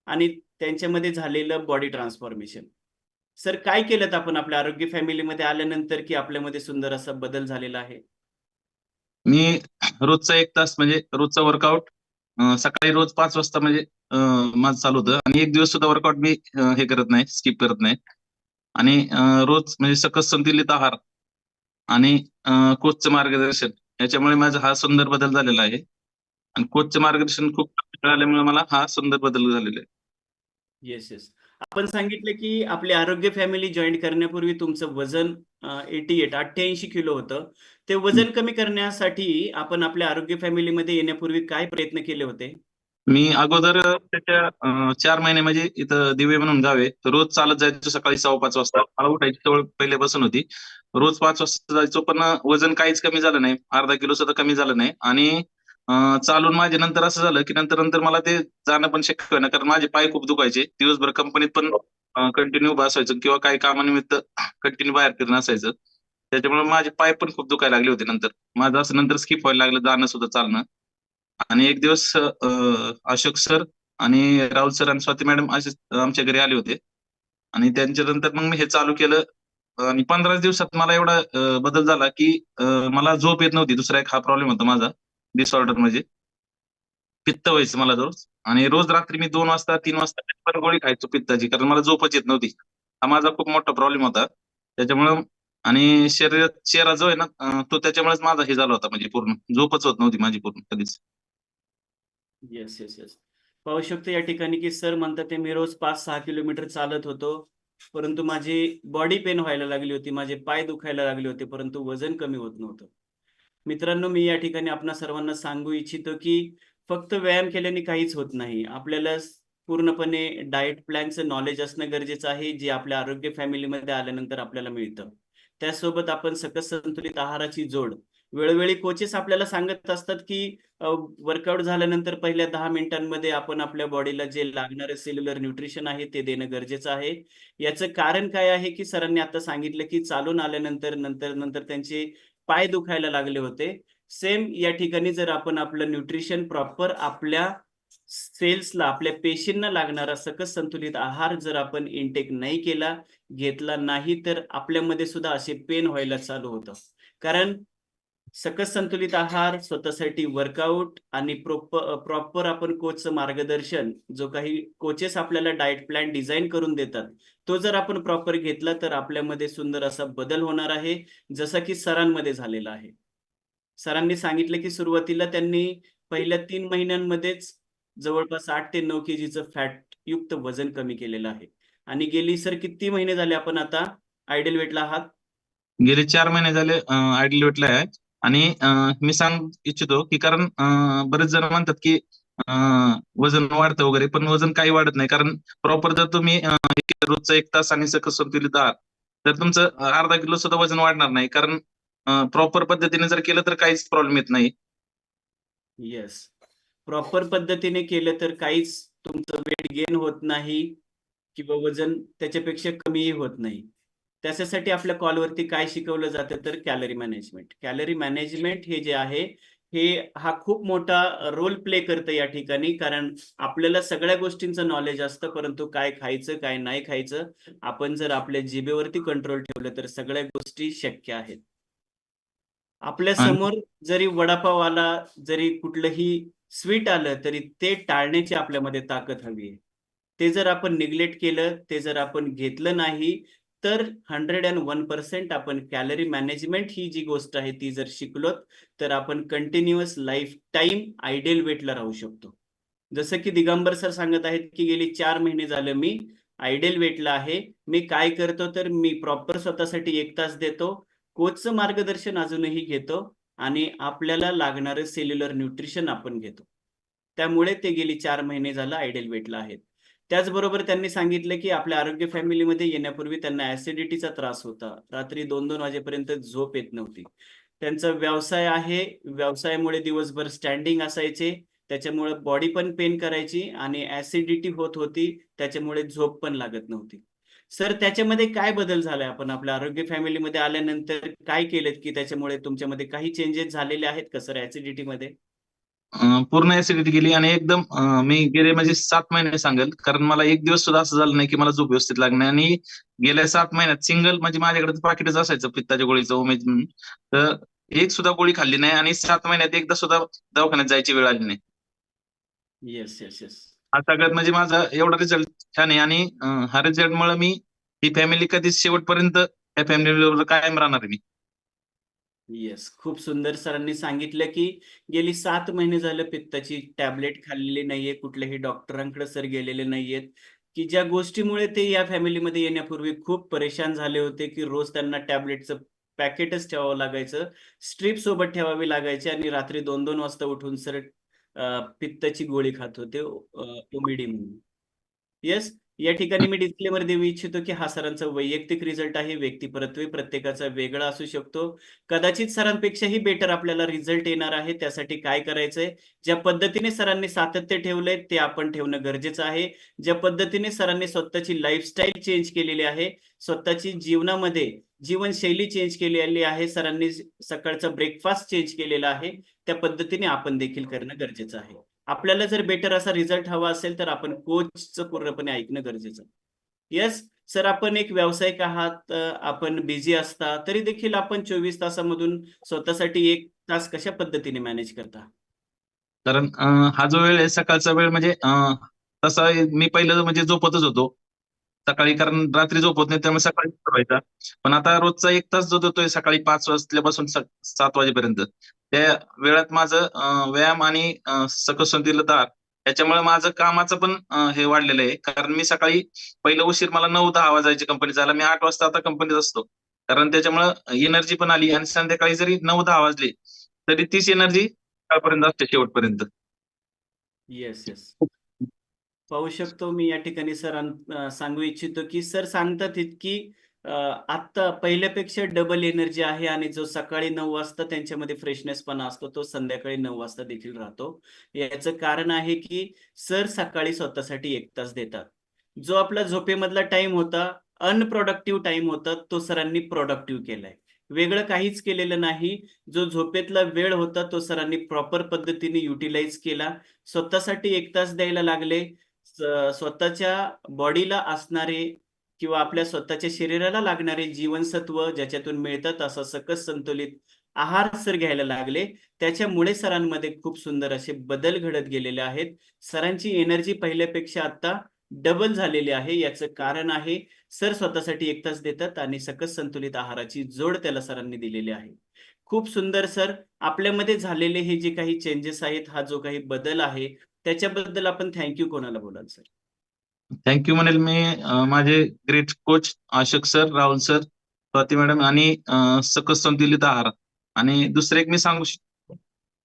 आणि त्यांच्यामध्ये झालेलं बॉडी ट्रान्सफॉर्मेशन. सर काय केलं आपण आपल्या आरोग्य फॅमिलीमध्ये आल्यानंतर की आपल्यामध्ये सुंदर असा बदल झालेला आहे? मी रोजचा 1 तास म्हणजे रोजचा वर्कआउट सकाळी रोज 5 वाजता म्हणजे माझं चालू होतं आणि एक दिवस सुद्धा वर्कआउट मी हे करत नाही, स्किप करत नाही. आणि रोज म्हणजे सकस संतुलित आहार आणि कोचचं मार्गदर्शन याच्यामुळे माझा हा सुंदर बदल झालेला आहे आणि कोचचं मार्गदर्शन खूप मिळाल्यामुळे मला हा सुंदर बदल झालेला आहे. Yes yes. आपण सांगितलं की आपली आरोग्य फॅमिली जॉईन करण्यापूर्वी तुमचं वजन 88 किलो होतं. ते वजन कमी करण्यासाठी आपण आपल्या आरोग्य फॅमिलीमध्ये येण्यापूर्वी काय प्रयत्न केले होते? मी अगोदर त्याच्या 4 महिने म्हणजे इथं दिवे म्हणून गाव आहे. तर रोज चालत जायचो सकाळी 5:15 वाजता. मला उठायची सवय पहिल्यापासून होती. रोज 5 वाजता जायचो, पण वजन काहीच कमी झालं नाही. अर्धा किलो सुद्धा कमी झालं नाही. आणि चालून माझे नंतर असं झालं की नंतर नंतर मला ते जाणं पण शक्य होईना, कारण माझे पाय खूप दुखायचे. दिवसभर कंपनीत पण कंटिन्यू उभं असायचं किंवा काही कामानिमित्त कंटिन्यू बाहेर फिरणं असायचं. त्याच्यामुळे माझे पाय पण खूप दुखायला लागले होते नंतर. माझं असं नंतर स्किप व्हायला लागलं जाणं सुद्धा चालणं. आणि एक दिवस अशोक सर आणि राहुल सर आणि स्वाती मॅडम असे आमच्या घरी आले होते. आणि त्यांच्यानंतर मग मी हे चालू केलं. आणि 15 दिवसात मला एवढा बदल झाला की मला झोप येत नव्हती. दुसरा एक हा प्रॉब्लेम होता माझा, डिसऑर्डर म्हणजे पित्त व्हायचं मला रोज. आणि रोज रात्री मी 2 वाजता 3 वाजता पण गोळी खायचो पित्ताची, कारण मला झोपच येत नव्हती. हा माझा खूप मोठा प्रॉब्लेम होता त्याच्यामुळं. आणि शरीरात चेहरा जो आहे ना, तो त्याच्यामुळेच माझा हे झाला होता, म्हणजे पूर्ण झोपच होत नव्हती माझी पूर्ण कधीच. Yes yes yes. पाहू शकतो या ठिकाणी की सर म्हणतात ते मी रोज 5-6 किलोमीटर चालत होतो, परंतु माझी बॉडी पेन व्हायला लागली होती, माझे पाय दुखायला लागले होते, परंतु वजन कमी होत नव्हतं. मित्रांनो, मी या ठिकाणी आपणा सर्वांना सांगू इच्छितो की फक्त व्यायाम केल्याने काहीच होत नाही. आपल्याला पूर्णपणे डाएट प्लॅनचं नॉलेज असणं गरजेचं आहे, जे आपल्या आरोग्य फॅमिलीमध्ये आल्यानंतर आपल्याला मिळतं. त्यासोबत आपण सकस संतुलित आहाराची जोड. वेळोवेळी कोचेस आपल्याला सांगत असतात की वर्कआउट झाल्यानंतर पहिल्या 10 मिनिटांमध्ये आपण आपल्या बॉडीला जे लागणारं सेल्युलर न्यूट्रिशन आहे ते देणं गरजेचं आहे. याचं कारण काय आहे की सरांनी आता सांगितलं की चालून आल्यानंतर नंतर त्यांचे पाय दुखायला लागले होते. सेम या ठिकाणी जर आपण आपलं न्यूट्रिशन प्रॉपर आपल्या सेल्सला, आपल्या पेशींना लागणारा सकस संतुलित आहार जर आपण इनटेक नाही केला, घेतला नाही, तर आपल्यामध्ये सुद्धा असे पेन व्हायला चालू होतं. कारण सकस संतुलित आहार, स्वतःसाठी वर्कआउट आणि प्रॉपर आपण कोचचं मार्गदर्शन, जो काही कोचेस आपल्याला डाएट प्लॅन डिझाइन करून देतात, तो जर आपण प्रॉपर घेतला तर आपल्यामध्ये सुंदर असा बदल होणार आहे, जसा की सरांमध्ये झालेला आहे. सरांनी सांगितलं की सुरुवातीला त्यांनी पहिल्या 3 महिन्यांमध्येच जवळपास 8 ते 9 केजीचं फॅटयुक्त वजन कमी केलेलं आहे. आणि गेली सर किती महिने झाले आपण आता आयडियल वेटला आहात? गेले 4 महिने झाले आयडियल वेटला आहे. आणि मी सांगू इच्छितो की, कारण बरेच जण म्हणतात की वजन वाढतं वगैरे, पण वजन काही वाढत नाही. कारण प्रॉपर जर तुम्ही रोजचा 1 तास आणि सकस संतुलित आहार, तर तुमचं अर्धा किलो सुद्धा वजन वाढणार नाही. कारण प्रॉपर पद्धतीने जर केलं तर काहीच प्रॉब्लेम येत नाही. येस. प्रॉपर पद्धतीने केलं तर काहीच तुमचं वेट गेन होत नाही किंवा वजन त्याच्यापेक्षा कमीही होत नाही. त्याच्यासाठी आपल्या कॉलवरती काय शिकवलं जातं तर कॅलरी मॅनेजमेंट. कॅलरी मॅनेजमेंट हे जे आहे, हा खूप मोठा रोल प्ले करतं या ठिकाणी. कारण आपल्याला सगळ्या गोष्टींचं नॉलेज असतं, परंतु काय खायचं, काय नाही खायचं, आपण जर आपल्या जिभेवरती कंट्रोल ठेवलं तर सगळ्या गोष्टी शक्य आहेत. आपल्या आणि समोर जरी वडापाव आला, जरी कुठलंही स्वीट आलं, तरी ते टाळण्याची आपल्यामध्ये ताकद हवी आहे. ते जर आपण निग्लेक्ट केलं, ते जर आपण घेतलं नाही, तर 101% आपण कॅलरी मॅनेजमेंट ही जी गोष्ट आहे, ती जर शिकलोत, तर आपण कंटिन्युअस लाईफटाईम आयडियल वेटला राहू शकतो. जसं की दिगंबर सर सांगत आहेत, की गेली 4 महिने झालं मी आयडियल वेटला आहे. मी काय करतो, तर मी प्रॉपर स्वतःसाठी 1 तास देतो. कोचचं मार्गदर्शन अजूनही घेतो आणि आपल्याला लागणारं सेल्युलर न्यूट्रिशन आपण घेतो. त्यामुळे ते गेली 4 महिने झालं आयडियल वेटला आहेत. त्याचबरोबर त्यांनी सांगितलं, की आपल्या आरोग्य फॅमिलीमध्ये येण्यापूर्वी त्यांना ॲसिडिटीचा त्रास होता. रात्री 2-2 वाजेपर्यंत झोप येत नव्हती. त्यांचा व्यवसाय आहे. व्यवसायामुळे दिवसभर स्टँडिंग असायचे. त्याच्यामुळे बॉडी पण पेन करायची आणि ॲसिडिटी होत होती. त्याच्यामुळे झोप पण लागत नव्हती. सर त्याच्यामध्ये काय बदल झालाय? आपण आपल्या आरोग्य फॅमिलीमध्ये आल्यानंतर काय केलेत, की त्याच्यामुळे तुमच्यामध्ये काही चेंजेस झालेले आहेत का सर ॲसिडिटीमध्ये? पूर्ण ऍसिडिटी गेली. आणि एकदम मी गेले म्हणजे 7 महिने सांगेल, कारण मला एक दिवस सुद्धा असं झालं नाही की मला झोप व्यवस्थित लागली नाही. आणि गेल्या 7 महिन्यात सिंगल म्हणजे माझ्याकडे पाकिटच असायचं पित्ताच्या गोळीचं उमेद म्हणून, तर एक सुद्धा गोळी खाल्ली नाही. आणि 7 महिन्यात एकदा सुद्धा दवाखान्यात जायची वेळ आली नाही. Yes, yes, yes. हा सगळ्यात म्हणजे माझा एवढा रिझल्ट छान आहे. आणि हा रिझल्टमुळे मी ही फॅमिली कधीच शेवटपर्यंत या फॅमिली बरोबर कायम राहणार आहे मी. येस. खूप सुंदर सरांनी सांगितलं, की गेली 7 महिने झालं पित्ताची टॅबलेट खाल्लेली नाहीये. कुठल्याही डॉक्टरांकडे सर गेलेले नाहीयेत. की ज्या गोष्टीमुळे ते या फॅमिलीमध्ये येण्यापूर्वी खूप परेशान झाले होते, की रोज त्यांना टॅबलेटचं पॅकेटच ठेवावं लागायचं, स्ट्रीप सोबत ठेवावी लागायची आणि रात्री 2-2 वाजता उठून सर पित्ताची गोळी खात होते ओमिडी म्हणून. येस, या ठिकाणी मी डिस्क्लेमर देऊ इच्छितो, की हा सरांचा वैयक्तिक रिझल्ट आहे. व्यक्तिपरत्वे प्रत्येकाचा वेगळा असू शकतो. कदाचित सरांपेक्षाही बेटर आपल्याला रिझल्ट येणार आहे. त्यासाठी काय करायचंय? ज्या पद्धतीने सरांनी सातत्य ठेवलंय, ते आपण ठेवणं गरजेचं आहे. ज्या पद्धतीने सरांनी स्वतःची लाईफस्टाईल चेंज केलेली आहे, स्वतःची जीवनामध्ये जीवनशैली चेंज केलेली आहे, सरांनी सकाळचा ब्रेकफास्ट चेंज केलेला आहे, त्या पद्धतीने आपण देखील करणं गरजेचं आहे. आपल्याला जर बेटर असा रिझल्ट हवा असेल, तर आपण कोचचं पूर्णपणे ऐकणं गरजेचं आहे. येस, सर आपण एक व्यावसायिक आहात, आपण बिझी असता, तरी देखील आपण 24 तासामधून स्वतःसाठी 1 तास कशा पद्धतीने मॅनेज करता? कारण हा जो वेळ आहे सकाळचा वेळ म्हणजे तसा मी पहिलं म्हणजे झोपतच होतो सकाळी, कारण रात्री झोपत नाही त्यामुळे सकाळी व्हायचा. पण आता रोजचा 1 तास जो देतोय सकाळी 5 वाजल्यापासून 7 वाजेपर्यंत, त्या वेळात माझं व्यायाम आणि सकस संतुलित आहार याच्यामुळे माझं कामाचं पण हे वाढलेलं आहे. कारण मी सकाळी पहिलं उशीर मला 9-10 वाजायची कंपनी जायला, मी 8 वाजता आता कंपनीत असतो. कारण त्याच्यामुळं एनर्जी पण आली आणि संध्याकाळी जरी 9-10 वाजले तरी तीच एनर्जी सकाळपर्यंत असते शेवटपर्यंत. Yes, yes. पाहू शकतो मी या ठिकाणी सांगू इच्छितो, की सर सांगतात की आत्ता पहिल्यापेक्षा डबल एनर्जी आहे आणि जो सकाळी 9 वाजता त्यांच्यामध्ये फ्रेशनेसपणा असतो, तो संध्याकाळी 9 वाजता देखील राहतो. याचं कारण आहे, की सर सकाळी स्वतःसाठी 1 तास देतात. जो आपला झोपेमधला टाईम होता, अनप्रोडक्टिव्ह टाईम होता, तो सरांनी प्रोडक्टिव्ह केलाय. वेगळं काहीच केलेलं नाही. जो झोपेतला वेळ होता, तो सरांनी प्रॉपर पद्धतीने युटिलाइज केला. स्वतःसाठी 1 तास द्यायला लागले. स्वतःच्या बॉडीला असणारे किंवा आपल्या स्वतःच्या शरीराला लागणारे जीवनसत्व ज्याच्यातून मिळतात असा सकस संतुलित आहार सर घ्यायला लागले. त्याच्यामुळे सरांमध्ये खूप सुंदर असे बदल घडत गेलेले आहेत. सरांची एनर्जी पहिल्यापेक्षा आता डबल झालेली आहे. याचं कारण आहे सर स्वतःसाठी 1 तास देतात आणि सकस संतुलित आहाराची जोड त्याला सरांनी दिलेली आहे. खूप सुंदर सर. आपल्यामध्ये झालेले हे जे काही चेंजेस आहेत, हा जो काही बदल आहे, त्याच्याबद्दल आपण थँक कोणाला बोलाल सर? थँक्यू म्हणेल मी माझे great coach Ashok sir, Rahul sir, Swati madam आणि सकस संतुलित आहार. आणि दुसरं एक मी सांगू शकतो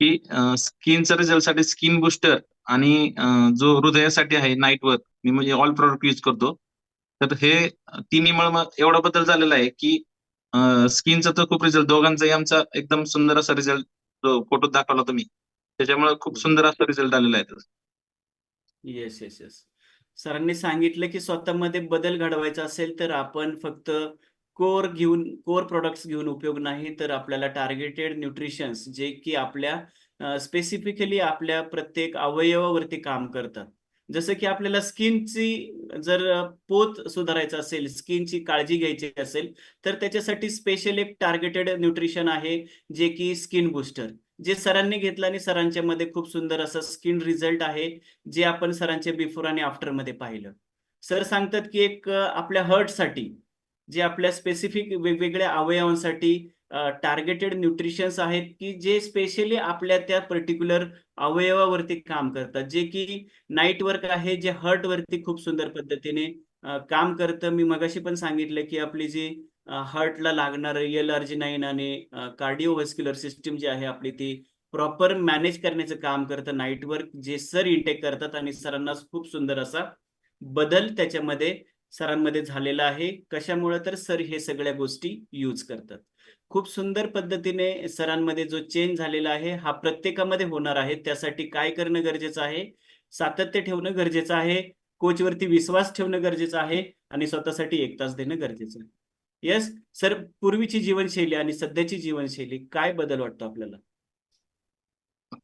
की स्किनच्या रिझल्टसाठी स्किन बुस्टर आणि जो हृदयासाठी आहे नाईट वर्क, मी म्हणजे ऑल प्रोडक्ट यूज करतो. तर हे तिन्हीमुळे मग एवढा बदल झालेला आहे की स्किनचा तर खूप रिझल्ट, दोघांचाही आमचा एकदम सुंदर असा रिझल्ट जो फोटो दाखवला होता मी, त्याच्यामुळे खूप सुंदर असा रिझल्ट आलेला आहे. Yes, yes, yes. सरांनी सांगितलं की स्वतःमध्ये बदल घडवायचा असेल तर आपण फक्त कोर प्रॉडक्ट्स घेऊन उपयोग नाही, तर आपल्याला टार्गेटेड न्यूट्रिशन्स जे की आपल्या स्पेसिफिकली आपल्या प्रत्येक अवयवावरती काम करतात. जसं की आपल्याला स्किनची जर पोत सुधारायचं असेल, स्किनची काळजी घ्यायची असेल, तर त्याच्यासाठी स्पेशल एक टार्गेटेड न्यूट्रिशन आहे, जे की स्किन बूस्टर. जे सरांनी घेतलं आणि सरांच्यामध्ये खूप सुंदर असं स्किन रिझल्ट आहे, जे आपण सरांच्या बिफोर आणि आफ्टरमध्ये पाहिलं. सर सांगतात की एक आपल्या हर्टसाठी, जे आपल्या स्पेसिफिक वेगवेगळ्या अवयवांसाठी टार्गेटेड न्यूट्रिशन्स आहेत, की जे स्पेशली आपल्या त्या पर्टिक्युलर अवयवावरती काम करतात. जे की नाईट वर्क आहे, जे हर्टवरती खूप सुंदर पद्धतीने काम करतं. मी मगाशी पण सांगितलं की आपली जी हार्टला लागणारं L-अर्जिनाइन आणि कार्डिओव्हास्क्युलर सिस्टम जी आहे आपली, ती प्रॉपर मॅनेज करण्याचं काम करतं नाईट वर्क, जे सर इंटेक करतात आणि सरांना खूप सुंदर असा बदल त्याच्यामध्ये सरांमध्ये झालेला आहे. कशामुळे तर सर हे सगळ्या गोष्टी यूज करतात. खूप सुंदर पद्धतीने सरांमध्ये जो चेंज झालेला आहे, हा प्रत्येकामध्ये होणार आहे. त्यासाठी काय करणं गरजेचं आहे? सातत्य ठेवणं गरजेचं आहे. कोचवरती विश्वास ठेवणं गरजेचं आहे आणि स्वतःसाठी 1 तास देणं गरजेचं आहे. येस, सर पूर्वीची जीवनशैली आणि सध्याची जीवनशैली काय बदल वाटतो आपल्याला?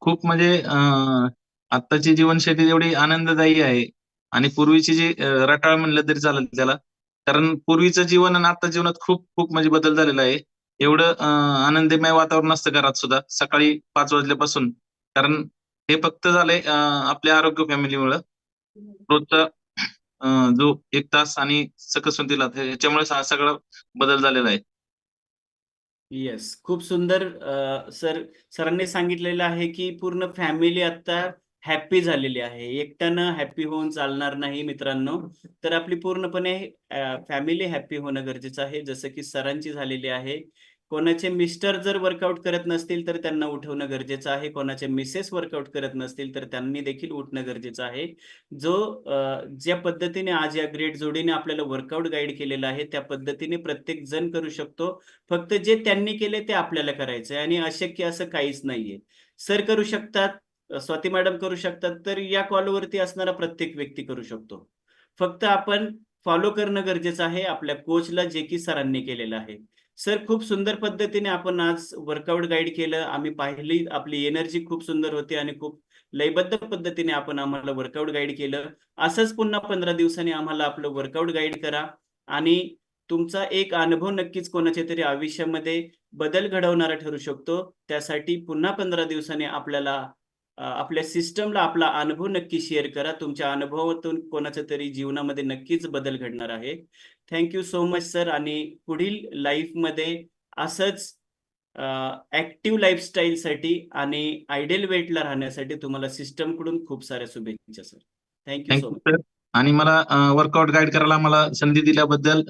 खूप म्हणजे आत्ताची जीवनशैली एवढी आनंददायी आहे आणि पूर्वीची जी रटाळ म्हणलं तरी चालेल त्याला. कारण पूर्वीचं जीवन आणि आता जीवनात खूप खूप म्हणजे बदल झालेला आहे. एवढं आनंदमय वातावरण असतं घरात सुद्धा सकाळी 5 वाजल्यापासून. कारण हे फक्त झालंय आपल्या आरोग्य फॅमिलीमुळं. रोजचा जो 1 तास आणि सकस संतुलित ह्याच्यामुळे सगळा बदल झालेला आहे. येस, खूप सुंदर. सरांनी सांगितलेलं आहे की पूर्ण फॅमिली आता हॅप्पी झालेली आहे. एकट्यानं हॅप्पी होऊन चालणार नाही मित्रांनो. तर आपली पूर्णपणे फॅमिली हॅप्पी होणं गरजेचं आहे. जसं की सरांची झालेली आहे. कोणाचे मिस्टर जर वर्कआउट करत नसतील तर त्यांना उठवणं गरजेचं आहे. कोणाचे मिसेस वर्कआउट करत नसतील तर त्यांनी देखील उठणं गरजेचं आहे. ज्या पद्धतीने आज या ग्रेट जोडीने आपल्याला वर्कआउट गाईड केलेलं आहे, त्या पद्धतीने प्रत्येक जण करू शकतो. फक्त जे त्यांनी केले ते आपल्याला करायचं आहे आणि अशक्य असं काहीच नाहीये. सर करू शकतात, स्वाती मॅडम करू शकतात, तर या कॉलवरती असणारा प्रत्येक व्यक्ती करू शकतो. फक्त आपण फॉलो करणं गरजेचं आहे आपल्या कोचला, जे की सरांनी केलेलं आहे. सर खूप सुंदर पद्धतीने आपण आज वर्कआउट गाईड केलं. आम्ही पाहिली, आपली एनर्जी खूप सुंदर होती आणि खूप लयबद्ध पद्धतीने आपण आम्हाला वर्कआउट गाईड केलं. असंच पुन्हा 15 दिवसांनी आम्हाला आपलं वर्कआउट गाईड करा आणि तुमचा एक अनुभव नक्कीच कोणाच्या तरी आयुष्यामध्ये बदल घडवणारा ठरू शकतो. त्यासाठी पुन्हा 15 दिवसांनी आपल्या सिस्टमला आपला अनुभव नक्की शेअर करा. तुमच्या अनुभवातून कोणाच्या तरी जीवनामध्ये नक्कीच बदल घडणार आहे. Thank you so much sir. आणि पुढील लाईफमध्ये असंच ऍक्टिव्ह लाईफस्टाईलसाठी आणि आयडियल वेटला राहण्यासाठी तुम्हाला सिस्टमकडून खूप साऱ्या शुभेच्छा sir. Thank you so thank you much. Sir. आणि मला वर्कआउट गाईड करायला मला संधी दिल्याबद्दल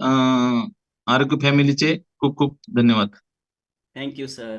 आरोग्य फॅमिलीचे खूप खूप धन्यवाद. Thank you sir.